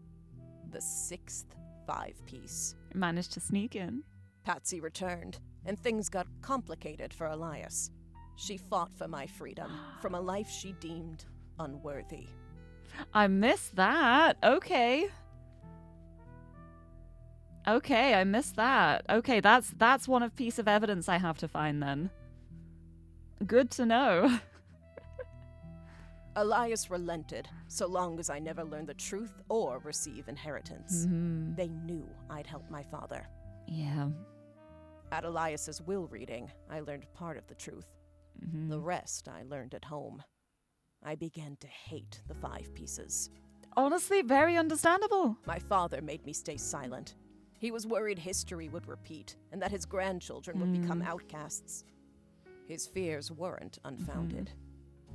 The 6th 5-piece. Managed to sneak in. Patsy returned, and things got complicated for Elias. She fought for my freedom from a life she deemed unworthy. I missed that. Okay, I missed that. Okay, that's one piece of evidence I have to find then. Good to know. Elias relented, so long as I never learned the truth or receive inheritance. They knew I'd help my father. Yeah. At Elias's will reading, I learned part of the truth. The rest I learned at home. I began to hate the 5 pieces. Honestly, very understandable. My father made me stay silent. He was worried history would repeat and that his grandchildren would become outcasts. His fears weren't unfounded.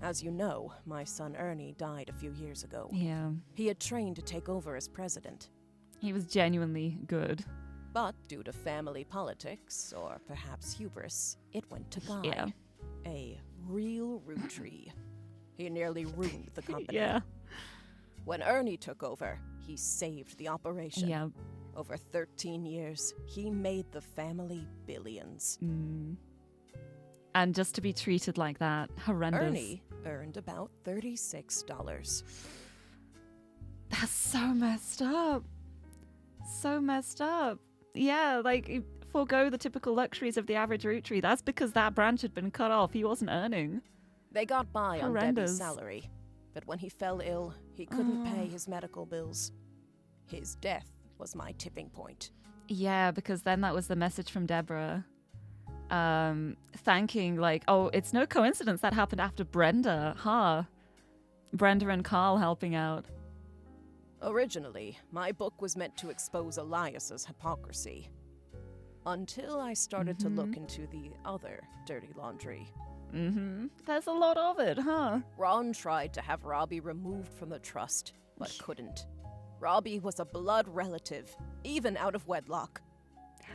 As you know, my son Ernie died a few years ago. Yeah. He had trained to take over as president. He was genuinely good. But due to family politics, or perhaps hubris, it went to Guy. Yeah. A real Roottree. He nearly ruined the company. Yeah. When Ernie took over, he saved the operation. Yeah. Over 13 years, he made the family billions. And just to be treated like that, horrendous. Ernie earned about $36. That's so messed up. So messed up. Yeah, like, forego the typical luxuries of the average Roottree. That's because that branch had been cut off. He wasn't earning. They got by on Horrendous. Debbie's salary, but when he fell ill, he couldn't pay his medical bills. His death was my tipping point. Yeah, because then that was the message from Deborah. Thanking, like, oh, it's no coincidence that happened after Brenda, huh? Brenda and Carl helping out. Originally, my book was meant to expose Elias's hypocrisy. Until I started to look into the other dirty laundry. There's a lot of it, huh? Ron tried to have Robbie removed from the trust, but couldn't. Robbie was a blood relative, even out of wedlock.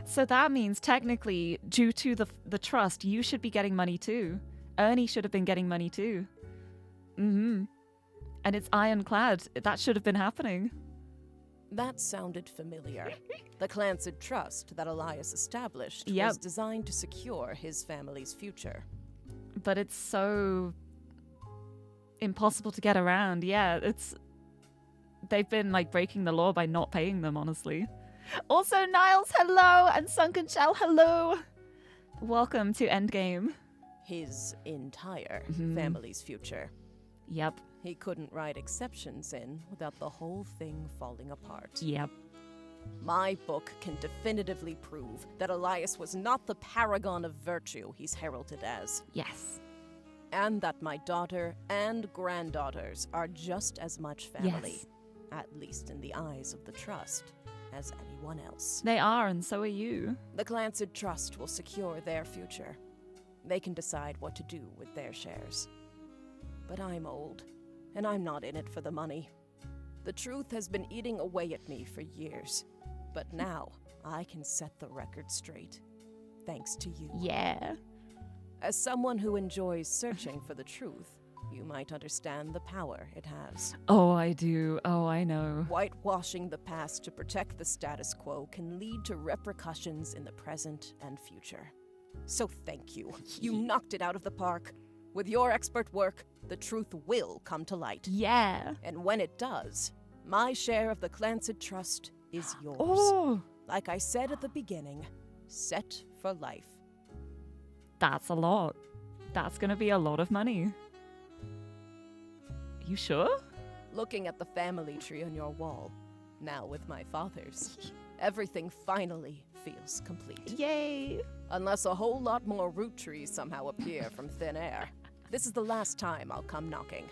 So that means technically, due to the trust, you should be getting money too. Ernie should have been getting money too. Mm-hmm. And it's ironclad. That should have been happening. That sounded familiar. The Clancid Trust that Elias established Yep. was designed to secure his family's future. But it's so impossible to get around. Yeah, they've been like breaking the law by not paying them, honestly. Also, Niles, hello, and Sunken Shell, hello. Welcome to Endgame. His entire Mhm. family's future. Yep, He couldn't write exceptions in without the whole thing falling apart. yep. My book can definitively prove that Elias was not the paragon of virtue he's heralded as, Yes. and that my daughter and granddaughters are just as much family, Yes. at least in the eyes of the Trust, as anyone else. They are, and so are you. The Clancid Trust will secure their future. They can decide what to do with their shares. But I'm old, and I'm not in it for the money. The truth has been eating away at me for years, but now I can set the record straight, thanks to you. Yeah. As someone who enjoys searching for the truth, you might understand the power it has. Oh, I do. Oh, I know. Whitewashing the past to protect the status quo can lead to repercussions in the present and future. So thank you. You knocked it out of the park. With your expert work, the truth will come to light. Yeah. And when it does, my share of the Clancid Trust is yours. Oh, Like I said at the beginning, set for life. that's a lot. That's gonna be a lot of money. You sure? Looking at the family tree on your wall, now with my father's, everything finally feels complete. Yay. Unless a whole lot more root trees somehow appear from thin air. This is the last time I'll come knocking.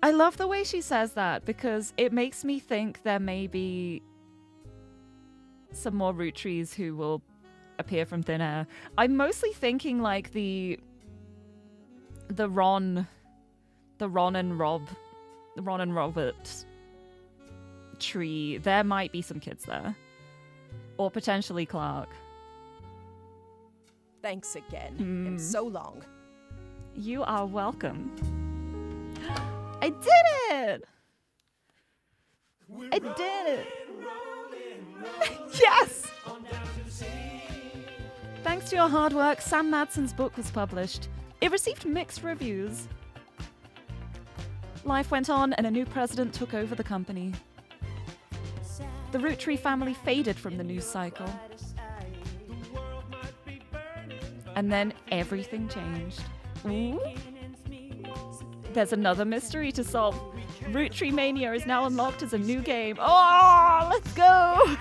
I love the way she says that because it makes me think there may be some more root trees who will appear from thin air. I'm mostly thinking like the Ron and Robert tree. There might be some kids there. Or potentially Clark. Thanks again, and so long. You are welcome. I did it! I did it! Yes! Thanks to your hard work, Sam Madson's book was published. It received mixed reviews. Life went on and a new president took over the company. The ROOTTREE family faded from the news cycle. And then everything changed. Ooh. There's another mystery to solve. ROOTTREE Mania is now unlocked as a new game. Oh, let's go!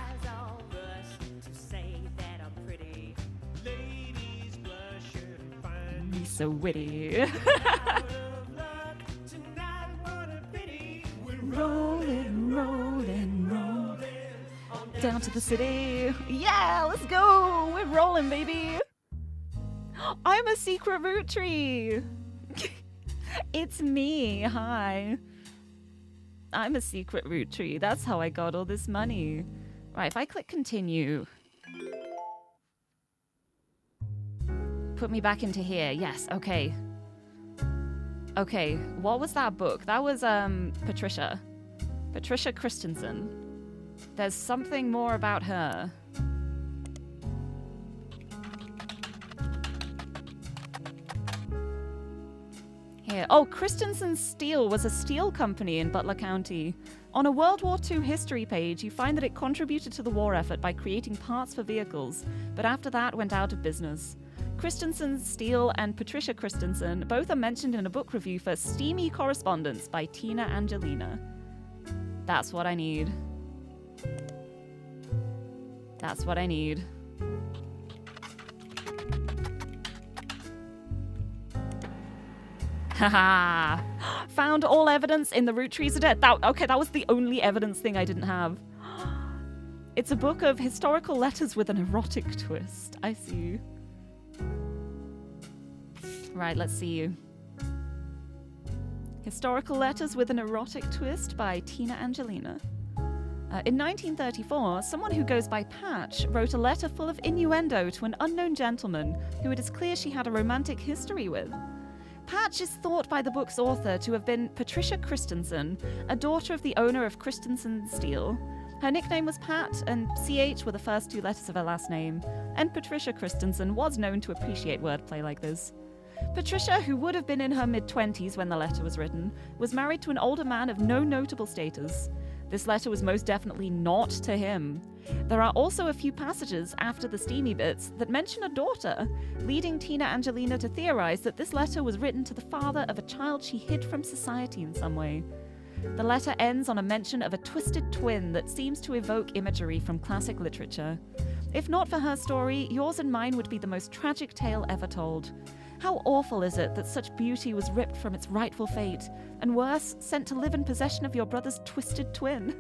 He's so witty. Rolling, rolling, rolling. Down to the city. Yeah, let's go! We're rolling, baby! I'm a secret ROOTTREE! It's me, hi. I'm a secret ROOTTREE. That's how I got all this money. Right, if I click continue. Put me back into here. Yes, okay. Okay, what was that book? That was Patricia. Patricia Christensen. There's something more about her. Here. Oh, Christensen Steel was a steel company in Butler County. On a World War II history page, you find that it contributed to the war effort by creating parts for vehicles, but after that went out of business. Christensen Steel and Patricia Christensen both are mentioned in a book review for Steamy Correspondence by Tina Angelina. That's what I need. That's what I need. Haha! Found all evidence in the ROOTTREES are dead. Okay, that was the only evidence thing I didn't have. It's a book of historical letters with an erotic twist. I see. Right, let's see you. Historical Letters with an Erotic Twist by Tina Angelina. In 1934, someone who goes by Patch wrote a letter full of innuendo to an unknown gentleman who it is clear she had a romantic history with. Patch is thought by the book's author to have been Patricia Christensen, a daughter of the owner of Christensen Steel. Her nickname was Pat, and CH were the first two letters of her last name, and Patricia Christensen was known to appreciate wordplay like this. Patricia, who would have been in her mid-20s when the letter was written, was married to an older man of no notable status. This letter was most definitely not to him. There are also a few passages after the steamy bits that mention a daughter, leading Tina Angelina to theorize that this letter was written to the father of a child she hid from society in some way. The letter ends on a mention of a twisted twin that seems to evoke imagery from classic literature. If not for her story, yours and mine would be the most tragic tale ever told. How awful is it that such beauty was ripped from its rightful fate, and worse, sent to live in possession of your brother's twisted twin?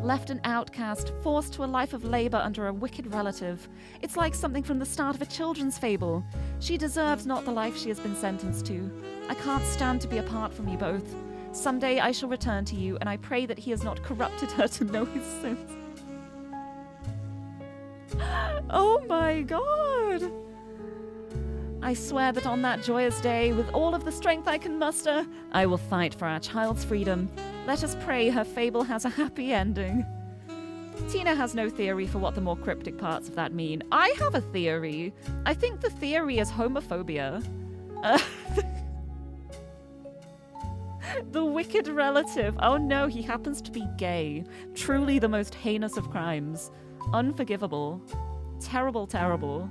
Left an outcast, forced to a life of labor under a wicked relative. It's like something from the start of a children's fable. She deserves not the life she has been sentenced to. I can't stand to be apart from you both. Someday I shall return to you, and I pray that he has not corrupted her to know his sins. Oh my god! I swear that on that joyous day, with all of the strength I can muster, I will fight for our child's freedom. Let us pray her fable has a happy ending. Tina has no theory for what the more cryptic parts of that mean. I have a theory. I think the theory is homophobia. The wicked relative. Oh no, he happens to be gay. Truly the most heinous of crimes. Unforgivable. Terrible, terrible.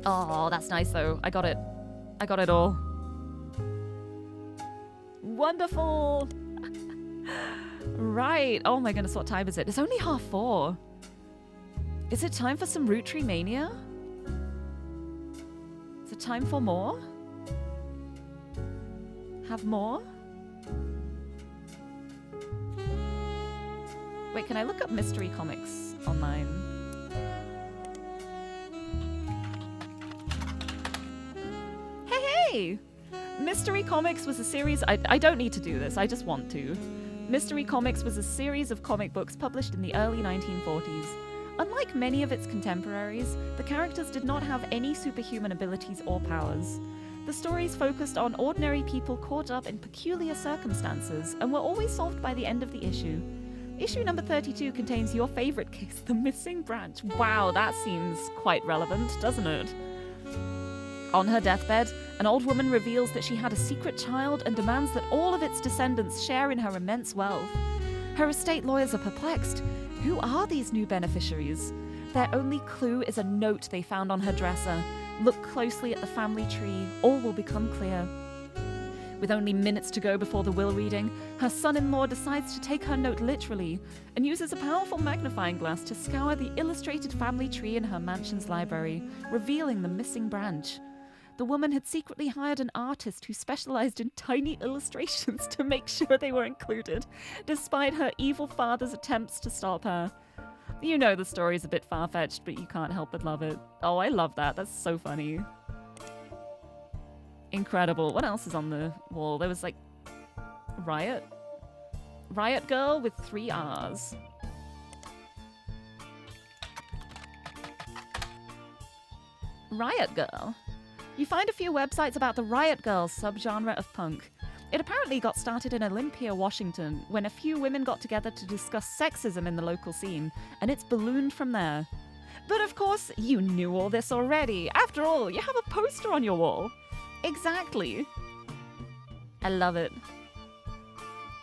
Oh, that's nice though. I got it. I got it all. Wonderful. Right. Oh my goodness, what time is it? It's only 4:30. Is it time for some ROOTTREE mania? Is it time for more? Have more? Wait, can I look up mystery comics online? Hey! Mystery Comics was a series... I don't need to do this, I just want to. Mystery Comics was a series of comic books published in the early 1940s. Unlike many of its contemporaries, the characters did not have any superhuman abilities or powers. The stories focused on ordinary people caught up in peculiar circumstances and were always solved by the end of the issue. Issue number 32 contains your favorite case, the missing branch. Wow, that seems quite relevant, doesn't it? On her deathbed, an old woman reveals that she had a secret child and demands that all of its descendants share in her immense wealth. Her estate lawyers are perplexed. Who are these new beneficiaries? Their only clue is a note they found on her dresser. Look closely at the family tree, all will become clear. With only minutes to go before the will reading, her son-in-law decides to take her note literally and uses a powerful magnifying glass to scour the illustrated family tree in her mansion's library, revealing the missing branch. The woman had secretly hired an artist who specialized in tiny illustrations to make sure they were included, despite her evil father's attempts to stop her. You know the story's a bit far-fetched, but you can't help but love it. Oh, I love that. That's so funny. Incredible. What else is on the wall? There was like... Riot? Riot Girl with 3 R's. Riot Girl? You find a few websites about the Riot Girl subgenre of punk. It apparently got started in Olympia, Washington, when a few women got together to discuss sexism in the local scene, and it's ballooned from there. But of course, you knew all this already. After all, you have a poster on your wall. Exactly. I love it.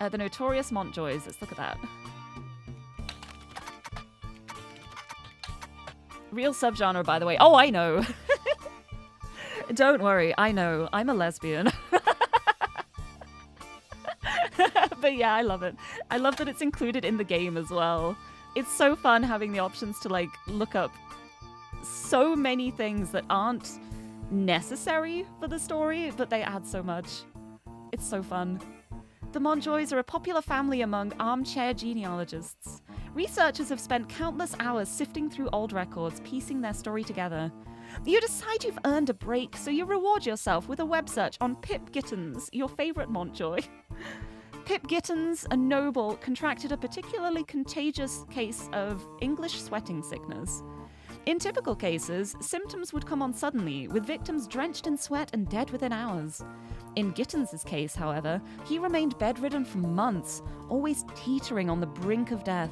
The Notorious Montjoys. Let's look at that. Real subgenre, by the way. Oh, I know. Don't worry, I know. I'm a lesbian. But yeah, I love it. I love that it's included in the game as well. It's so fun having the options to like look up so many things that aren't necessary for the story, but they add so much. It's so fun. The Montjoys are a popular family among armchair genealogists. Researchers have spent countless hours sifting through old records, piecing their story together. You decide you've earned a break, so you reward yourself with a web search on Pip Gittens, your favourite Montjoy. Pip Gittens, a noble, contracted a particularly contagious case of English sweating sickness. In typical cases, symptoms would come on suddenly, with victims drenched in sweat and dead within hours. In Gittens' case, however, he remained bedridden for months, always teetering on the brink of death.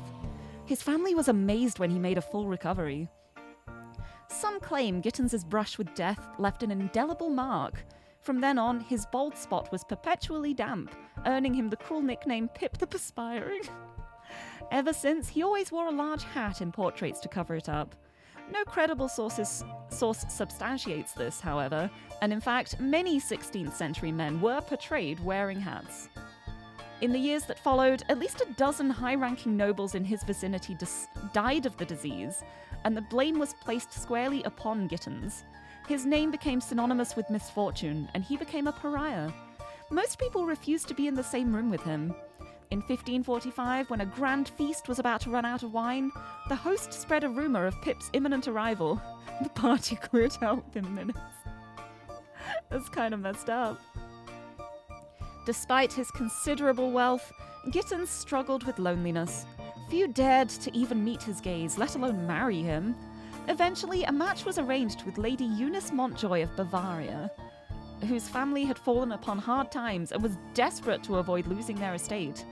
His family was amazed when he made a full recovery. Some claim Gittens' brush with death left an indelible mark. From then on, his bald spot was perpetually damp, earning him the cruel nickname Pip the Perspiring. Ever since, he always wore a large hat in portraits to cover it up. No credible source substantiates this, however, and in fact, many 16th century men were portrayed wearing hats. In the years that followed, at least a dozen high-ranking nobles in his vicinity died of the disease, and the blame was placed squarely upon Gittens. His name became synonymous with misfortune, and he became a pariah. Most people refused to be in the same room with him. In 1545, when a grand feast was about to run out of wine, the host spread a rumour of Pip's imminent arrival. The party cleared out within minutes. That's kind of messed up. Despite his considerable wealth, Gittens struggled with loneliness. Few dared to even meet his gaze, let alone marry him. Eventually, a match was arranged with Lady Eunice Montjoy of Bavaria, whose family had fallen upon hard times and was desperate to avoid losing their estate.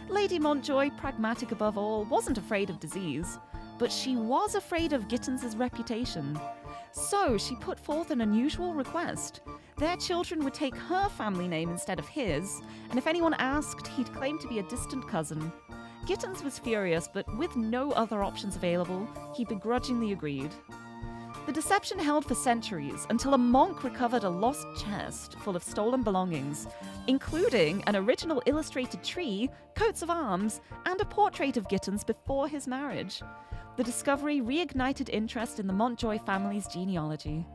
Lady Montjoy, pragmatic above all, wasn't afraid of disease, but she was afraid of Gittens' reputation. So she put forth an unusual request. Their children would take her family name instead of his, and if anyone asked, he'd claim to be a distant cousin. Gittens was furious, but with no other options available, he begrudgingly agreed. The deception held for centuries until a monk recovered a lost chest full of stolen belongings, including an original illustrated tree, coats of arms, and a portrait of Gittens before his marriage. The discovery reignited interest in the Montjoy family's genealogy.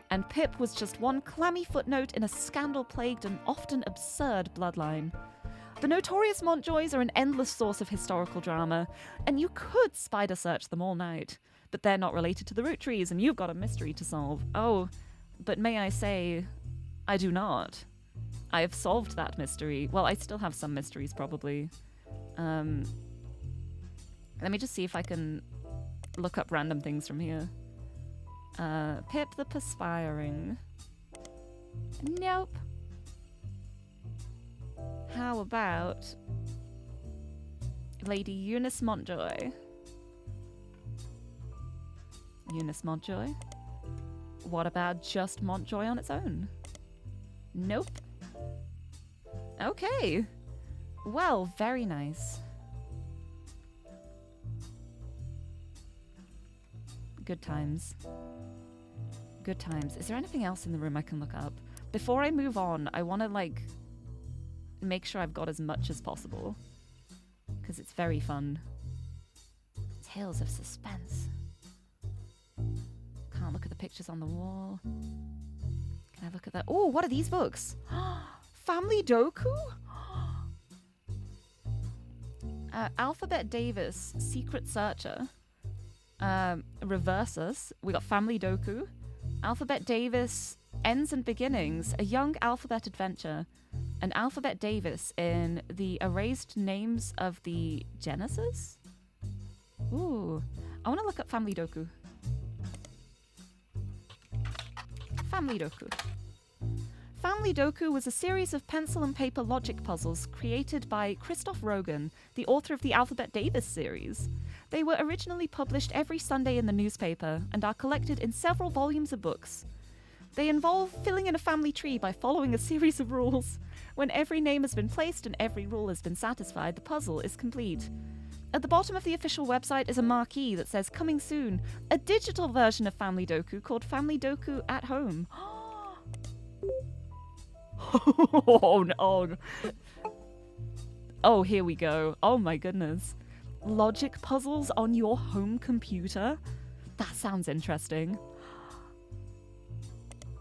And Pip was just one clammy footnote in a scandal-plagued and often absurd bloodline. The notorious Montjoys are an endless source of historical drama, and you could spider search them all night. But they're not related to the ROOTTREES, and you've got a mystery to solve. Oh, but may I say, I do not. I have solved that mystery. Well, I still have some mysteries, probably. Let me just see if I can look up random things from here. Pip the Perspiring. Nope. How about Lady Eunice Montjoy? Eunice Montjoy? What about just Montjoy on its own? Nope. Okay. Well, very nice. Good times. Good times. Is there anything else in the room I can look up? Before I move on, I want to, make sure I've got as much as possible. Because it's very fun. Tales of suspense. Can't look at the pictures on the wall. Can I look at that? Oh, what are these books? Family Doku? Alphabet Davis, Secret Searcher. Reversus. We got Family Doku. Alphabet Davis, Ends and Beginnings, a young alphabet adventure. And Alphabet Davis in The Erased Names of the Genesis? Ooh. I want to look up Family Doku. Family Doku. Family Doku was a series of pencil and paper logic puzzles created by Christoph Rogan, the author of the Alphabet Davis series. They were originally published every Sunday in the newspaper and are collected in several volumes of books. They involve filling in a family tree by following a series of rules. When every name has been placed and every rule has been satisfied, the puzzle is complete. At the bottom of the official website is a marquee that says, "Coming soon, a digital version of Family Doku called Family Doku at Home." Oh, no. Oh, here we go. Oh my goodness. Logic puzzles on your home computer? That sounds interesting.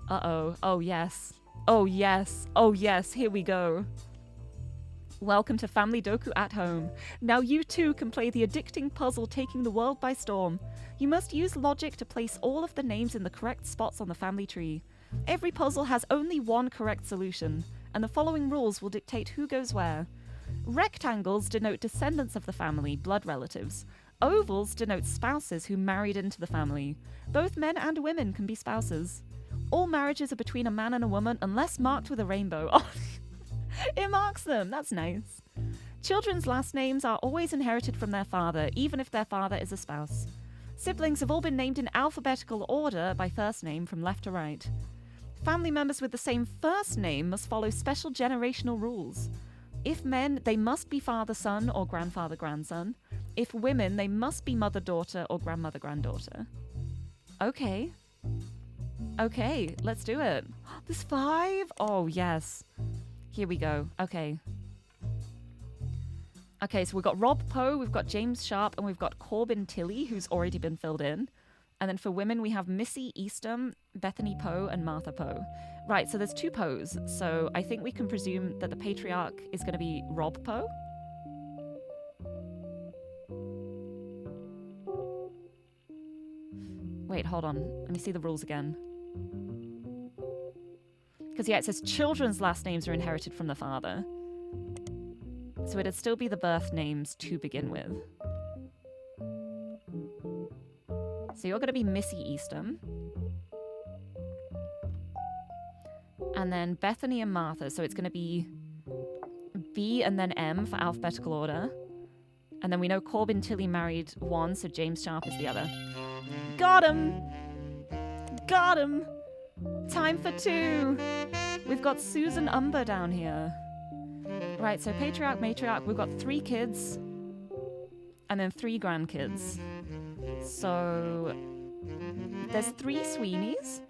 Uh-oh. Oh, yes. Oh, yes. Oh, yes. Here we go. Welcome to Family Doku at Home. Now you too can play the addicting puzzle taking the world by storm. You must use logic to place all of the names in the correct spots on the family tree. Every puzzle has only one correct solution, and the following rules will dictate who goes where. Rectangles denote descendants of the family, blood relatives. Ovals denote spouses who married into the family. Both men and women can be spouses. All marriages are between a man and a woman unless marked with a rainbow. Oh, it marks them. That's nice. Children's last names are always inherited from their father, even if their father is a spouse. Siblings have all been named in alphabetical order by first name from left to right. Family members with the same first name must follow special generational rules. If men, they must be father-son or grandfather-grandson. If women, they must be mother-daughter or grandmother-granddaughter. Okay. Okay, let's do it. There's 5? Oh, yes. Here we go. Okay. Okay, so we've got Rob Poe, we've got James Sharp, and we've got Corbin Tilley, who's already been filled in. And then for women, we have Missy Eastham, Bethany Poe, and Martha Poe. Right, so there's 2 Poes. So I think we can presume that the patriarch is going to be Rob Poe. Wait, hold on. Let me see the rules again. Because, yeah, it says children's last names are inherited from the father. So it'd still be the birth names to begin with. So you're going to be Missy Eastham. And then Bethany and Martha. So it's going to be B and then M for alphabetical order. And then we know Corbin Tilley married one, so James Sharp is the other. Got him! Got him! Time for 2! We've got Susan Umber down here. Right, so patriarch, matriarch, we've got 3 kids. And then 3 grandkids. So there's 3 Sweeneys.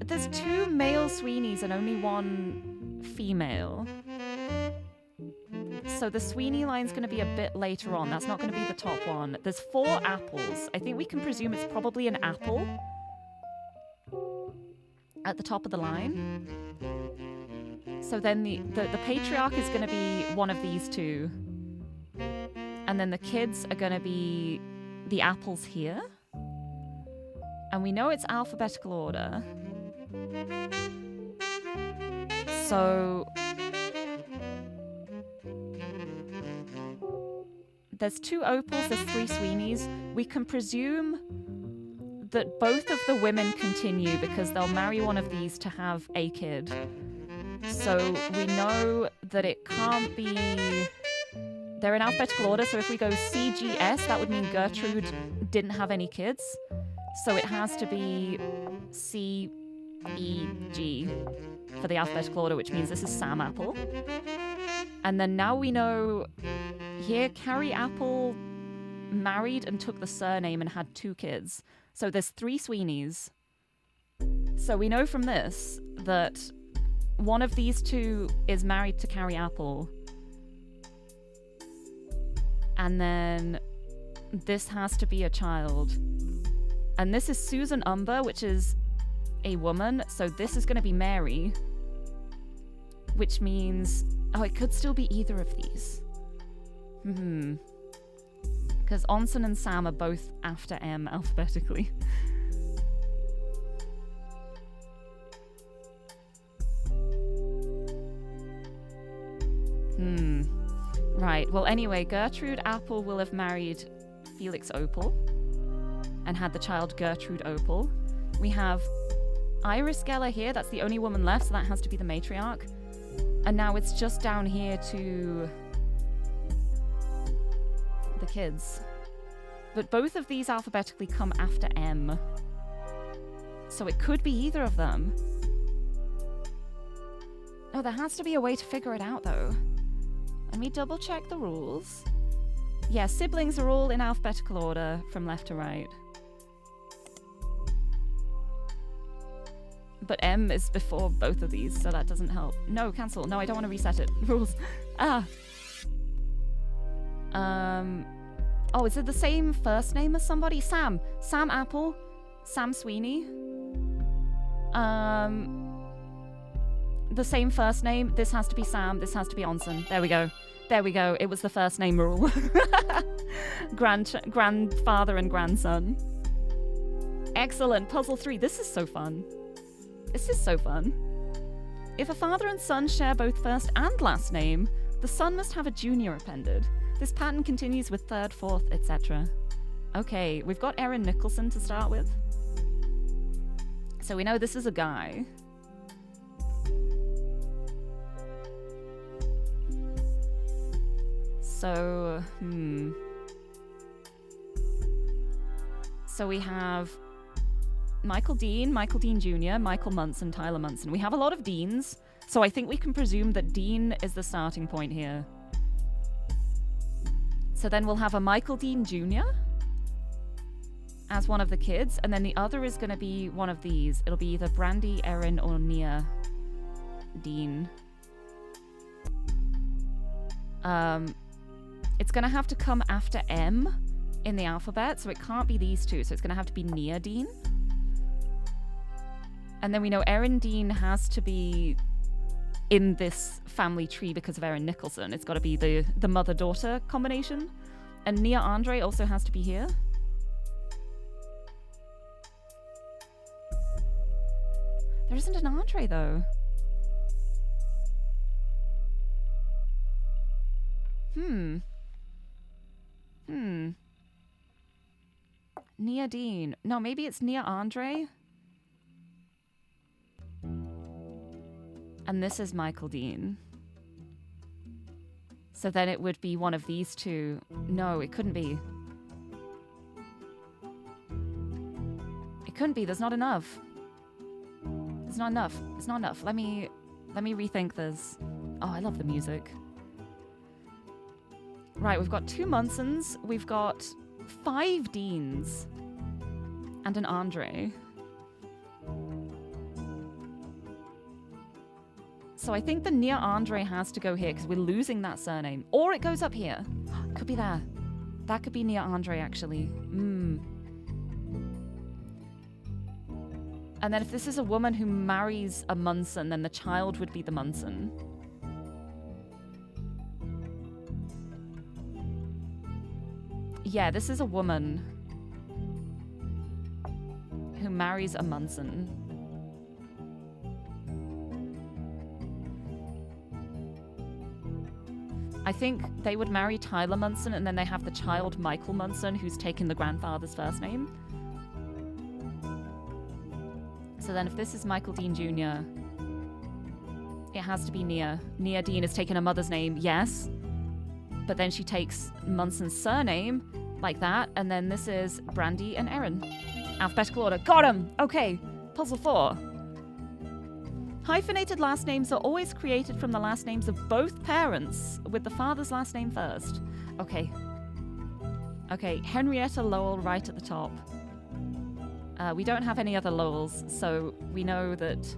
There's 2 male Sweeneys and only 1 female. So the Sweeney line's going to be a bit later on. That's not going to be the top one. There's 4 apples. I think we can presume it's probably an apple at the top of the line. So then the patriarch is going to be one of these 2. And then the kids are going to be the apples here. And we know it's alphabetical order. So there's 2 opals, there's 3 Sweeneys. We can presume that both of the women continue because they'll marry one of these to have a kid. So we know that it can't be... They're in alphabetical order, so if we go C, G, S, that would mean Gertrude didn't have any kids. So it has to be C, E, G for the alphabetical order, which means this is Sam Apple. And then now we know here Carrie Apple married and took the surname and had 2 kids. So there's 3 Sweeneys. So we know from this that one of these 2 is married to Carrie Apple. And then this has to be a child. And this is Susan Umber, which is a woman. So this is going to be Mary. Which means... Oh, it could still be either of these. Because Onsen and Sam are both after M alphabetically. Right, well anyway, Gertrude Apple will have married Felix Opal and had the child Gertrude Opal. We have Iris Geller here, that's the only woman left, so that has to be the matriarch. And now it's just down here to the kids. But both of these alphabetically come after M. So it could be either of them. Oh, there has to be a way to figure it out though. Let me double check the rules. Yeah, siblings are all in alphabetical order from left to right. But M is before both of these, so that doesn't help. No, cancel. No, I don't want to reset it. Rules. Oh, is it the same first name as somebody? Sam. Sam Apple. Sam Sweeney. the same first name. This has to be Sam. This has to be Onsen. There we go. There we go. It was the first name rule. Grandfather and grandson. Excellent. Puzzle 3. This is so fun. This is so fun. If a father and son share both first and last name, the son must have a junior appended. This pattern continues with third, fourth, etc. Okay, we've got Erin Nicholson to start with. So we know this is a guy. So, So we have Michael Dean Jr., Michael Munson, Tyler Munson. We have a lot of Deans, so I think we can presume that Dean is the starting point here. So then we'll have a Michael Dean Jr. as one of the kids, and then the other is going to be one of these. It'll be either Brandy, Erin, or Nia Dean. It's going to have to come after M in the alphabet, so it can't be these two, so it's going to have to be Nia Dean. And then we know Erin Dean has to be in this family tree because of Erin Nicholson. It's got to be the mother-daughter combination. And Nia Andre also has to be here. There isn't an Andre, though. Nia Dean. No, maybe it's Nia Andre. And this is Michael Dean. So then it would be one of these two. No, it couldn't be. It couldn't be. There's not enough. There's not enough. It's not enough. Let me rethink this. Oh, I love the music. Right, we've got 2 Munsons. We've got 5 Deans. And an Andre. So I think the Nia Andre has to go here because we're losing that surname. Or it goes up here. Could be there. That could be Nia Andre, actually. And then if this is a woman who marries a Munson, then the child would be the Munson. Yeah, this is a woman who marries a Munson. I think they would marry Tyler Munson and then they have the child Michael Munson who's taken the grandfather's first name. So then if this is Michael Dean Jr., it has to be Nia. Nia Dean has taken her mother's name, yes. But then she takes Munson's surname, like that, and then this is Brandy and Erin. Alphabetical order. Got him! Okay, puzzle 4. Hyphenated last names are always created from the last names of both parents, with the father's last name first. Okay. Okay, Henrietta Lowell right at the top. We don't have any other Lowells, so we know that...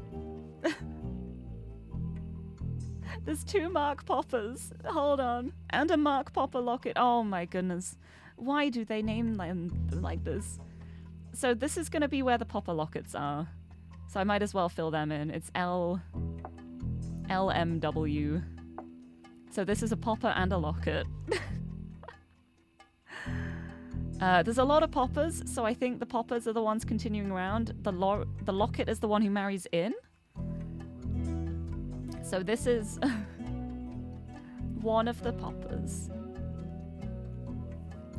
There's 2 Mark Poppers. Hold on. And a Mark Popper locket. Oh my goodness. Why do they name them like this? So this is going to be where the Popper lockets are. So I might as well fill them in. It's LMW. So this is a Popper and a locket. There's a lot of Poppers, so I think the Poppers are the ones continuing around. The locket is the one who marries in. So this is one of the Poppers.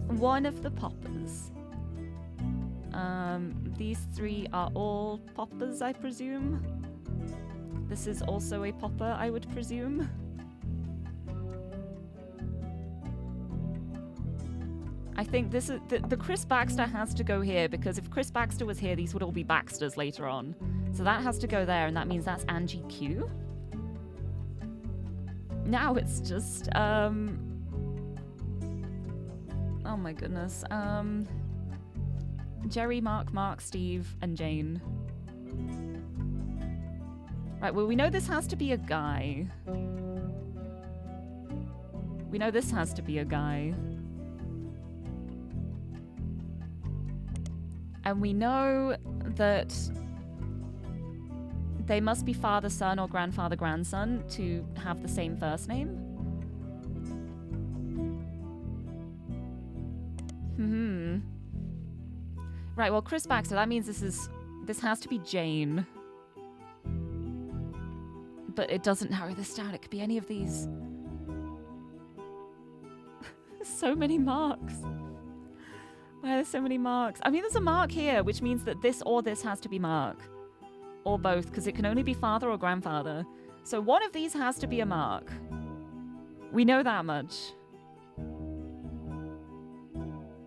One of the Poppers. These 3 are all Poppers, I presume. This is also a Popper, I would presume. I think this is the Chris Baxter has to go here because if Chris Baxter was here, these would all be Baxters later on. So that has to go there, and that means that's Angie Q. Now it's just oh my goodness. Jerry, Mark, Steve, and Jane. Right, well, we know this has to be a guy. We know this has to be a guy. And we know that They must be father, son, or grandfather, grandson to have the same first name. Right, well, Chris Baxter, that means this has to be Jane. But it doesn't narrow this down. It could be any of these. So many marks. Why are there so many marks? I mean, there's a mark here, which means that this or this has to be Mark. Or both, because it can only be father or grandfather. So one of these has to be a Mark. We know that much.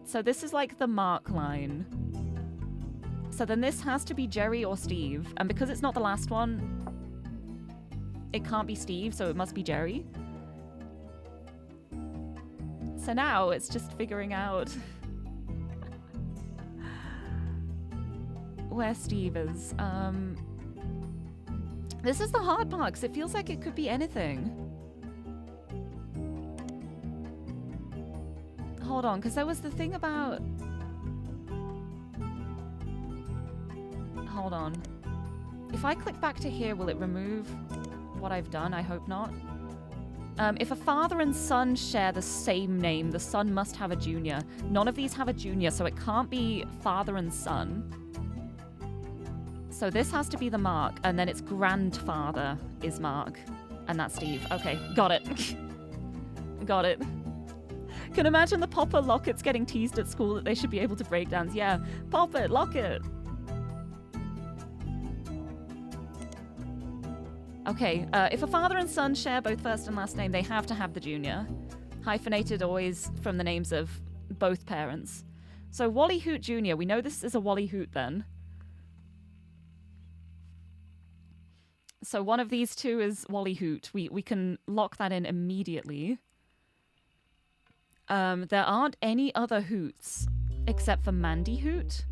So this is like the Mark line. So then this has to be Jerry or Steve. And because it's not the last one, it can't be Steve, so it must be Jerry. So now it's just figuring out where Steve is. This is the hard part, because it feels like it could be anything. Hold on, because there was the thing about... Hold on. If I click back to here, will it remove what I've done? I hope not. If a father and son share the same name, the son must have a junior. None of these have a junior, so it can't be father and son. So this has to be the Mark, and then its grandfather is Mark. And that's Steve. Okay, got it. Got it. Can imagine the Popper Lockets getting teased at school that they should be able to break dance. Yeah, Popper, Locket. Okay, if a father and son share both first and last name, they have to have the junior. Hyphenated always from the names of both parents. So Wally Hoot Jr., we know this is a Wally Hoot then. So one of these two is Wally Hoot. We can lock that in immediately. There aren't any other Hoots except for Mandy Hoot.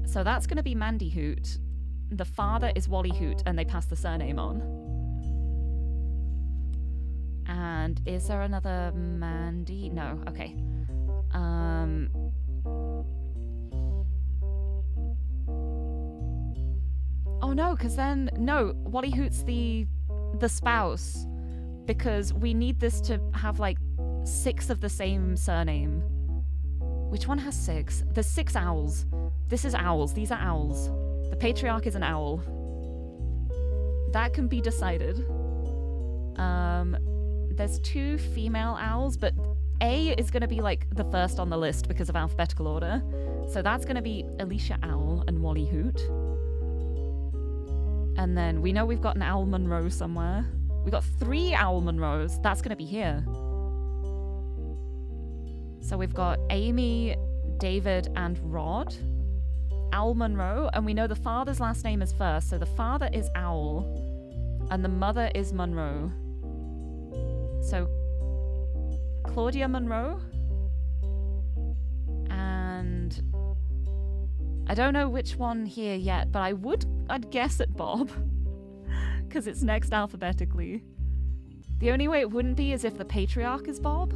So that's going to be Mandy Hoot. The father is Wally Hoot, and they pass the surname on. And is there another Mandy? No, okay. Oh no, because then... No, Wally Hoot's the spouse. Because we need this to have, like, 6 of the same surname. Which one has 6? There's 6 owls. This is owls. These are owls. The patriarch is an owl. That can be decided. There's 2 female owls, but A is going to be like the first on the list because of alphabetical order. So that's going to be Alicia Owl and Wally Hoot. And then we know we've got an Owl Monroe somewhere. We've got 3 Owl Monroes. That's going to be here. So we've got Amy, David, and Rod. Owl Monroe, and we know the father's last name is first, so the father is Owl, and the mother is Monroe. So, Claudia Monroe, and I don't know which one here yet, but I'd guess at Bob, because it's next alphabetically. The only way it wouldn't be is if the patriarch is Bob.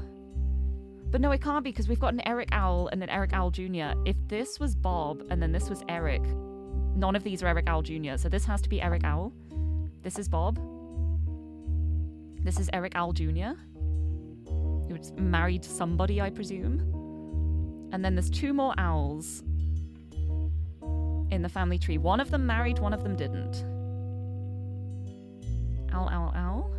But no, it can't be, because we've got an Eric Owl and an Eric Owl Jr. If this was Bob and then this was Eric, none of these are Eric Owl Jr. So this has to be Eric Owl. This is Bob. This is Eric Owl Jr. He was married to somebody, I presume. And then there's 2 more owls in the family tree. One of them married, one of them didn't. Owl, owl, owl.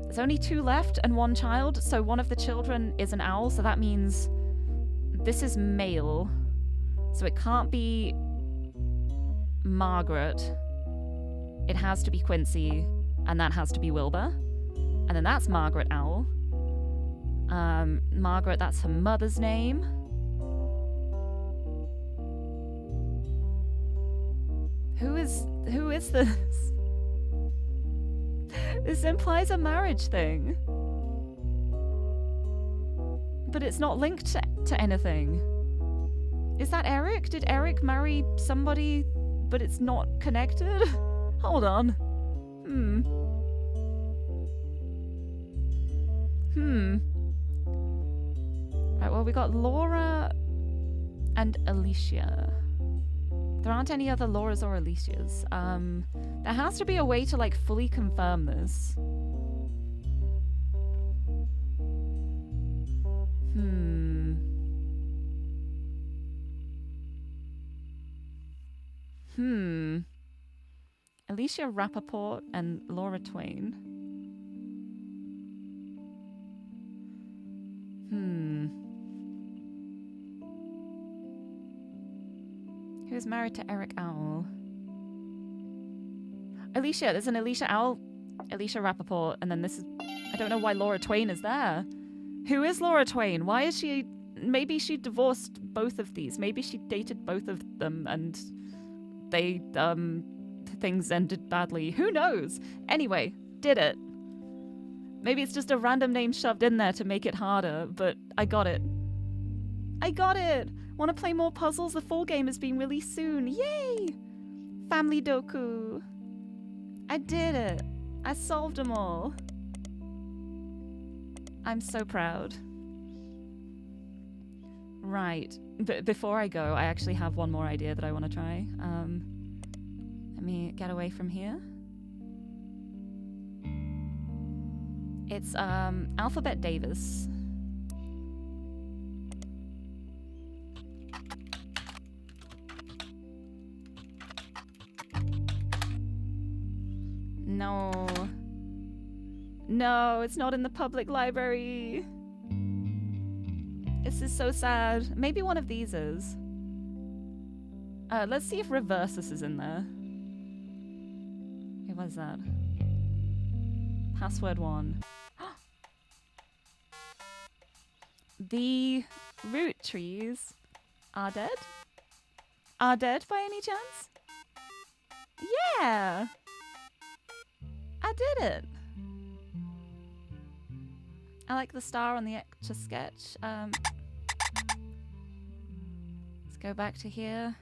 There's only 2 left and 1 child, so one of the children is an owl, so that means this is male. So it can't be Margaret. It has to be Quincy, and that has to be Wilbur. And then that's Margaret Owl. Margaret, that's her mother's name. Who is this? This implies a marriage thing. But it's not linked to anything. Is that Eric? Did Eric marry somebody, but it's not connected? Hold on. Right, well, we got Laura and Alicia. There aren't any other Lauras or Alicias. There has to be a way to, like, fully confirm this. Alicia Rappaport and Laura Twain. Who's married to Eric Owl? Alicia, there's an Alicia Owl, Alicia Rappaport, and then this is... I don't know why Laura Twain is there. Who is Laura Twain? Why is she... Maybe she divorced both of these. Maybe she dated both of them and they, things ended badly. Who knows? Anyway, did it. Maybe it's just a random name shoved in there to make it harder, but I got it. I got it! Want to play more puzzles? The full game is being released soon. Yay! Family Doku. I did it. I solved them all. I'm so proud. Right. But before I go, I actually have one more idea that I want to try. Let me get away from here. It's Alphabet Davis. No. No, it's not in the public library. This is so sad. Maybe one of these is. Let's see if Reversus is in there. Okay, what is that? Password 1. The root trees are dead? Are dead by any chance? Yeah! I did it! I like the star on the extra sketch. Let's go back to here.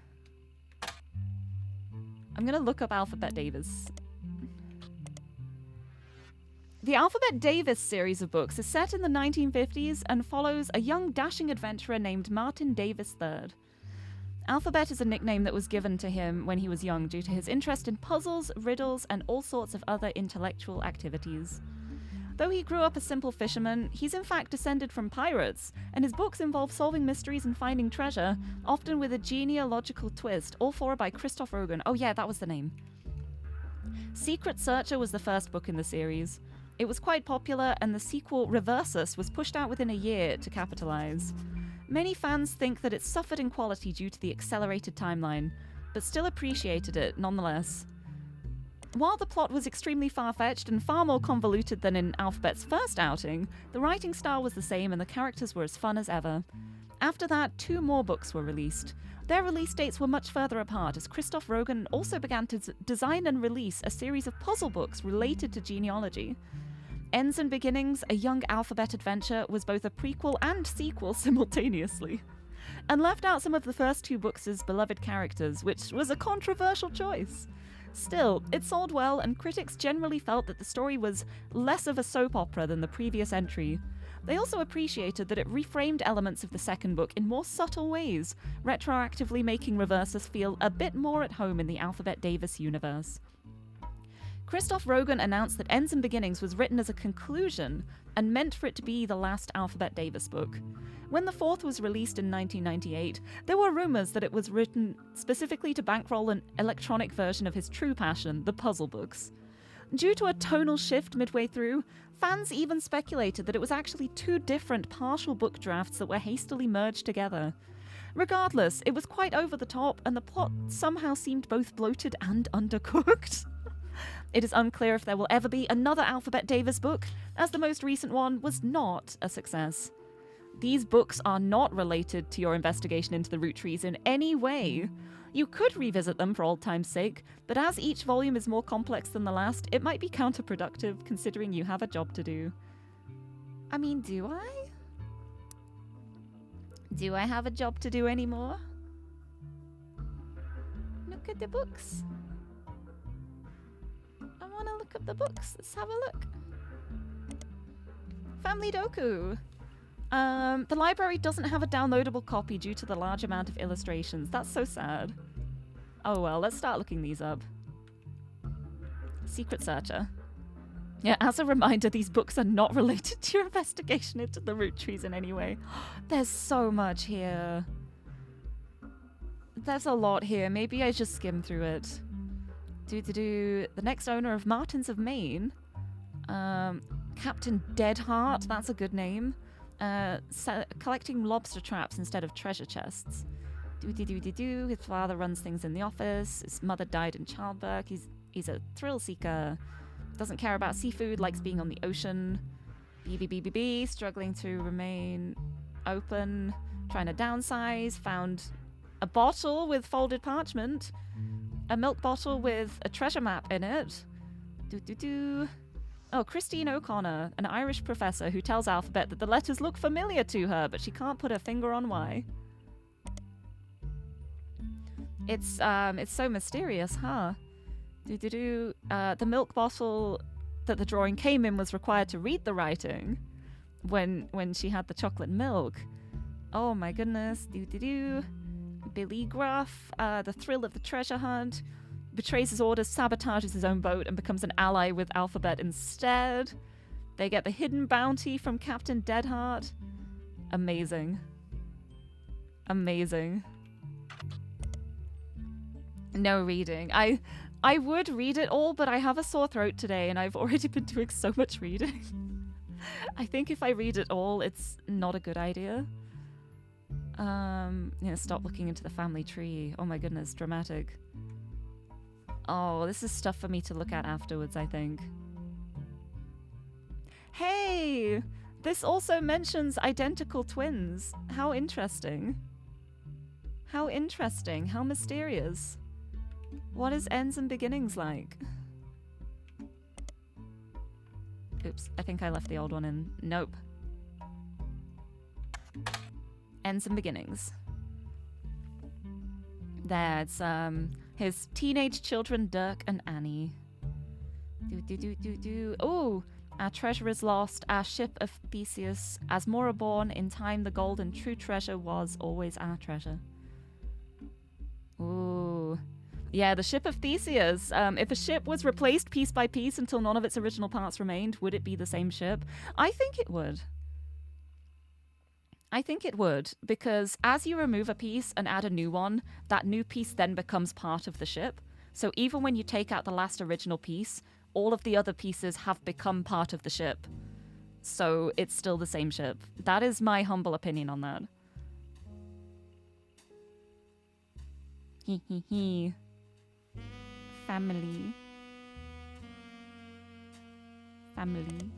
I'm gonna look up Alphabet Davis. The Alphabet Davis series of books is set in the 1950s and follows a young dashing adventurer named Martin Davis III. Alphabet is a nickname that was given to him when he was young due to his interest in puzzles, riddles, and all sorts of other intellectual activities. Though he grew up a simple fisherman, he's in fact descended from pirates, and his books involve solving mysteries and finding treasure, often with a genealogical twist, all four by Christoph Rogan. Oh yeah, that was the name. Secret Searcher was the first book in the series. It was quite popular, and the sequel, Reversus, was pushed out within a year to capitalize. Many fans think that it suffered in quality due to the accelerated timeline, but still appreciated it nonetheless. While the plot was extremely far-fetched and far more convoluted than in Alphabet's first outing, the writing style was the same and the characters were as fun as ever. After that, 2 more books were released. Their release dates were much further apart, as Christoph Rogan also began to design and release a series of puzzle books related to genealogy. Ends and Beginnings, a young Alphabet adventure, was both a prequel and sequel simultaneously, and left out some of the first 2 books' beloved characters, which was a controversial choice. Still, it sold well, and critics generally felt that the story was less of a soap opera than the previous entry. They also appreciated that it reframed elements of the second book in more subtle ways, retroactively making Reversus feel a bit more at home in the Alphabet Davis universe. Christoph Rogan announced that Ends and Beginnings was written as a conclusion and meant for it to be the last Alphabet Davis book. When the 4th was released in 1998, there were rumors that it was written specifically to bankroll an electronic version of his true passion, the puzzle books. Due to a tonal shift midway through, fans even speculated that it was actually 2 different partial book drafts that were hastily merged together. Regardless, it was quite over the top, and the plot somehow seemed both bloated and undercooked. It is unclear if there will ever be another Alphabet Davis book, as the most recent one was not a success. These books are not related to your investigation into the root trees in any way. You could revisit them for old time's sake, but as each volume is more complex than the last, it might be counterproductive considering you have a job to do. I mean, do I? Do I have a job to do anymore? Look at the books. I want to look up the books. Let's have a look. Family Doku. The library doesn't have a downloadable copy due to the large amount of illustrations. That's so sad. Oh well, let's start looking these up. Secret Searcher. Yeah, as a reminder, these books are not related to your investigation into the root trees in any way. There's so much here. There's a lot here. Maybe I just skim through it. The next owner of Martins of Maine. Captain Deadheart, that's a good name. Collecting lobster traps instead of treasure chests. His father runs things in the office. His mother died in childbirth. He's a thrill seeker. Doesn't care about seafood, likes being on the ocean. BBBBB, struggling to remain open. Trying to downsize. Found a bottle with folded parchment. A milk bottle with a treasure map in it. Oh, Christine O'Connor, an Irish professor who tells Alphabet that the letters look familiar to her, but she can't put her finger on why. It's so mysterious, huh? The milk bottle that the drawing came in was required to read the writing when she had the chocolate milk. Oh my goodness. Billy Gruff, the thrill of the treasure hunt, betrays his orders, sabotages his own boat, and becomes an ally with Alphabet instead. They get the hidden bounty from Captain Deadheart. Amazing. Amazing. No reading. I would read it all, but I have a sore throat today, and I've already been doing so much reading. I think if I read it all, it's not a good idea. Stop looking into the family tree. Oh my goodness, dramatic. Oh, this is stuff for me to look at afterwards, I think. Hey! This also mentions identical twins. How interesting. How interesting. How mysterious. What is ends and beginnings like? Oops, I think I left the old one in. Nope. Ends and beginnings. That's his teenage children, Dirk and Annie. Oh, our treasure is lost, our ship of Theseus. As more born, in time the gold and true treasure was always our treasure. Ooh. Yeah, the ship of Theseus. If a ship was replaced piece by piece until none of its original parts remained, would it be the same ship? I think it would. I think it would, because as you remove a piece and add a new one, that new piece then becomes part of the ship. So even when you take out the last original piece, all of the other pieces have become part of the ship. So it's still the same ship. That is my humble opinion on that. Hee hee hee. Family. Family.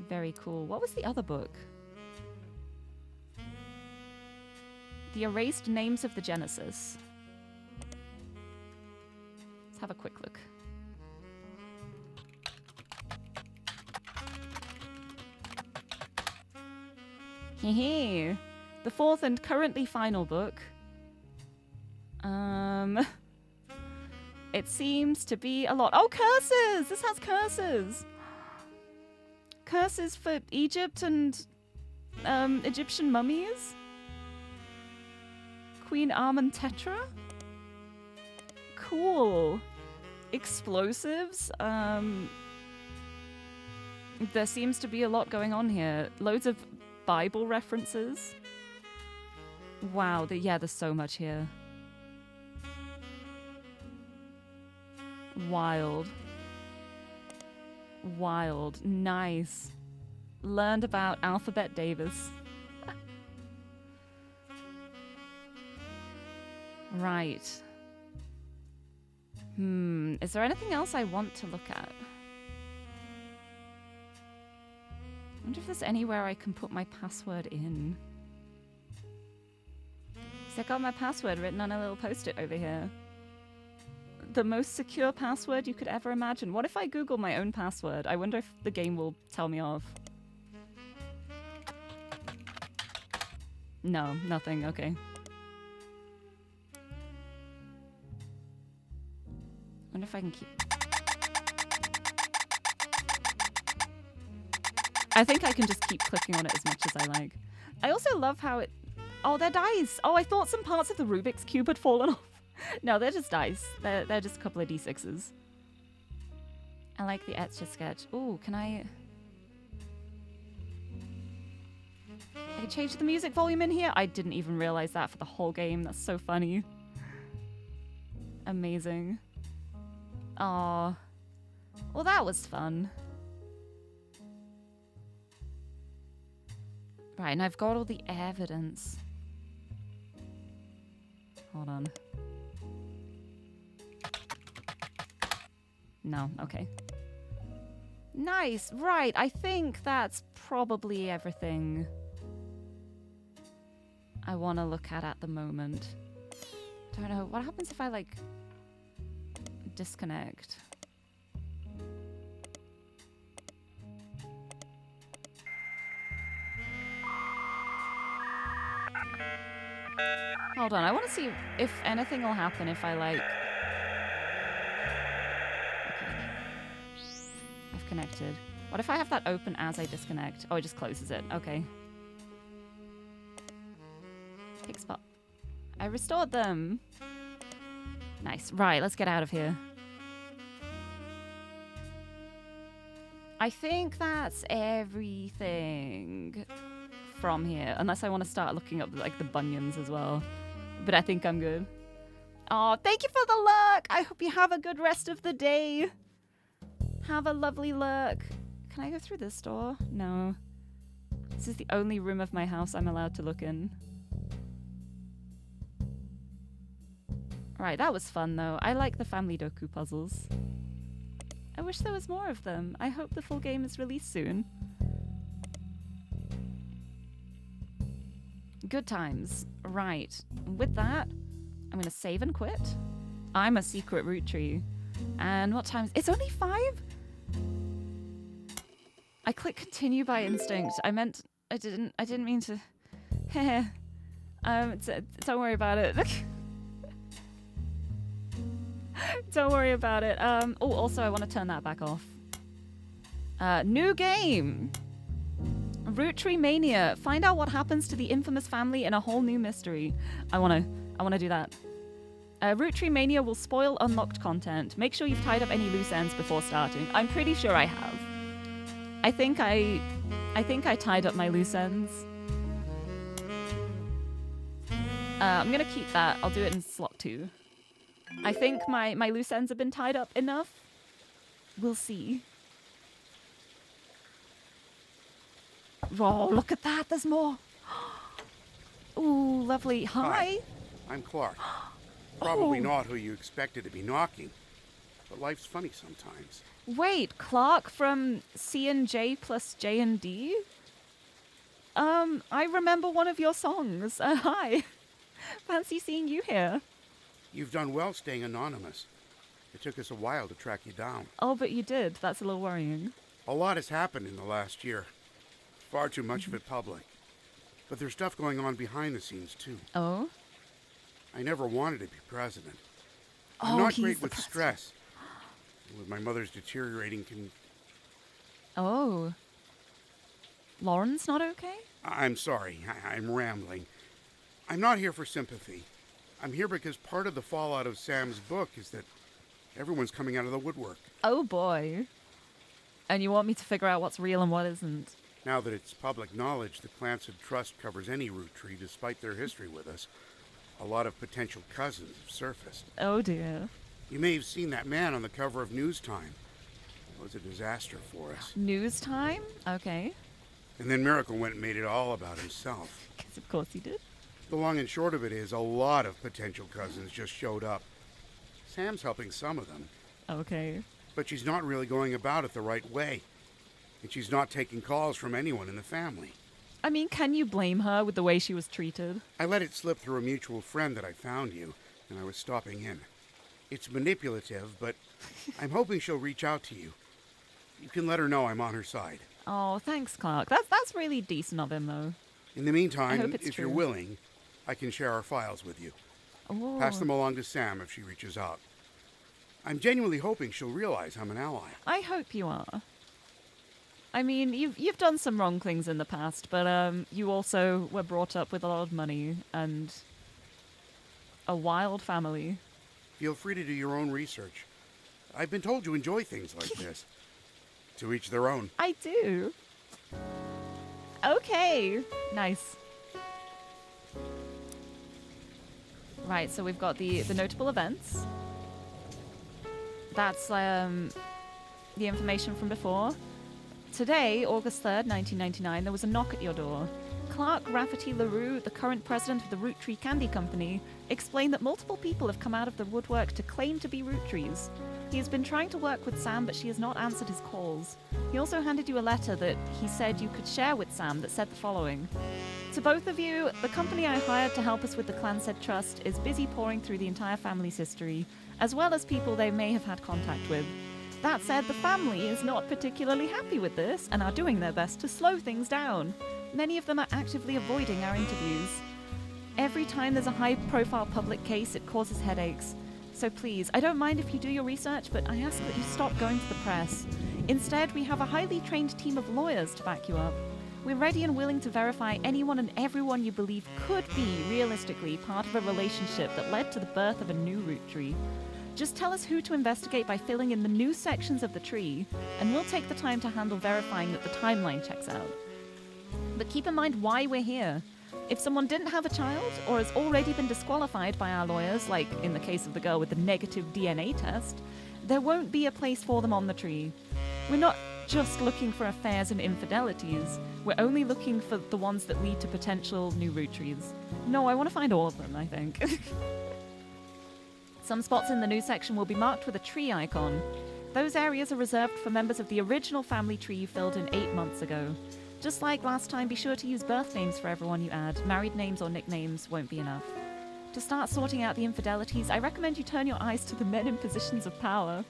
Very cool. What was the other book? The Erased Names of the Genesis. Let's have a quick look. Hehe. The fourth and currently final book. It seems to be a lot. Oh, curses! This has curses. Curses for Egypt and Egyptian mummies. Queen Amentetra? Cool. Explosives? There seems to be a lot going on here. Loads of Bible references. Wow, yeah, there's so much here. Wild. Wild. Nice. Learned about Alphabet Davis. Right. Is there anything else I want to look at? I wonder if there's anywhere I can put my password in. So I got my password written on a little post-it over here. The most secure password you could ever imagine. What if I Google my own password? I wonder if the game will tell me off. No, nothing. Okay. Wonder if I can keep... I think I can just keep clicking on it as much as I like. I also love how it... Oh, they're dice! Oh, I thought some parts of the Rubik's Cube had fallen off. No, they're just dice. They're just a couple of d6s. I like the Etch a Sketch. Ooh, can I can change the music volume in here? I didn't even realize that for the whole game. That's so funny. Amazing. Aw. Well, that was fun. Right, and I've got all the evidence. Hold on. No, okay. Nice, right. I think that's probably everything I want to look at the moment. Don't know. What happens if I, like, disconnect? Hold on. I want to see if anything will happen if I, like... Okay. I've connected. What if I have that open as I disconnect? Oh, it just closes it. Okay. Pick spot. I restored them. Nice. Right, let's get out of here. I think that's everything from here. Unless I want to start looking up, like, the bunions as well. But I think I'm good. Oh, thank you for the lurk! I hope you have a good rest of the day. Have a lovely lurk. Can I go through this door? No. This is the only room of my house I'm allowed to look in. Right, that was fun though. I like the family Doku puzzles. I wish there was more of them. I hope the full game is released soon. Good times. Right. With that, I'm going to save and quit. I'm a secret root tree. And what time is... It's only 5? I clicked continue by instinct. I didn't mean to... Don't worry about it. Don't worry about it. Oh, also, I want to turn that back off. New game. Root Tree Mania. Find out what happens to the infamous family in a whole new mystery. I wanna do that. Root Tree Mania will spoil unlocked content. Make sure you've tied up any loose ends before starting. I'm pretty sure I have. I think I tied up my loose ends. I'm gonna keep that. I'll do it in slot 2. I think my loose ends have been tied up enough. We'll see. Oh, look at that. There's more. Ooh, lovely. Hi. I'm Clark. Probably not who you expected to be knocking, but life's funny sometimes. Wait, Clark from C&J plus J&D? I remember one of your songs. Hi. Fancy seeing you here. You've done well staying anonymous. It took us a while to track you down. Oh, but you did. That's a little worrying. A lot has happened in the last year. Far too much of it public. But there's stuff going on behind the scenes, too. Oh? I never wanted to be president. Oh, I'm not he's great the with president. stress. With my mother's deteriorating Oh. Lauren's not okay? I'm sorry, I'm rambling. I'm not here for sympathy. I'm here because part of the fallout of Sam's book is that everyone's coming out of the woodwork. Oh, boy. And you want me to figure out what's real and what isn't? Now that it's public knowledge, the Clansed Trust covers any root tree despite their history with us. A lot of potential cousins have surfaced. Oh, dear. You may have seen that man on the cover of News Time. It was a disaster for us. News time? Okay. And then Miracle went and made it all about himself. Because of course he did. The long and short of it is a lot of potential cousins just showed up. Sam's helping some of them. Okay. But she's not really going about it the right way. And she's not taking calls from anyone in the family. I mean, can you blame her with the way she was treated? I let it slip through a mutual friend that I found you, and I was stopping in. It's manipulative, but I'm hoping she'll reach out to you. You can let her know I'm on her side. Oh, thanks, Clark. That's really decent of him, though. In the meantime, hope it's if true. you're willing, I can share our files with you. Oh. Pass them along to Sam if she reaches out. I'm genuinely hoping she'll realize I'm an ally. I hope you are. I mean, you've done some wrong things in the past, but you also were brought up with a lot of money and a wild family. Feel free to do your own research. I've been told you enjoy things like this. To each their own. I do. Okay. Nice. Right, so we've got the notable events. That's the information from before. Today, August 3rd, 1999, there was a knock at your door. Clark Rafferty LaRue, the current president of the ROOTTREE Candy Company, explained that multiple people have come out of the woodwork to claim to be ROOTTREES. He has been trying to work with Sam, but she has not answered his calls. He also handed you a letter that he said you could share with Sam that said the following. To both of you, the company I hired to help us with the Clanset Trust is busy pouring through the entire family's history, as well as people they may have had contact with. That said, the family is not particularly happy with this and are doing their best to slow things down. Many of them are actively avoiding our interviews. Every time there's a high-profile public case, it causes headaches. So please, I don't mind if you do your research, but I ask that you stop going to the press. Instead, we have a highly trained team of lawyers to back you up. We're ready and willing to verify anyone and everyone you believe could be, realistically, part of a relationship that led to the birth of a new root tree. Just tell us who to investigate by filling in the new sections of the tree, and we'll take the time to handle verifying that the timeline checks out. But keep in mind why we're here. If someone didn't have a child, or has already been disqualified by our lawyers, like in the case of the girl with the negative DNA test, there won't be a place for them on the tree. We're not just looking for affairs and infidelities. We're only looking for the ones that lead to potential new root trees. No, I want to find all of them, I think. Some spots in the new section will be marked with a tree icon. Those areas are reserved for members of the original family tree you filled in 8 months ago. Just like last time, be sure to use birth names for everyone you add. Married names or nicknames won't be enough. To start sorting out the infidelities, I recommend you turn your eyes to the men in positions of power.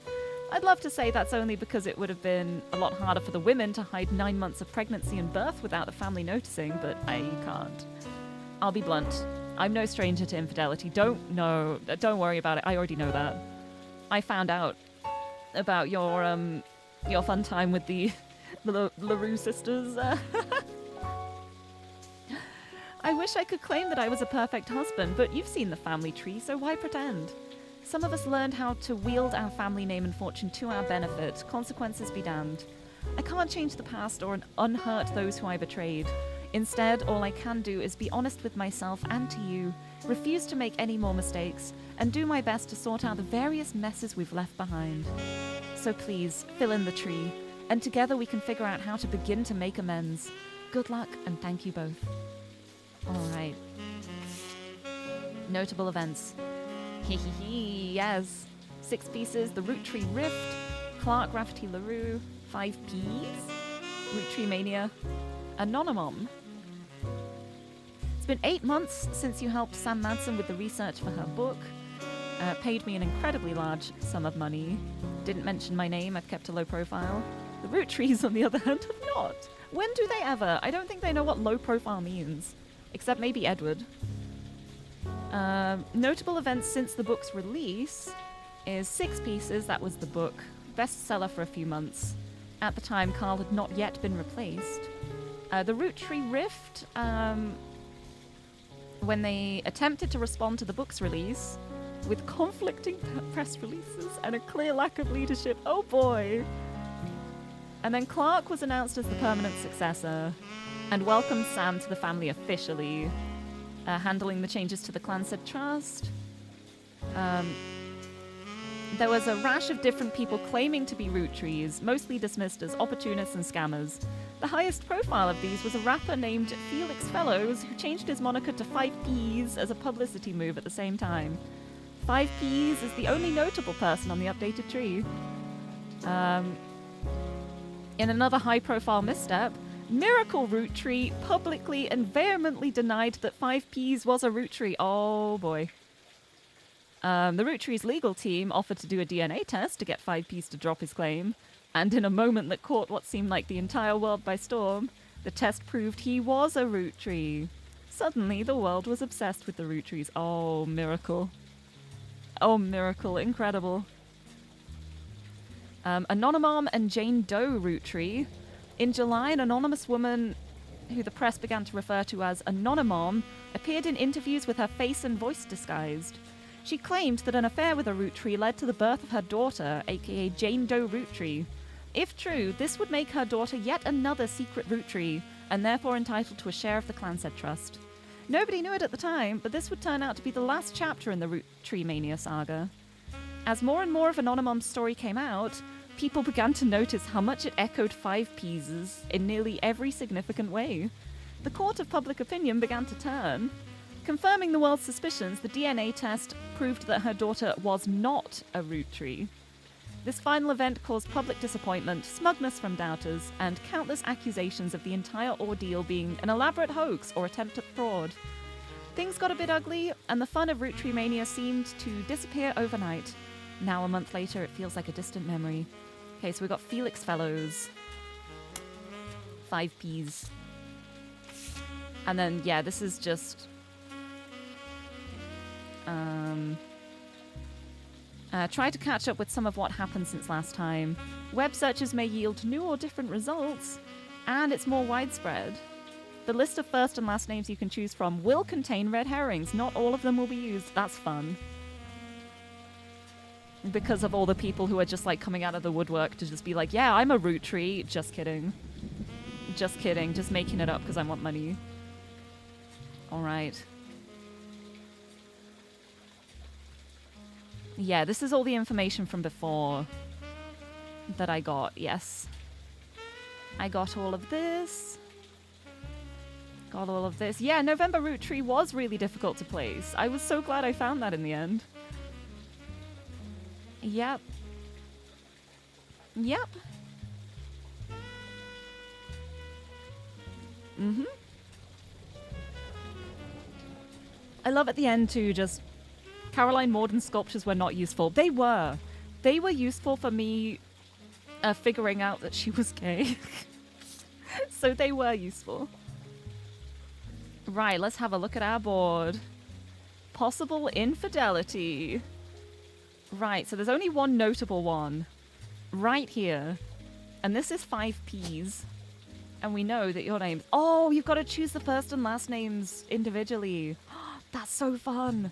I'd love to say that's only because it would have been a lot harder for the women to hide 9 months of pregnancy and birth without the family noticing, but I can't. I'll be blunt. I'm no stranger to infidelity. Don't worry about it. I already know that. I found out about your fun time with the LaRue sisters. I wish I could claim that I was a perfect husband, but you've seen the family tree, so why pretend? Some of us learned how to wield our family name and fortune to our benefit. Consequences be damned. I can't change the past or unhurt those who I betrayed. Instead, all I can do is be honest with myself and to you, refuse to make any more mistakes, and do my best to sort out the various messes we've left behind. So please, fill in the tree, and together we can figure out how to begin to make amends. Good luck, and thank you both. Alright. Notable events. Yes. 6 pieces, the Root Tree Rift, Clark Rafferty LaRue, 5 Ps, Root Tree Mania, Anonymom. It's been 8 months since you helped Sam Madsen with the research for her book. Paid me an incredibly large sum of money. Didn't mention my name, I've kept a low profile. The Root Trees, on the other hand, have not. When do they ever? I don't think they know what low profile means. Except maybe Edward. Notable events since the book's release is 6 pieces. That was the book. Bestseller for a few months. At the time, Carl had not yet been replaced. The Root Tree Rift, when they attempted to respond to the book's release with conflicting press releases and a clear lack of leadership. Oh boy! And then Clark was announced as the permanent successor and welcomed Sam to the family officially, handling the changes to the Clanset Trust. There was a rash of different people claiming to be root trees, mostly dismissed as opportunists and scammers. The highest profile of these was a rapper named Felix Fellows, who changed his moniker to 5Ps as a publicity move at the same time. 5Ps is the only notable person on the updated tree. In another high-profile misstep, Miracle Root Tree publicly and vehemently denied that 5Ps was a root tree. Oh boy. The Root Tree's legal team offered to do a DNA test to get 5Ps to drop his claim, and in a moment that caught what seemed like the entire world by storm, the test proved he was a root tree. Suddenly, the world was obsessed with the root trees. Oh, miracle. Oh, miracle. Incredible. Anonymom and Jane Doe root tree. In July, an anonymous woman, who the press began to refer to as Anonymom, appeared in interviews with her face and voice disguised. She claimed that an affair with a ROOTTREE led to the birth of her daughter, aka Jane Doe ROOTTREE. If true, this would make her daughter yet another secret ROOTTREE, and therefore entitled to a share of the Clanset Trust. Nobody knew it at the time, but this would turn out to be the last chapter in the ROOTTREE Mania saga. As more and more of Anonymum's story came out, people began to notice how much it echoed 5P's in nearly every significant way. The court of public opinion began to turn. Confirming the world's suspicions, the DNA test proved that her daughter was not a ROOTTREE. This final event caused public disappointment, smugness from doubters, and countless accusations of the entire ordeal being an elaborate hoax or attempt at fraud. Things got a bit ugly, and the fun of ROOTTREE Mania seemed to disappear overnight. Now, a month later, it feels like a distant memory. Okay, so we got Felix Fellows. 5P's. And then, yeah, this is just... try to catch up with some of what happened since last time. Web searches may yield new or different results, and it's more widespread. The list of first and last names you can choose from will contain red herrings. Not all of them will be used. That's fun. Because of all the people who are just like coming out of the woodwork to just be like, yeah, I'm a ROOTTREE. Just kidding. Just kidding. Just making it up because I want money. Alright. Yeah, this is all the information from before that I got, yes. I got all of this. Got all of this. Yeah, November ROOTTREE was really difficult to place. I was so glad I found that in the end. Yep. Yep. Mm-hmm. I love at the end too, just Caroline Morden's sculptures were not useful. They were. They were useful for me figuring out that she was gay. So they were useful. Right, let's have a look at our board. Possible infidelity. Right, so there's only one notable one. Right here. And this is 5P's. And we know that your name's... Oh, you've got to choose the first and last names individually. That's so fun.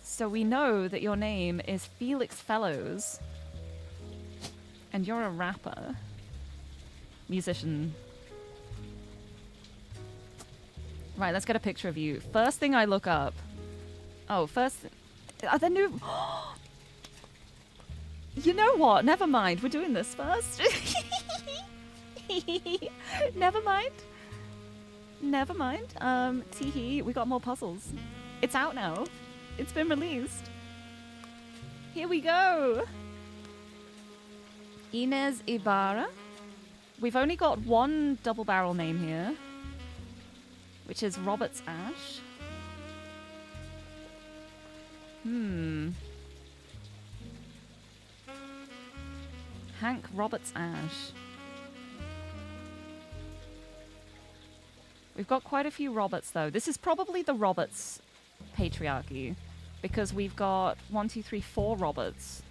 So we know that your name is Felix Fellows. And you're a rapper. Musician. Right, let's get a picture of you. First thing I look up. Oh, first... Are there new... You know what? Never mind. We're doing this first. Never mind. Never mind. Teehee, we got more puzzles. It's out now. It's been released. Here we go. Inez Ibarra. We've only got one double barrel name here, which is Roberts Ash. Hank Roberts Ash. We've got quite a few Roberts, though. This is probably the Roberts patriarchy, because we've got 1, 2, 3, 4 Roberts.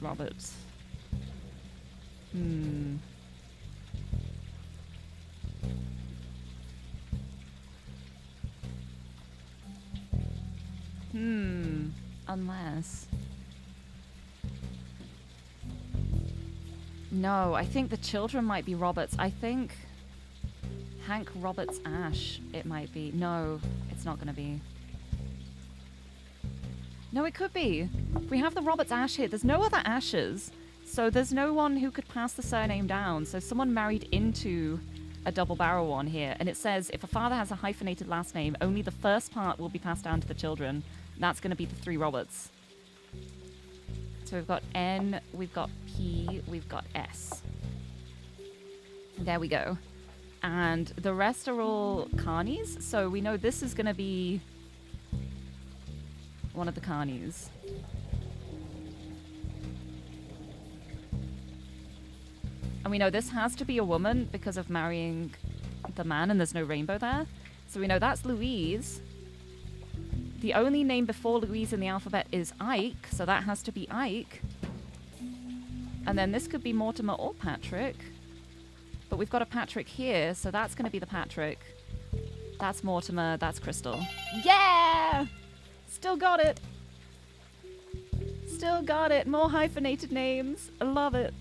Roberts. Unless... No, I think the children might be Roberts. I think Hank Roberts Ash, it might be. No, it's not going to be. No, it could be. We have the Roberts Ash here. There's no other Ashes, so there's no one who could pass the surname down. So someone married into a double barrel one here. And it says, if a father has a hyphenated last name, only the first part will be passed down to the children. That's going to be the 3 Roberts. So we've got N, we've got P, we've got S. There we go. And the rest are all Carnies. So we know this is going to be one of the Carnies. And we know this has to be a woman because of marrying the man and there's no rainbow there. So we know that's Louise. The only name before Louise in the alphabet is Ike, so that has to be Ike. And then this could be Mortimer or Patrick. But we've got a Patrick here, so that's going to be the Patrick. That's Mortimer. That's Crystal. Yeah! Still got it. Still got it. More hyphenated names. I love it.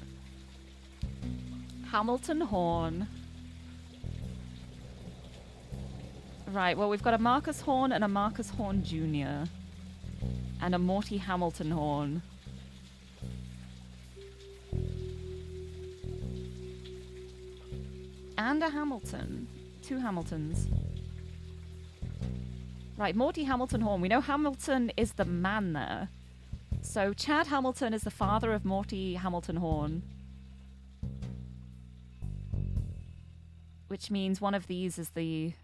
Hamilton Horn. Right, well, we've got a Marcus Horn and a Marcus Horn Jr. And a Morty Hamilton Horn. And a Hamilton. 2 Hamiltons. Right, Morty Hamilton Horn. We know Hamilton is the man there. So Chad Hamilton is the father of Morty Hamilton Horn. Which means one of these is the...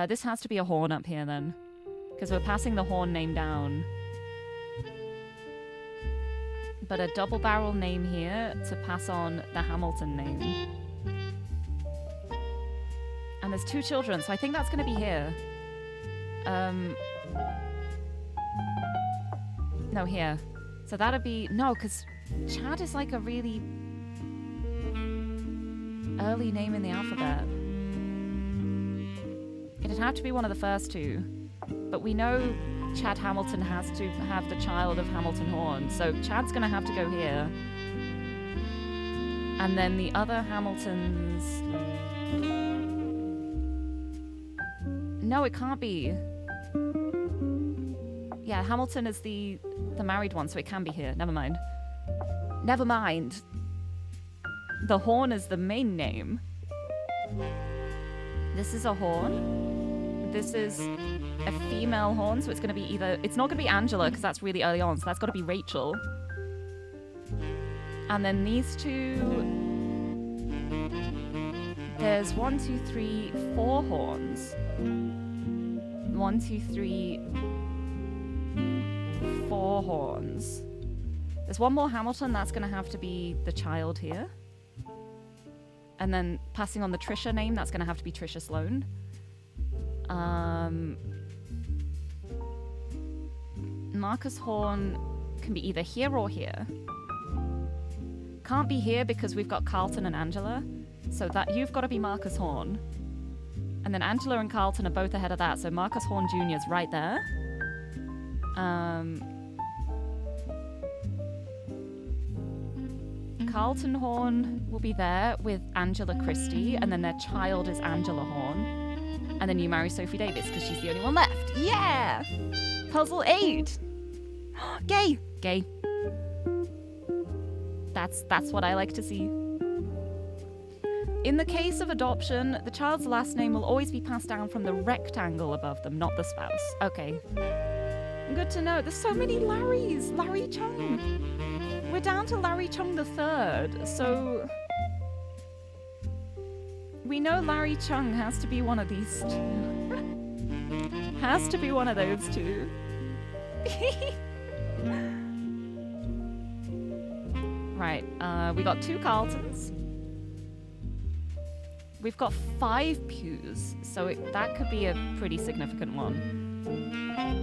this has to be a Horn up here then. Because we're passing the Horn name down. But a double barrel name here to pass on the Hamilton name. And there's 2 children, so I think that's going to be here. No, here. So that'd be... No, because Chad is like a really early name in the alphabet. It'd have to be one of the first 2. But we know Chad Hamilton has to have the child of Hamilton Horn, so Chad's going to have to go here. And then the other Hamiltons... No, it can't be. Yeah, Hamilton is the married one, so it can be here. Never mind. Never mind. The Horn is the main name. This is a Horn. This is a female Horn, so it's going to be either... It's not going to be Angela, because that's really early on, so that's got to be Rachel. And then these 2... There's 1, 2, 3, 4 Horns. 1, 2, 3, 4 Horns. There's one more Hamilton. That's going to have to be the child here. And then passing on the Trisha name, that's going to have to be Trisha Sloan. Marcus Horn can be either here or here. Can't be here because we've got Carlton and Angela. So that you've got to be Marcus Horn. And then Angela and Carlton are both ahead of that, so Marcus Horn Jr. is right there. Carlton Horn will be there with Angela Christie, and then their child is Angela Horn. And then you marry Sophie Davis, because she's the only one left. Yeah! Puzzle 8! Gay! Gay. That's what I like to see. In the case of adoption, the child's last name will always be passed down from the rectangle above them, not the spouse. Okay. Good to know. There's so many Larrys. Larry Chung. We're down to Larry Chung the third, so... We know Larry Chung has to be one of these 2. Has to be one of those 2. Right, we got 2 Carltons. We've got 5 Pews, so that could be a pretty significant one.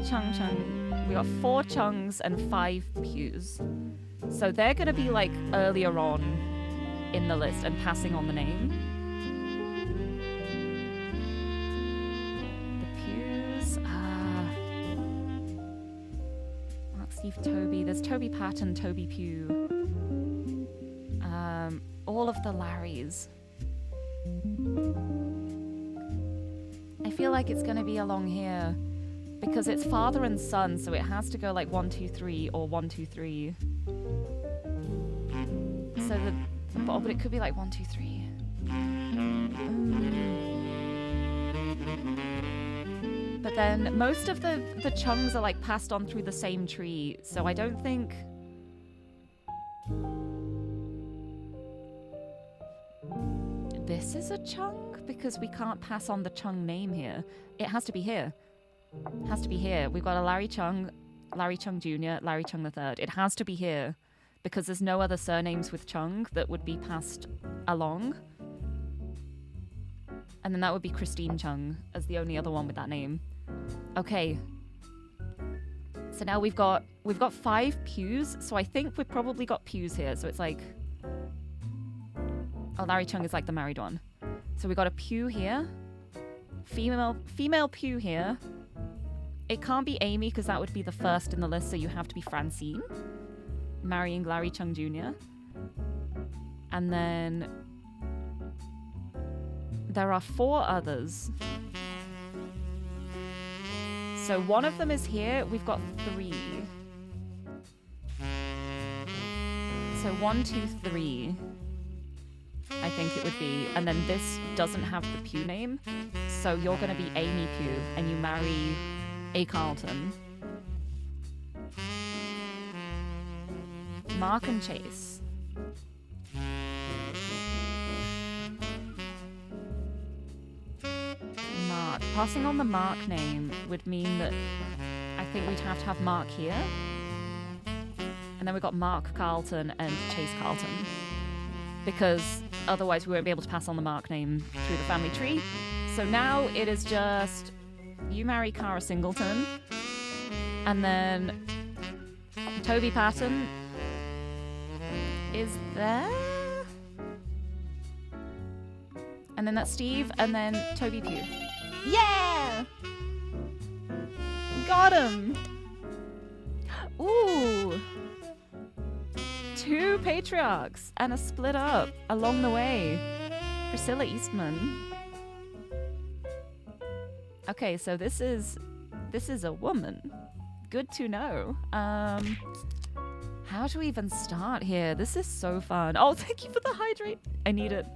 Chung Chung. We got 4 Chungs and 5 Pews. So they're going to be like earlier on in the list and passing on the name. The Pews. Mark, Steve, Toby. There's Toby Patton, Toby Pugh. All of the Larrys. I feel like it's going to be along here because it's father and son, so it has to go like 1, 2, 3 or 1, 2, 3. So but it could be like 1, 2, 3. But then most of the Chungs are like passed on through the same tree, so I don't think... This is a Chung? Because we can't pass on the Chung name here. It has to be here. It has to be here. We've got a Larry Chung Jr., Larry Chung III. It has to be here. Because there's no other surnames with Chung that would be passed along. And then that would be Christine Chung as the only other one with that name. Okay. So now we've got 5 Pews. So I think we've probably got Pews here. So it's like... Oh, Larry Chung is like the married one. So we got a Pew here Female Pew here. It can't be Amy because that would be the first in the list, so you have to be Francine. Marrying Larry Chung Jr. And then there are 4 others. So one of them is here. We've got 3. So 1, 2, 3. I think it would be. And then this doesn't have the Pew name. So you're going to be Amy Pew and you marry A. Carlton. Mark and Chase. Mark. Passing on the Mark name would mean that I think we'd have to have Mark here. And then we've got Mark Carlton and Chase Carlton. Because otherwise we won't be able to pass on the Mark name through the family tree. So now it is just you marry Cara Singleton. And then Toby Patton is there. And then that's Steve, and then Toby Pugh. Yeah! Got him! Ooh! 2 patriarchs and a split up along the way. Priscilla Eastman. Okay, so this is a woman. Good to know. How do we even start here? This is so fun. Oh, thank you for the hydrate. I need it.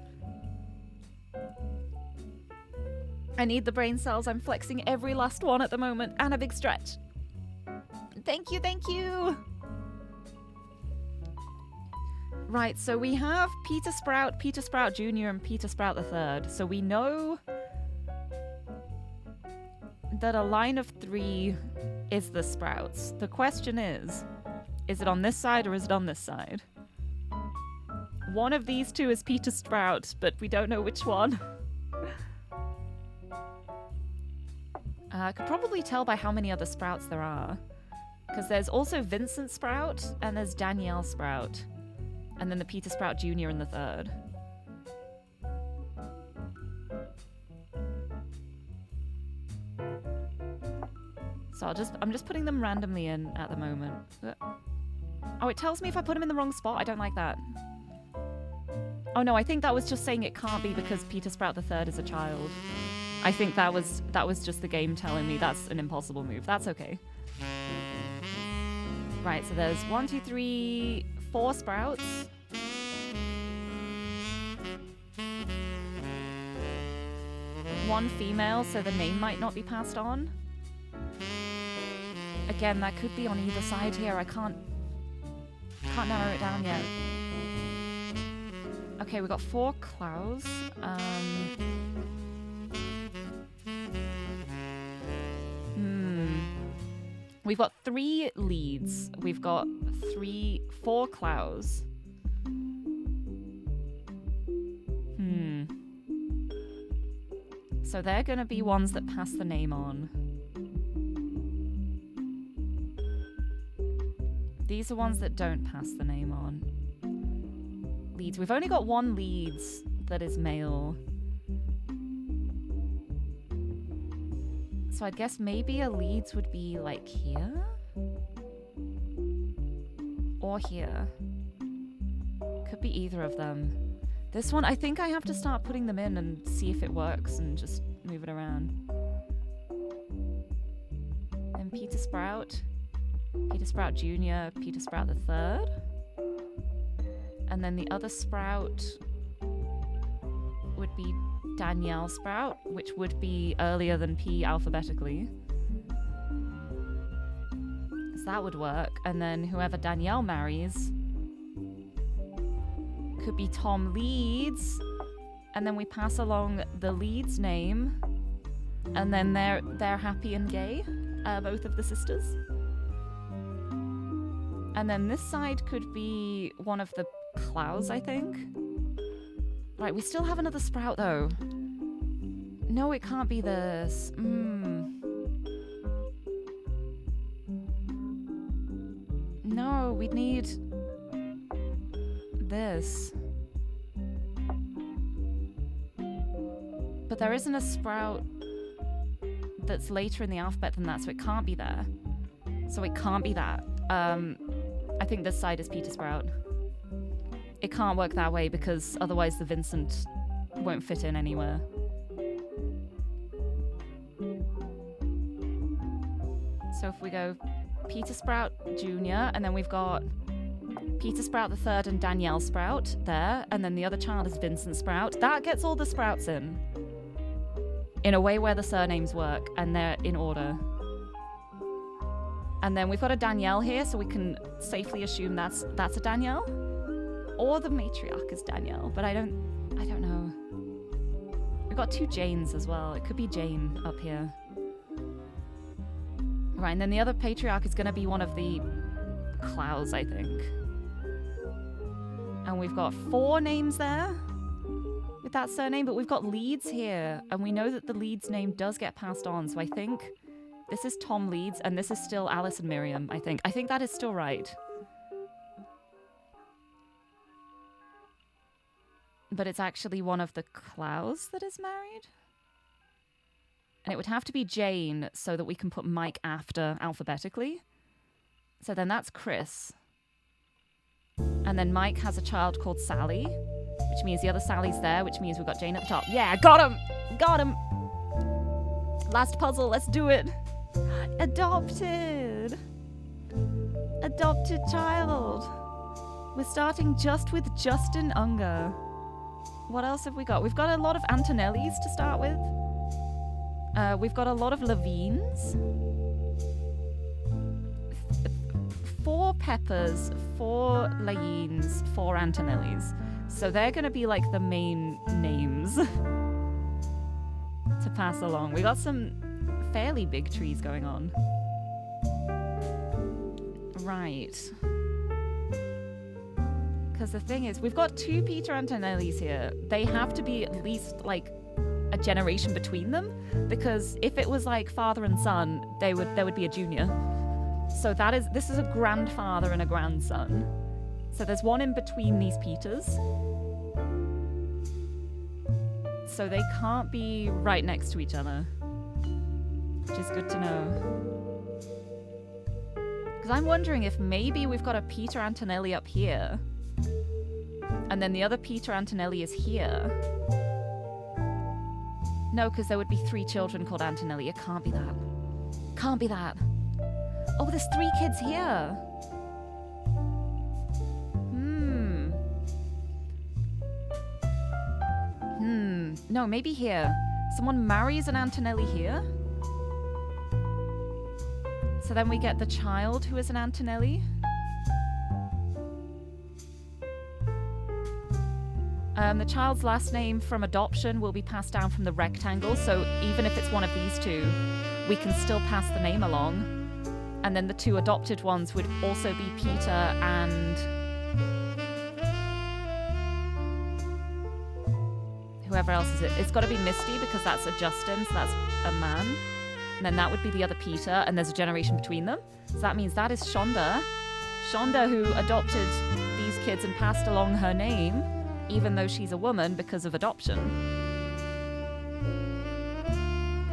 I need the brain cells. I'm flexing every last one at the moment. And a big stretch. Thank you, thank you. Right, so we have Peter Sprout Jr., and Peter Sprout III. So we know that a line of 3 is the Sprouts. The question is it on this side or is it on this side? One of these 2 is Peter Sprout, but we don't know which one. I could probably tell by how many other Sprouts there are. Because there's also Vincent Sprout, and there's Danielle Sprout. And then the Peter Sprout Jr. in the 3rd. So I'm just putting them randomly in at the moment. Oh, it tells me if I put them in the wrong spot. I don't like that. Oh no, I think that was just saying it can't be because Peter Sprout III is a child. I think that was just the game telling me that's an impossible move. That's okay. Right, so there's 1, 2, 3, 4 Sprouts. One female, so the name might not be passed on. Again, that could be on either side here. I can't narrow it down yet. Okay, we've got 4 Klaus. We've got 3 leads. We've got 4 Klaus. So they're gonna be ones that pass the name on. These are ones that don't pass the name on. Leads. We've only got 1 leads that is male. So I guess maybe a leads would be like here? Or here. Could be either of them. This one, I think I have to start putting them in and see if it works and just move it around. And Peter Sprout Jr., Peter Sprout III. And then the other Sprout would be Danielle Sprout, which would be earlier than P alphabetically. So that would work. And then whoever Danielle marries could be Tom Leeds. And then we pass along the Leeds name. And then they're happy and gay, both of the sisters. And then this side could be one of the Klaus, I think. Right, we still have another Sprout, though. No, it can't be this. No, we'd need this. But there isn't a Sprout that's later in the alphabet than that, so it can't be there. So it can't be that. I think this side is Peter Sprout. It can't work that way because otherwise the Vincent won't fit in anywhere. So if we go Peter Sprout Jr., and then we've got Peter Sprout the third and Danielle Sprout there, and then the other child is Vincent Sprout. That gets all the Sprouts in a way where the surnames work, and they're in order. And then we've got a Danielle here, so we can safely assume that's a Danielle. Or the matriarch is Danielle, but I don't know. We've got 2 Janes as well. It could be Jane up here. Right, and then the other patriarch is going to be one of the Clows, I think. And we've got 4 names there with that surname, but we've got Leeds here, and we know that the Leeds name does get passed on, so I think this is Tom Leeds, and this is still Alice and Miriam, I think. I think that is still right. But it's actually one of the Clows that is married? And it would have to be Jane so that we can put Mike after alphabetically. So then that's Chris. And then Mike has a child called Sally, which means the other Sally's there, which means we've got Jane up top. Yeah, got him! Got him! Last puzzle, let's do it! Adopted! Adopted child! We're starting just with Justin Unger. What else have we got? We've got a lot of Antonellis to start with. We've got a lot of Levines. 4 Peppers, 4 Laines, 4 Antonellis. So they're going to be like the main names to pass along. We got some fairly big trees going on. Right. Because the thing is, we've got 2 Peter Antonellis here. They have to be at least like a generation between them, because if it was like father and son, there would be a junior. So this is a grandfather and a grandson. So there's one in between these Peters. So they can't be right next to each other, which is good to know. Because I'm wondering if maybe we've got a Peter Antonelli up here, and then the other Peter Antonelli is here. No, because there would be 3 children called Antonelli. It can't be that. Can't be that. Oh, there's 3 kids here. No, maybe here. Someone marries an Antonelli here. So then we get the child who is an Antonelli. The child's last name from adoption will be passed down from the rectangle, so even if it's one of these 2, we can still pass the name along. And then the 2 adopted ones would also be Peter and whoever else is it. It's got to be Misty because that's a Justin, so that's a man. And then that would be the other Peter, and there's a generation between them. So that means that is Shonda. Shonda, who adopted these kids and passed along her name, even though she's a woman because of adoption.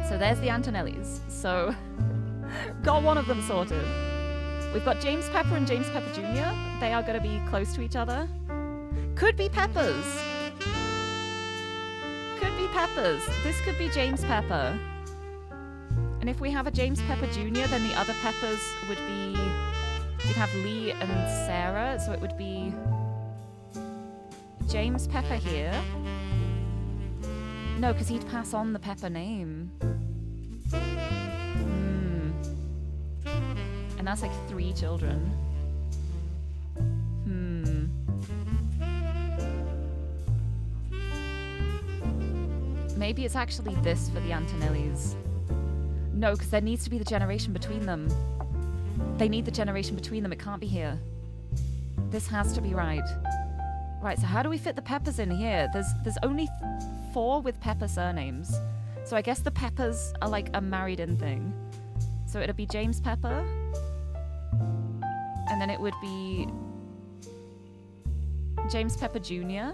So there's the Antonellis. So got one of them sorted. We've got James Pepper and James Pepper Jr. They are going to be close to each other. Could be Peppers. Could be Peppers. This could be James Pepper. And if we have a James Pepper Jr., then the other Peppers would be... We'd have Lee and Sarah, so it would be James Pepper here. No, because he'd pass on the Pepper name. And that's like 3 children. Maybe it's actually this for the Antonellis. No, because there needs to be the generation between them. They need the generation between them. It can't be here. This has to be right. Right, so how do we fit the Peppers in here? There's only 4 with Pepper surnames. So I guess the Peppers are like a married-in thing. So it'll be James Pepper. And then it would be James Pepper Jr.,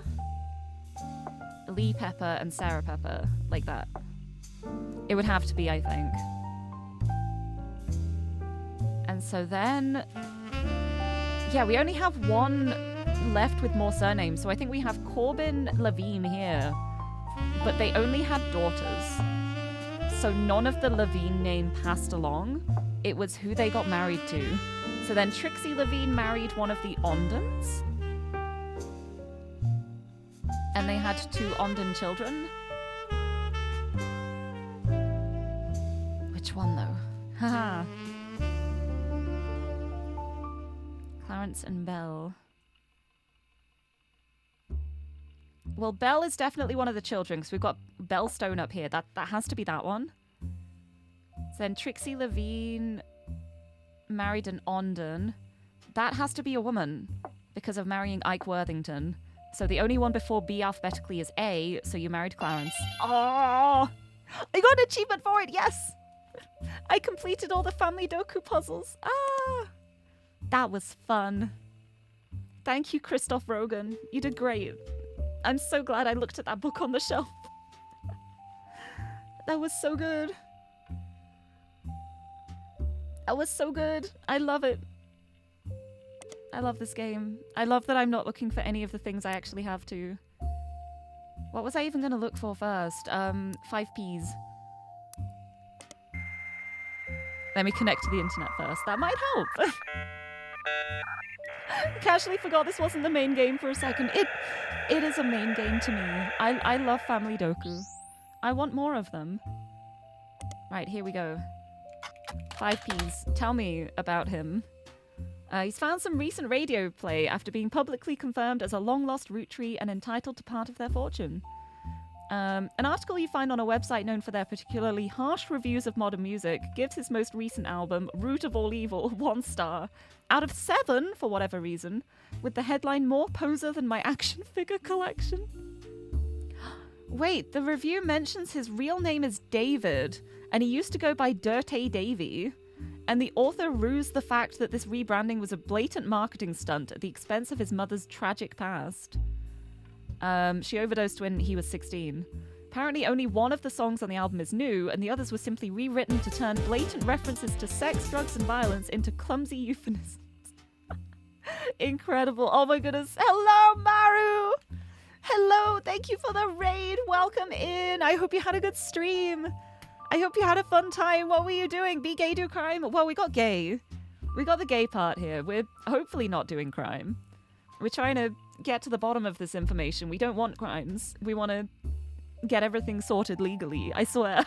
Lee Pepper, and Sarah Pepper. Like that. It would have to be, I think. And so then... Yeah, we only have one left with more surnames. So I think we have Corbin Levine here. But they only had daughters. So none of the Levine name passed along. It was who they got married to. So then Trixie Levine married one of the Ondens. And they had 2 Onden children. Which one, though? Haha. Clarence and Belle. Well, Belle is definitely one of the children, because we've got Belle Stone up here. That has to be that one. So then Trixie Levine married an Onden. That has to be a woman, because of marrying Ike Worthington. So the only one before B alphabetically is A, so you married Clarence. Oh! I got an achievement for it, yes! I completed all the family Doku puzzles. Ah! That was fun. Thank you, Christoph Rogan. You did great. I'm so glad I looked at that book on the shelf. That was so good. That was so good. I love it. I love this game. I love that I'm not looking for any of the things I actually have to. What was I even going to look for first? 5Ps. Let me connect to the internet first. That might help. Casually forgot this wasn't the main game for a second. It is a main game to me. I love Family Doku. I want more of them. Right, here we go. 5Ps. Tell me about him. He's found some recent radio play after being publicly confirmed as a long-lost root tree and entitled to part of their fortune. An article you find on a website known for their particularly harsh reviews of modern music gives his most recent album, Root of All Evil, 1 star. Out of 7, for whatever reason, with the headline more poser than my action figure collection. Wait, the review mentions his real name is David, and he used to go by Dirty Davy. And the author rused the fact that this rebranding was a blatant marketing stunt at the expense of his mother's tragic past. She overdosed when he was 16. Apparently only one of the songs on the album is new, and the others were simply rewritten to turn blatant references to sex, drugs, and violence into clumsy euphemisms. Incredible. Oh my goodness. Hello, Maru! Hello, thank you for the raid. Welcome in. I hope you had a good stream. I hope you had a fun time. What were you doing? Be gay, do crime? Well, we got gay. We got the gay part here. We're hopefully not doing crime. We're trying to get to the bottom of this information. We don't want crimes. We want to get everything sorted legally, I swear.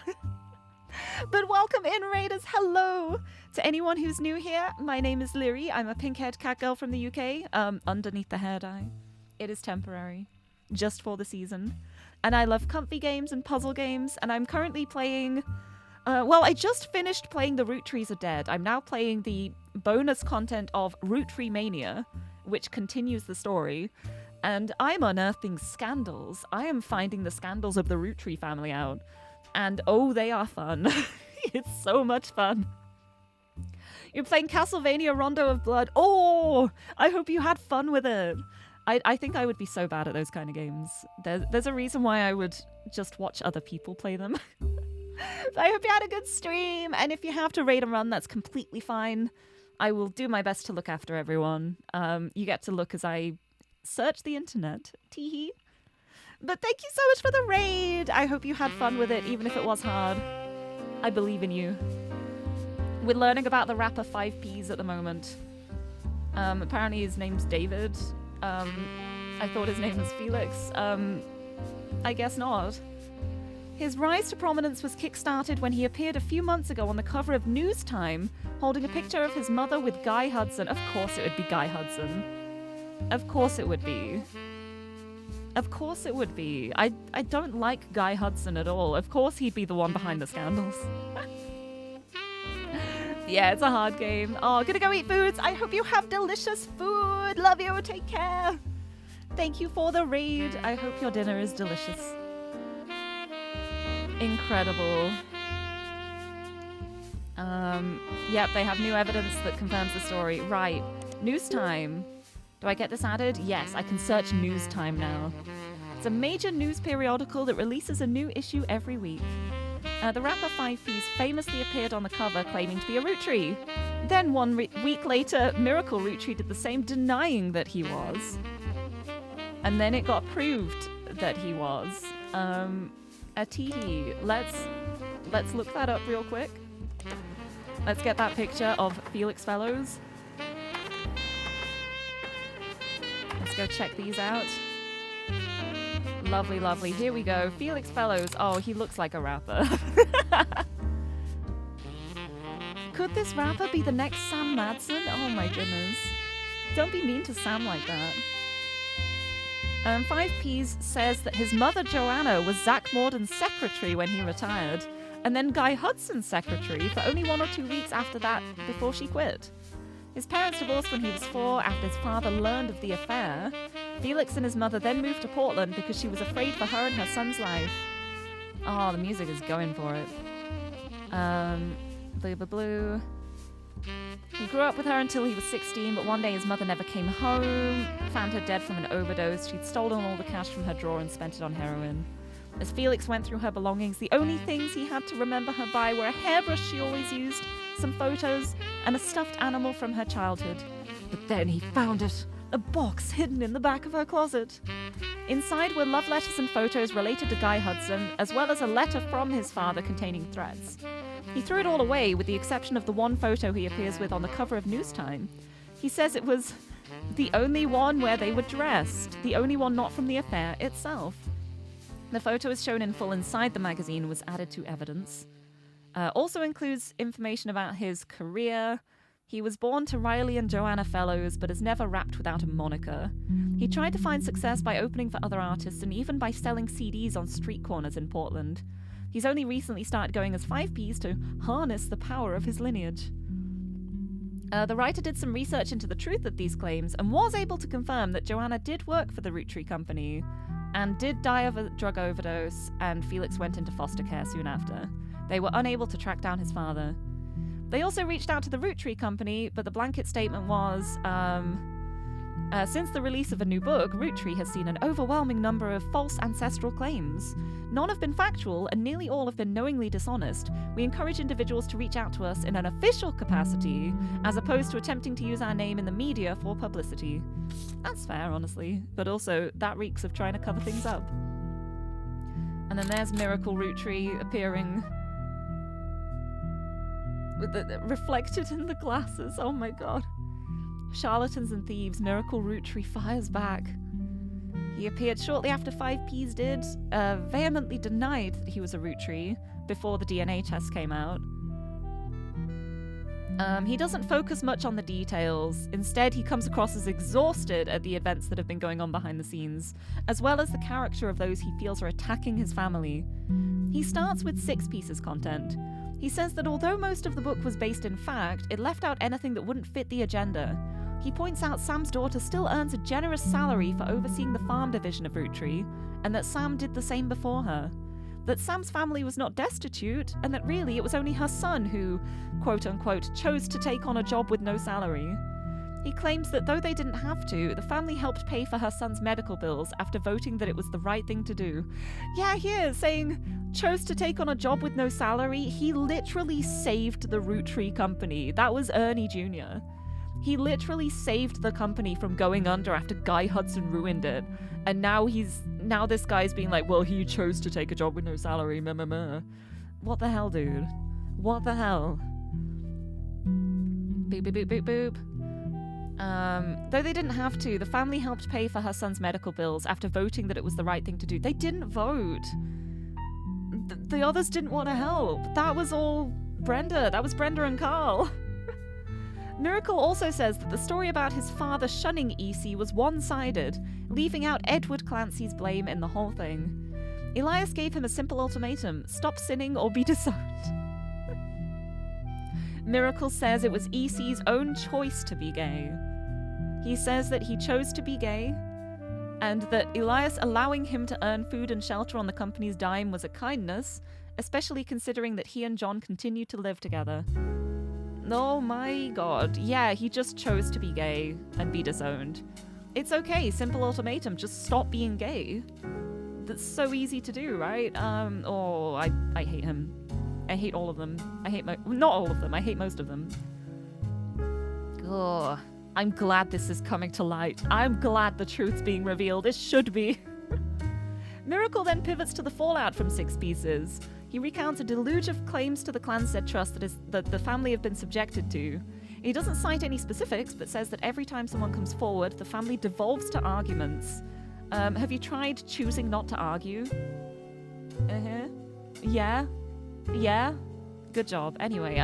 But welcome in, raiders. Hello. To anyone who's new here, my name is Lirie. I'm a pink-haired cat girl from the UK, underneath the hair dye. It is temporary. Just for the season. And I love comfy games and puzzle games, and I'm currently playing... well, I just finished playing The Root Trees Are Dead. I'm now playing the bonus content of Root Tree Mania, which continues the story, and I'm unearthing scandals. I am finding the scandals of the Root Tree family out, and oh, they are fun. It's so much fun. You're playing Castlevania Rondo of Blood. Oh, I hope you had fun with it. I think I would be so bad at those kind of games. There's a reason why I would just watch other people play them. I hope you had a good stream, and if you have to raid and run, that's completely fine. I will do my best to look after everyone. You get to look as I search the internet. Teehee. But thank you so much for the raid. I hope you had fun with it, even if it was hard. I believe in you. We're learning about the rapper 5Ps at the moment. Apparently his name's David. I thought his name was Felix. I guess not. His rise to prominence was kick-started when he appeared a few months ago on the cover of News Time, holding a picture of his mother with Guy Hudson. Of course it would be Guy Hudson. Of course it would be. Of course it would be. I don't like Guy Hudson at all. Of course he'd be the one behind the scandals. Yeah, it's a hard game. Oh, gonna go eat foods. I hope you have delicious food. Love you. Take care. Thank you for the raid. I hope your dinner is delicious. Incredible. Yep, they have new evidence that confirms the story. Right. News Time. Do I get this added? Yes, I can search News Time now. It's a major news periodical that releases a new issue every week. The rapper 5Ps famously appeared on the cover claiming to be a ROOTTREE. Then 1 week later, Miracle ROOTTREE did the same, denying that he was. And then it got proved that he was. Atiti. Let's look that up real quick. Let's get that picture of Felix Fellows. Let's go check these out. Lovely, lovely. Here we go. Felix Fellows. Oh, he looks like a rapper. Could this rapper be the next Sam Madsen? Oh my goodness. Don't be mean to Sam like that. 5Ps says that his mother Joanna was Zach Morden's secretary when he retired, and then Guy Hudson's secretary for only 1 or 2 weeks after that before she quit. His parents divorced when he was 4 after his father learned of the affair. Felix and his mother then moved to Portland because she was afraid for her and her son's life. Oh, the music is going for it. Blue, blue, blue. He grew up with her until he was 16, but one day his mother never came home, found her dead from an overdose. She'd stolen all the cash from her drawer and spent it on heroin. As Felix went through her belongings, the only things he had to remember her by were a hairbrush she always used, some photos, and a stuffed animal from her childhood. But then he found it, a box hidden in the back of her closet. Inside were love letters and photos related to Guy Hudson, as well as a letter from his father containing threats. He threw it all away, with the exception of the one photo he appears with on the cover of Newstime. He says it was the only one where they were dressed, the only one not from the affair itself. The photo is shown in full inside the magazine and was added to evidence. Also includes information about his career. He was born to Riley and Joanna Fellows, but has never rapped without a moniker. He tried to find success by opening for other artists and even by selling CDs on street corners in Portland. He's only recently started going as 5Ps to harness the power of his lineage. The writer did some research into the truth of these claims and was able to confirm that Joanna did work for the ROOTTREE company and did die of a drug overdose, and Felix went into foster care soon after. They were unable to track down his father. They also reached out to the ROOTTREE company, but the blanket statement was, since the release of a new book, ROOTTREE has seen an overwhelming number of false ancestral claims. None have been factual, and nearly all have been knowingly dishonest. We encourage individuals to reach out to us in an official capacity, as opposed to attempting to use our name in the media for publicity. That's fair, honestly, but also that reeks of trying to cover things up. And then there's Miracle ROOTTREE appearing with reflected in the glasses. Oh my god. Charlatans and thieves, Miracle ROOTTREE fires back. He appeared shortly after 5Ps did, vehemently denied that he was a ROOTTREE before the DNA test came out. He doesn't focus much on the details. Instead, he comes across as exhausted at the events that have been going on behind the scenes, as well as the character of those he feels are attacking his family. He starts with 6 pieces content. He says that although most of the book was based in fact, it left out anything that wouldn't fit the agenda. He points out Sam's daughter still earns a generous salary for overseeing the farm division of ROOTTREE, and that Sam did the same before her. That Sam's family was not destitute, and that really it was only her son who, quote-unquote, chose to take on a job with no salary. He claims that though they didn't have to, the family helped pay for her son's medical bills after voting that it was the right thing to do. Yeah, here, saying, chose to take on a job with no salary, he literally saved the ROOTTREE company. That was Ernie Jr. He literally saved the company from going under after Guy Hudson ruined it. And now this guy's being like, well, he chose to take a job with no salary, meh, meh, meh. What the hell, dude? What the hell? Boop, boop, boop, boop, boop. Though they didn't have to, the family helped pay for her son's medical bills after voting that it was the right thing to do. They didn't vote. The others didn't want to help. That was all Brenda. That was Brenda and Carl. Miracle also says that the story about his father shunning EC was one-sided, leaving out Edward Clancy's blame in the whole thing. Elias gave him a simple ultimatum: stop sinning or be disowned. Miracle says it was EC's own choice to be gay. He says that he chose to be gay, and that Elias allowing him to earn food and shelter on the company's dime was a kindness, especially considering that he and John continued to live together. Oh my god. Yeah, he just chose to be gay and be disowned. It's okay, simple ultimatum, just stop being gay. That's so easy to do, right? I hate him. hate all of them. I hate not all of them. I hate most of them. Oh, I'm glad this is coming to light. I'm glad the truth's being revealed. It should be. Miracle then pivots to the fallout from Six Pieces. He recounts a deluge of claims to the Clanstead Trust that the family have been subjected to. He doesn't cite any specifics, but says that every time someone comes forward, the family devolves to arguments. Have you tried choosing not to argue? Yeah. Good job. Anyway,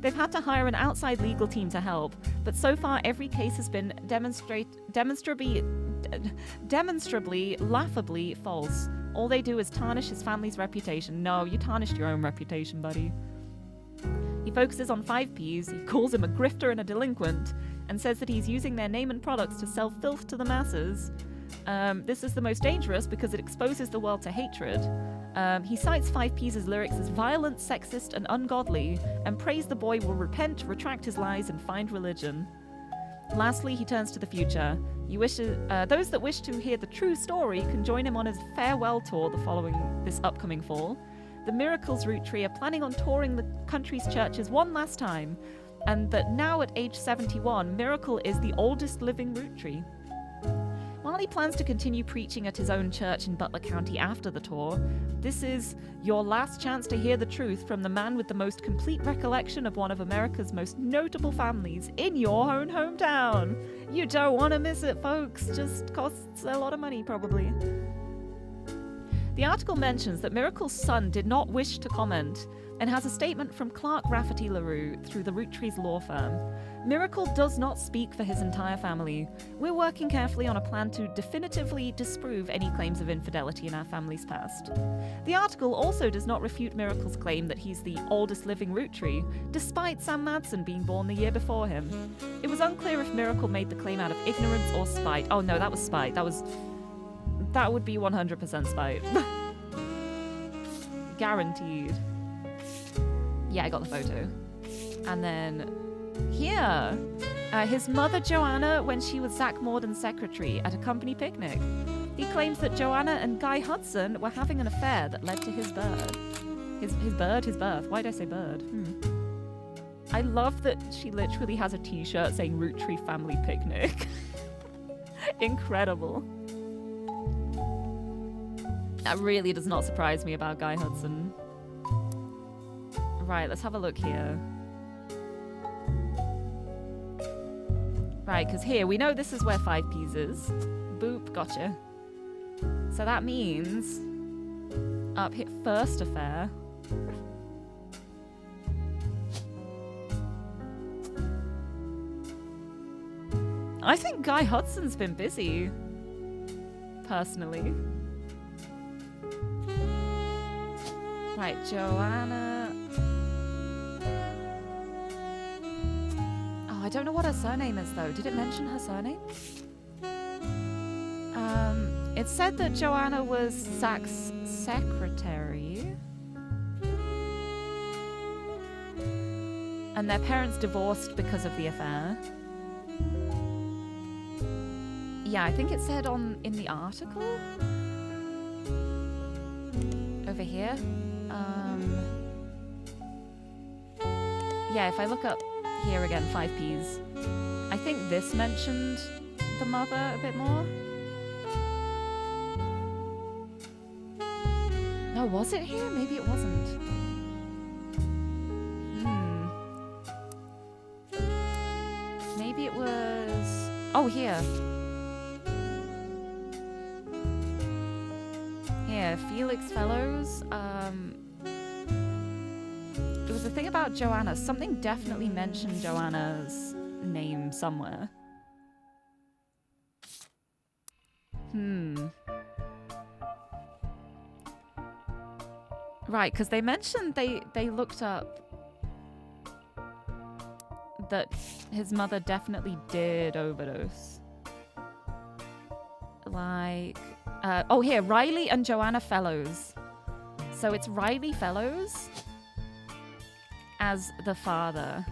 they've had to hire an outside legal team to help, but so far every case has been demonstrably, laughably false. All they do is tarnish his family's reputation. No, you tarnished your own reputation, buddy. He focuses on 5Ps, he calls him a grifter and a delinquent, and says that he's using their name and products to sell filth to the masses. This is the most dangerous because it exposes the world to hatred. He cites 5Ps' lyrics as violent, sexist, and ungodly, and prays the boy will repent, retract his lies, and find religion. Lastly, he turns to the future. Those that wish to hear the true story can join him on his farewell tour this upcoming fall. The Miracles Root Tree are planning on touring the country's churches one last time, and that now at age 71, Miracle is the oldest living root tree. While he plans to continue preaching at his own church in Butler County after the tour, this is your last chance to hear the truth from the man with the most complete recollection of one of America's most notable families in your own hometown. You don't want to miss it, folks. Just costs a lot of money, probably. The article mentions that Miracle's son did not wish to comment and has a statement from Clark Rafferty LaRue through the ROOTTREES law firm. Miracle does not speak for his entire family. We're working carefully on a plan to definitively disprove any claims of infidelity in our family's past. The article also does not refute Miracle's claim that he's the oldest living root tree, despite Sam Madsen being born the year before him. It was unclear if Miracle made the claim out of ignorance or spite. Oh no, that was spite. That would be 100% spite. Guaranteed. Yeah, I got the photo. And then here, his mother Joanna when she was Zach Morden's secretary at a company picnic. He claims that Joanna and Guy Hudson were having an affair that led to his birth. His birth. Why did I say bird? I love that she literally has a t-shirt saying Root Tree Family Picnic. Incredible. That really does not surprise me about Guy Hudson. Right, let's have a look here. Right, because here, we know this is where 5Ps is. Boop, gotcha. So that means... up here, first affair. I think Guy Hudson's been busy. Personally. Right, Joanna... I don't know what her surname is, though. Did it mention her surname? It said that Joanna was Zach's secretary. And their parents divorced because of the affair. Yeah, I think it said in the article. Over here. Yeah, if I look up here again, 5Ps. I think this mentioned the mother a bit more. No, was it here? Maybe it wasn't. Maybe it was... oh, here. Here, Felix Fellows. There was a thing about Joanna. Something definitely mentioned Joanna's name somewhere. Right, because they mentioned they looked up that his mother definitely did overdose. Like, oh here, Riley and Joanna Fellows. So it's Riley Fellows as the father.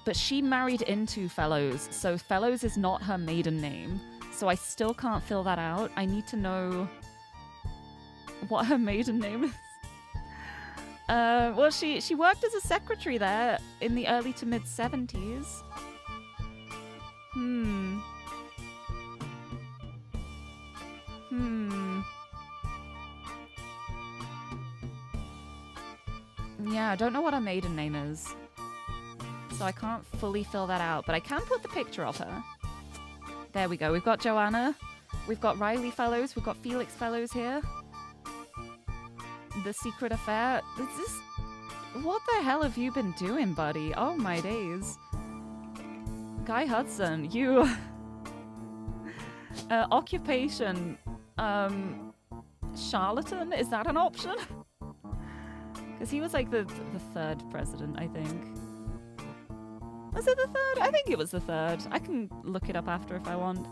But she married into Fellows, so Fellows is not her maiden name. So I still can't fill that out. I need to know what her maiden name is. Well, she worked as a secretary there in the early to mid 70s. Yeah, I don't know what her maiden name is, so I can't fully fill that out, but I can put the picture of her. There we go. We've got Joanna. We've got Riley Fellows. We've got Felix Fellows here. The Secret Affair. What the hell have you been doing, buddy? Oh my days. Guy Hudson, you... occupation. Charlatan? Is that an option? Because he was like the third president, I think. Was it the third? I think it was the third. I can look it up after if I want.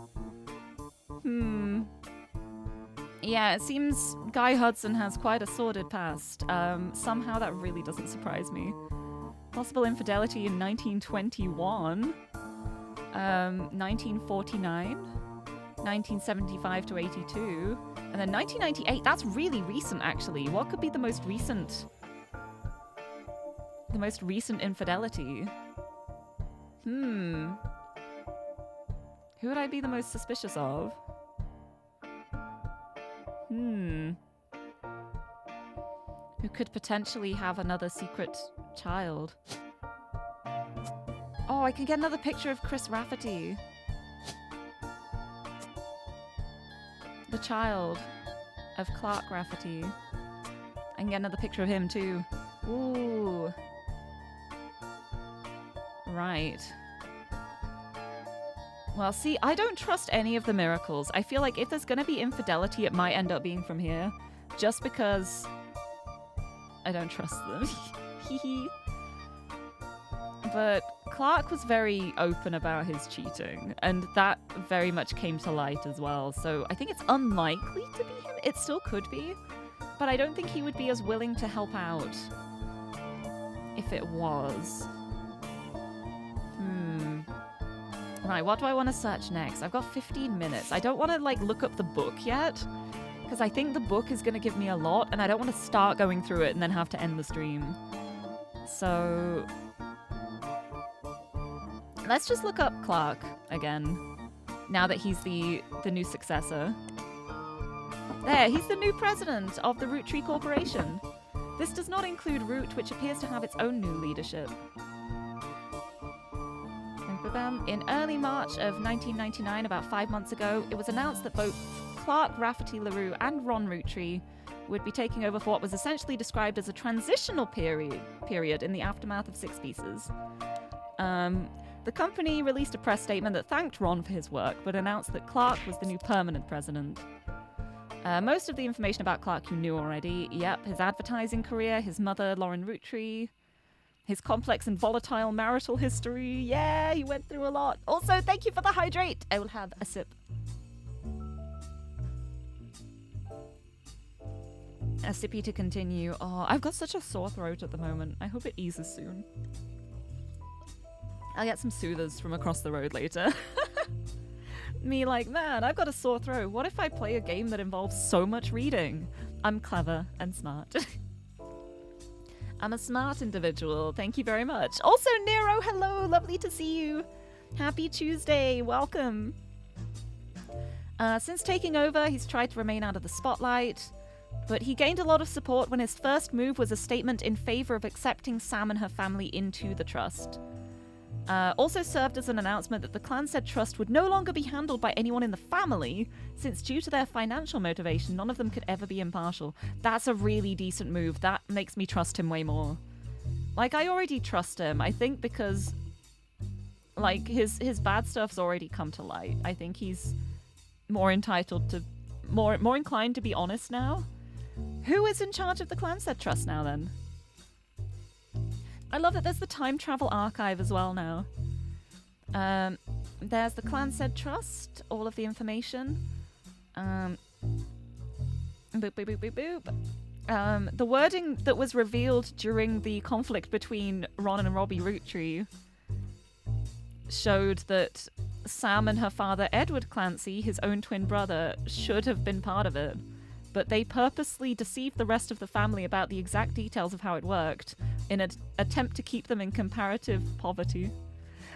Yeah, it seems Guy Hudson has quite a sordid past. Somehow that really doesn't surprise me. Possible infidelity in 1921, 1949, 1975 to 82, and then 1998. That's really recent, actually. What could be the most recent? The most recent infidelity? Who would I be the most suspicious of? Who could potentially have another secret child? Oh, I can get another picture of Chris Rafferty. The child of Clark Rafferty. I can get another picture of him too. Ooh. Right. Well, see, I don't trust any of the miracles. I feel like if there's gonna be infidelity, it might end up being from here. Just because I don't trust them. But Clark was very open about his cheating, and that very much came to light as well. So I think it's unlikely to be him. It still could be, but I don't think he would be as willing to help out if it was. Right, what do I want to search next? I've got 15 minutes. I don't want to, like, look up the book yet, because I think the book is going to give me a lot, and I don't want to start going through it and then have to end the stream. So let's just look up Clark again, now that he's the new successor. There, he's the new president of the ROOTTREE Corporation. This does not include Root, which appears to have its own new leadership. In early March of 1999, about 5 months ago, it was announced that both Clark Rafferty LaRue and Ron ROOTTREE would be taking over for what was essentially described as a transitional period in the aftermath of Six Pieces. The company released a press statement that thanked Ron for his work, but announced that Clark was the new permanent president. Most of the information about Clark you knew already. Yep, his advertising career, his mother, Lauren ROOTTREE, his complex and volatile marital history. Yeah, he went through a lot. Also, thank you for the hydrate. I will have a sip. A sippy to continue. Oh, I've got such a sore throat at the moment. I hope it eases soon. I'll get some soothers from across the road later. Me like, man, I've got a sore throat. What if I play a game that involves so much reading? I'm clever and smart. I'm a smart individual. Thank you very much. Also, Nero, hello. Lovely to see you. Happy Tuesday. Welcome. Since taking over, he's tried to remain out of the spotlight, but he gained a lot of support when his first move was a statement in favor of accepting Sam and her family into the trust. Also served as an announcement that the clan said trust would no longer be handled by anyone in the family, since due to their financial motivation, none of them could ever be impartial. That's a really decent move. That makes me trust him way more. Like, I already trust him, I think, because, like, his bad stuff's already come to light. I think he's more entitled to, more inclined to be honest now. Who is in charge of the clan said trust now, then? I love that there's the time travel archive as well now. There's the clan said trust, all of the information. Boop, boop, boop, boop, boop. The wording that was revealed during the conflict between Ron and Robbie ROOTTREE showed that Sam and her father, Edward Clancy, his own twin brother, should have been part of it. but they purposely deceived the rest of the family about the exact details of how it worked in an attempt to keep them in comparative poverty.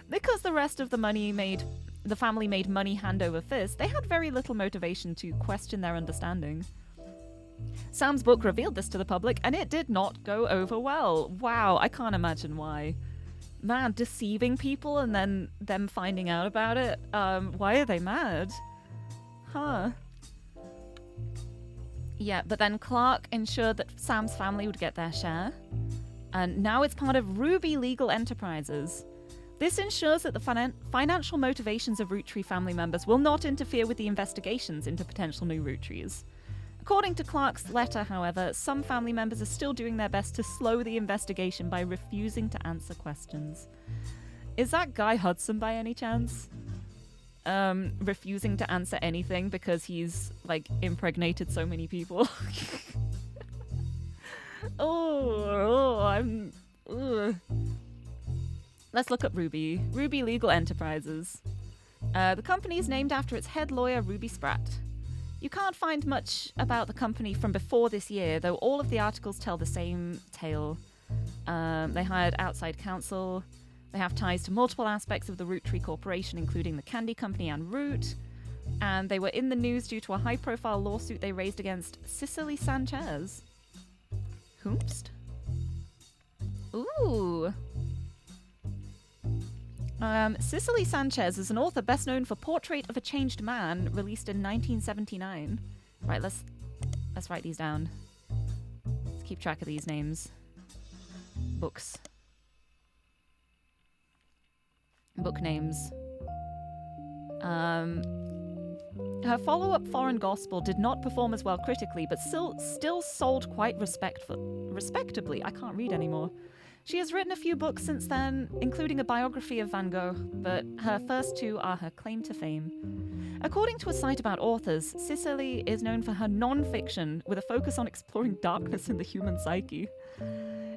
Because the rest of the family made money hand over fist, they had very little motivation to question their understanding. Sam's book revealed this to the public, and it did not go over well. Wow, I can't imagine why. Man, deceiving people and then them finding out about it. Why are they mad? Huh. Yeah, but then Clark ensured that Sam's family would get their share. And now it's part of Ruby Legal Enterprises. This ensures that the financial motivations of ROOTTREE family members will not interfere with the investigations into potential new ROOTTREEs. According to Clark's letter, however, some family members are still doing their best to slow the investigation by refusing to answer questions. Is that Guy Hudson by any chance? Refusing to answer anything because he's, like, impregnated so many people. Let's look up Ruby. Ruby Legal Enterprises. The company is named after its head lawyer, Ruby Spratt. You can't find much about the company from before this year, though all of the articles tell the same tale. They hired outside counsel. They have ties to multiple aspects of the ROOTTREE Corporation, including the candy company and Root. And they were in the news due to a high-profile lawsuit they raised against Cicely Sanchez. Whomst? Ooh. Cicely Sanchez is an author best known for Portrait of a Changed Man, released in 1979. Right, let's write these down. Let's keep track of these names. Books. Book names. Her follow-up Foreign Gospel did not perform as well critically, but still sold quite respectably. I can't read anymore. She has written a few books since then, including a biography of Van Gogh, but her first two are her claim to fame. According to a site about authors, Cicely is known for her non-fiction, with a focus on exploring darkness in the human psyche.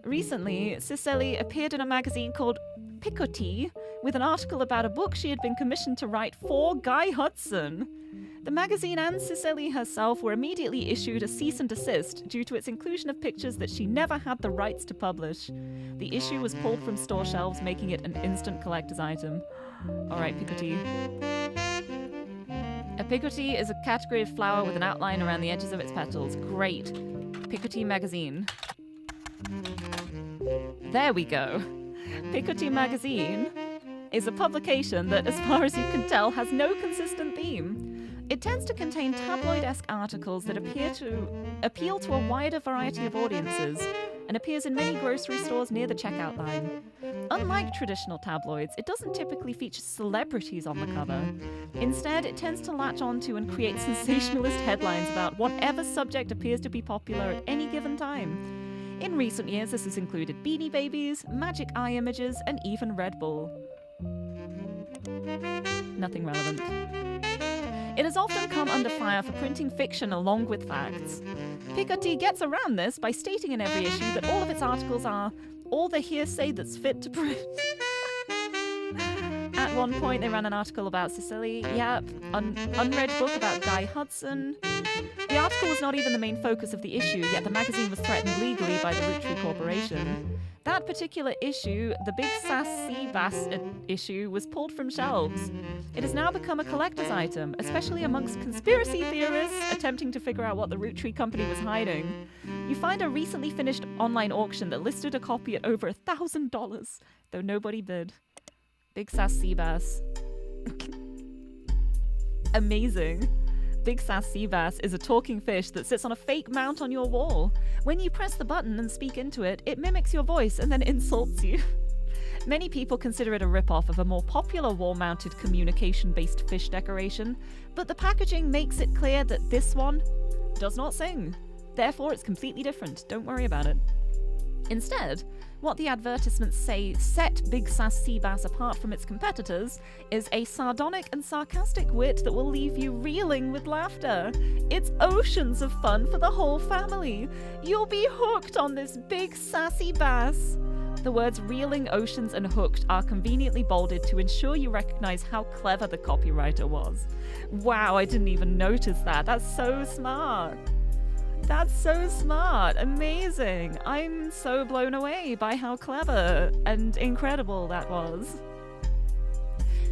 Recently, Cicely appeared in a magazine called Picoty with an article about a book she had been commissioned to write for Guy Hudson. The magazine and Cicely herself were immediately issued a cease and desist due to its inclusion of pictures that she never had the rights to publish. The issue was pulled from store shelves, making it an instant collector's item. Alright, Picoty. A Picoty is a category of flower with an outline around the edges of its petals. Great. Picoty magazine. There we go. Picoty magazine is a publication that, as far as you can tell, has no consistent theme. It tends to contain tabloid-esque articles that appeal to a wider variety of audiences and appears in many grocery stores near the checkout line. Unlike traditional tabloids, it doesn't typically feature celebrities on the cover. Instead, it tends to latch onto and create sensationalist headlines about whatever subject appears to be popular at any given time. In recent years, this has included Beanie Babies, Magic Eye images, and even Red Bull. Nothing relevant. It has often come under fire for printing fiction along with facts. Picoty gets around this by stating in every issue that all of its articles are all the hearsay that's fit to print. At one point, they ran an article about Cicely. Yep, unread book about Guy Hudson. The article was not even the main focus of the issue, yet the magazine was threatened legally by the ROOTTREE Corporation. That particular issue, the Big Sass Sea Bass issue, was pulled from shelves. It has now become a collector's item, especially amongst conspiracy theorists attempting to figure out what the ROOTTREE company was hiding. You find a recently finished online auction that listed a copy at over $1,000, though nobody bid. Big Sass Sea Bass. Amazing. Big Sass Sea Bass is a talking fish that sits on a fake mount on your wall. When you press the button and speak into it, it mimics your voice and then insults you. Many people consider it a rip-off of a more popular wall-mounted communication-based fish decoration, but the packaging makes it clear that this one does not sing. Therefore, it's completely different. Don't worry about it. Instead, what the advertisements say set Big Sass Sea Bass apart from its competitors is a sardonic and sarcastic wit that will leave you reeling with laughter. It's oceans of fun for the whole family. You'll be hooked on this big sassy bass. The words reeling, oceans, and hooked are conveniently bolded to ensure you recognize how clever the copywriter was. Wow, I didn't even notice that. That's so smart. That's so smart. Amazing. I'm so blown away by how clever and incredible that was.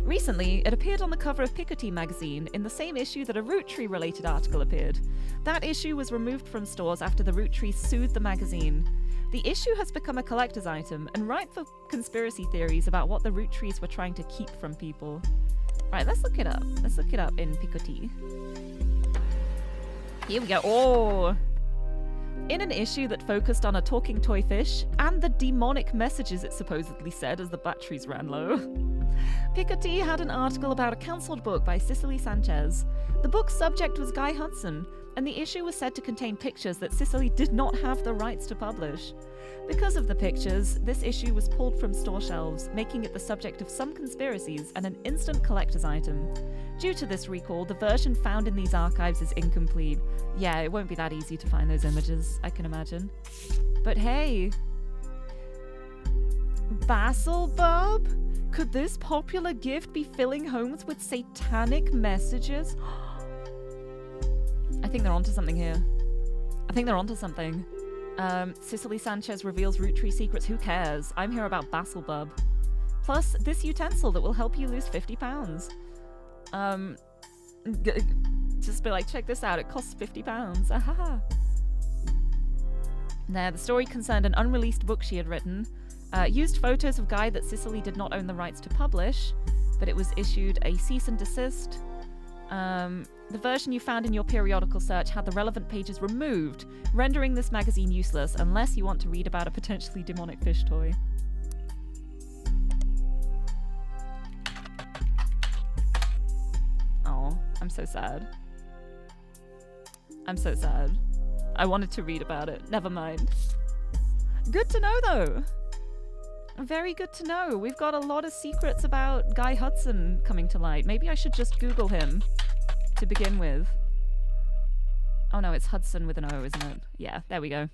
Recently, it appeared on the cover of Picotee magazine in the same issue that a ROOTTREE related article appeared. That issue was removed from stores after the ROOTTREE sued the magazine. The issue has become a collector's item and ripe for conspiracy theories about what the ROOTTREES were trying to keep from people. Right, let's look it up. Let's look it up in Picotee. Here we go. Oh! In an issue that focused on a talking toy fish and the demonic messages it supposedly said as the batteries ran low, Picotee had an article about a cancelled book by Cicely Sanchez. The book's subject was Guy Hudson, and the issue was said to contain pictures that Cicely did not have the rights to publish. Because of the pictures, this issue was pulled from store shelves, making it the subject of some conspiracies and an instant collector's item. Due to this recall, the version found in these archives is incomplete. Yeah, it won't be that easy to find those images, I can imagine. But hey... Basil Bub? Could this popular gift be filling homes with satanic messages? I think they're onto something here. I think they're onto something. Cicely Sanchez reveals ROOTTREE secrets. Who cares? I'm here about Basil Bub. Plus, this utensil that will help you lose 50 pounds. Just be like, check this out. It costs 50 pounds. Ahaha. There, the story concerned an unreleased book she had written. Used photos of Guy that Cicely did not own the rights to publish, but it was issued a cease and desist. The version you found in your periodical search had the relevant pages removed, rendering this magazine useless unless you want to read about a potentially demonic fish toy. Oh, I'm so sad. I'm so sad. I wanted to read about it. Never mind. Good to know, though. Very good to know. We've got a lot of secrets about Guy Hudson coming to light. Maybe I should just Google him to begin with. Oh no, it's Hudson with an O, isn't it? Yeah, there we go.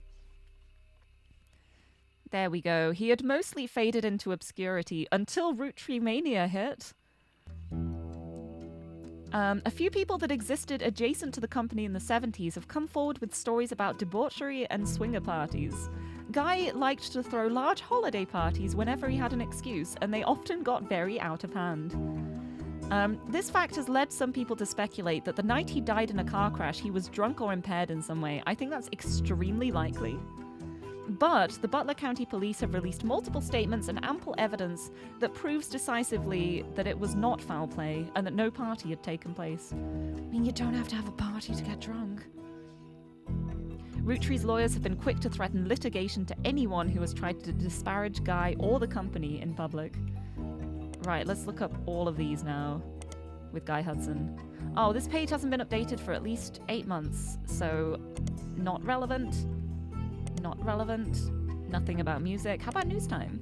There we go. He had mostly faded into obscurity until ROOTTREE Mania hit. A few people that existed adjacent to the company in the 70s have come forward with stories about debauchery and swinger parties. Guy liked to throw large holiday parties whenever he had an excuse, and they often got very out of hand. This fact has led some people to speculate that the night he died in a car crash, he was drunk or impaired in some way. I think that's extremely likely. But the Butler County Police have released multiple statements and ample evidence that proves decisively that it was not foul play and that no party had taken place. I mean, you don't have to have a party to get drunk. ROOTTREE's lawyers have been quick to threaten litigation to anyone who has tried to disparage Guy or the company in public. Right, let's look up all of these now with Guy Hudson. Oh, this page hasn't been updated for at least 8 months, so not relevant. Not relevant. Nothing about music. How about news time?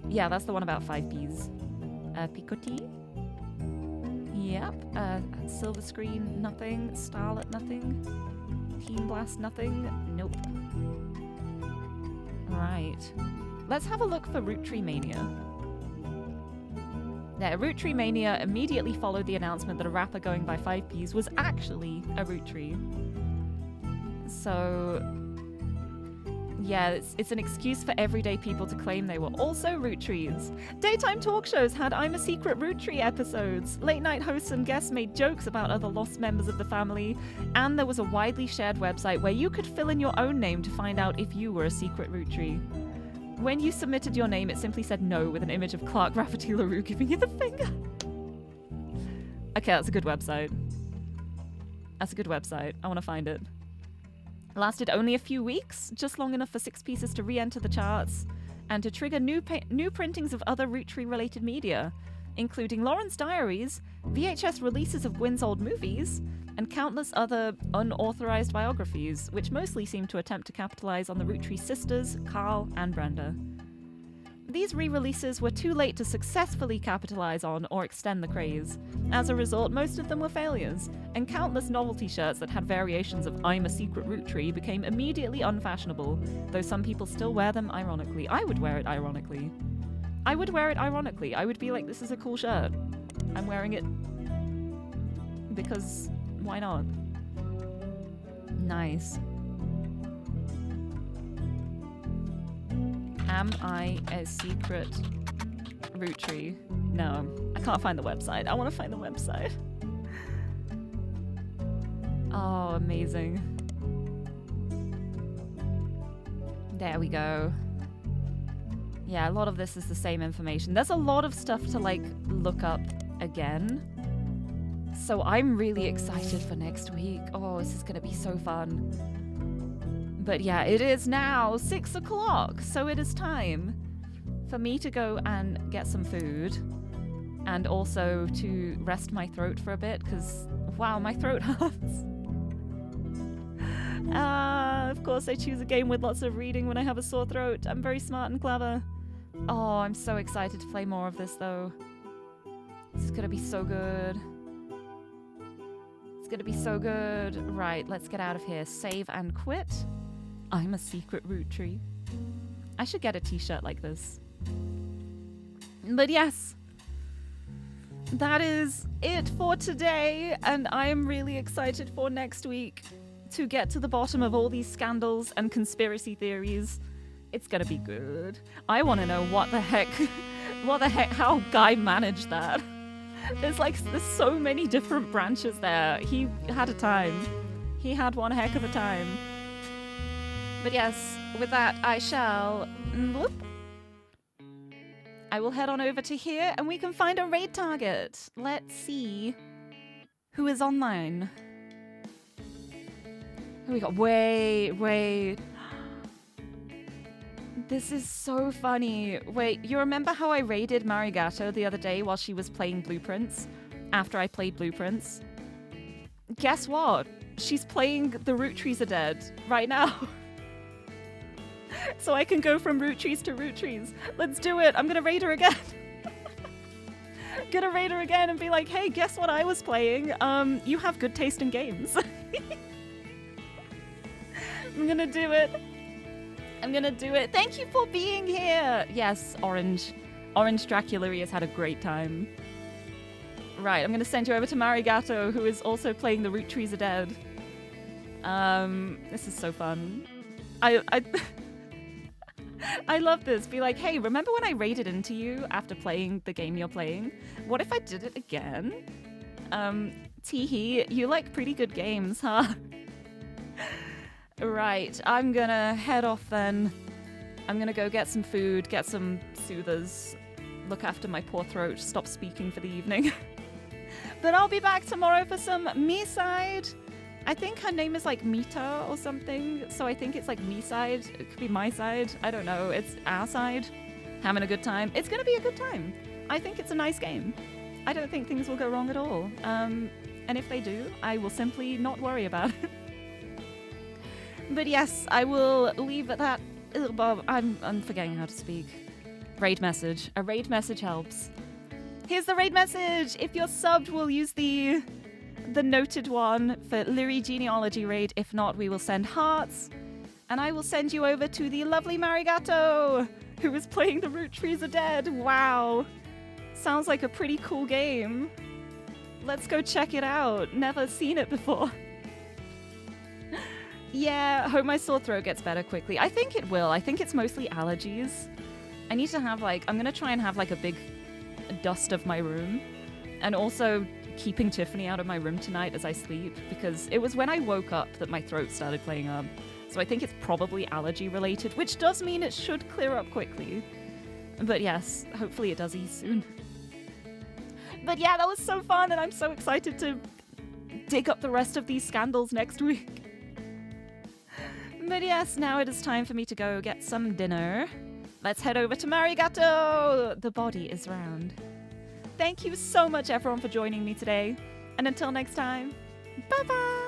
Yeah, that's the one about 5Ps. Picotee? Yep. Silver Screen, nothing. Starlet, nothing. Team Blast, nothing. Nope. Right. Let's have a look for ROOTTREE Mania. There, ROOTTREE Mania immediately followed the announcement that a rapper going by 5Ps was actually a ROOTTREE. So... yeah, it's an excuse for everyday people to claim they were also ROOTTREEs. Daytime talk shows had I'm a Secret ROOTTREE episodes. Late night hosts and guests made jokes about other lost members of the family. And there was a widely shared website where you could fill in your own name to find out if you were a secret ROOTTREE. When you submitted your name, it simply said no with an image of Clark Rafferty LaRue giving you the finger. Okay, that's a good website. That's a good website. I want to find it. Lasted only a few weeks, just long enough for 6 pieces to re-enter the charts and to trigger new printings of other ROOTTREE-related media, including Lauren's diaries, VHS releases of Gwyn's old movies, and countless other unauthorized biographies, which mostly seem to attempt to capitalize on the ROOTTREE sisters, Carl and Brenda. These re-releases were too late to successfully capitalize on or extend the craze. As a result, most of them were failures, and countless novelty shirts that had variations of I'm a secret ROOTTREE became immediately unfashionable, though some people still wear them ironically. I would wear it ironically. I would wear it ironically. I would be like, this is a cool shirt. I'm wearing it because why not? Nice. Am I a secret root tree? No, I can't find the website. I want to find the website. Oh, amazing. There we go. Yeah, a lot of this is the same information. There's a lot of stuff to, like, look up again. So I'm really excited for next week. Oh, this is going to be so fun. But yeah, it is now 6 o'clock, so it is time for me to go and get some food. And also to rest my throat for a bit, because, wow, my throat hurts. Of course I choose a game with lots of reading when I have a sore throat. I'm very smart and clever. Oh, I'm so excited to play more of this, though. This is gonna be so good. It's gonna be so good. Right, let's get out of here. Save and quit. I'm a secret root tree. I should get a t-shirt like this. But yes, that is it for today, and I am really excited for next week to get to the bottom of all these scandals and conspiracy theories. It's gonna be good. I want to know what the heck, how Guy managed that. There's so many different branches there. He had a time. He had one heck of a time. But yes, with that, I shall... Whoop. I will head on over to here, and we can find a raid target. Let's see who is online. Who we got? Wait. This is so funny. Wait, you remember how I raided Marigato the other day while she was playing Blueprints? After I played Blueprints? Guess what? She's playing the Root Trees Are Dead right now. So I can go from Root Trees to Root Trees. Let's do it. I'm gonna raid her again. Gonna raid her again and be like, hey, guess what I was playing? You have good taste in games. I'm gonna do it. I'm gonna do it. Thank you for being here. Yes, Orange. Orange Dracula has had a great time. Right, I'm gonna send you over to Marigato, who is also playing the Root Trees Are Dead. This is so fun. I love this. Be like, hey, remember when I raided into you after playing the game you're playing? What if I did it again? Teehee, you like pretty good games, huh? Right, I'm gonna head off then. I'm gonna go get some food, get some soothers, look after my poor throat, stop speaking for the evening. But I'll be back tomorrow for some me-side. I think her name is like Mita or something, so I think it's like me-side. It could be my side. I don't know. It's our side. Having a good time. It's gonna be a good time. I think it's a nice game. I don't think things will go wrong at all. And if they do, I will simply not worry about it. But yes, I will leave at that. I'm forgetting how to speak. Raid message. A raid message helps. Here's the raid message. If you're subbed, we'll use the noted one for Lirie genealogy raid. If not, we will send hearts. And I will send you over to the lovely Marigato, who is playing the Root Trees Are Dead. Wow. Sounds like a pretty cool game. Let's go check it out. Never seen it before. Yeah, hope my sore throat gets better quickly. I think it will. I think it's mostly allergies. I need to have I'm gonna try and have a big dust of my room. And also keeping Tiffany out of my room tonight as I sleep, because it was when I woke up that my throat started playing up. So I think it's probably allergy related, which does mean it should clear up quickly. But yes, hopefully it does ease soon. But yeah, that was so fun, and I'm so excited to dig up the rest of these scandals next week. But yes, now it is time for me to go get some dinner. Let's head over to Marigato! The body is round. Thank you so much, everyone, for joining me today. And until next time, bye-bye!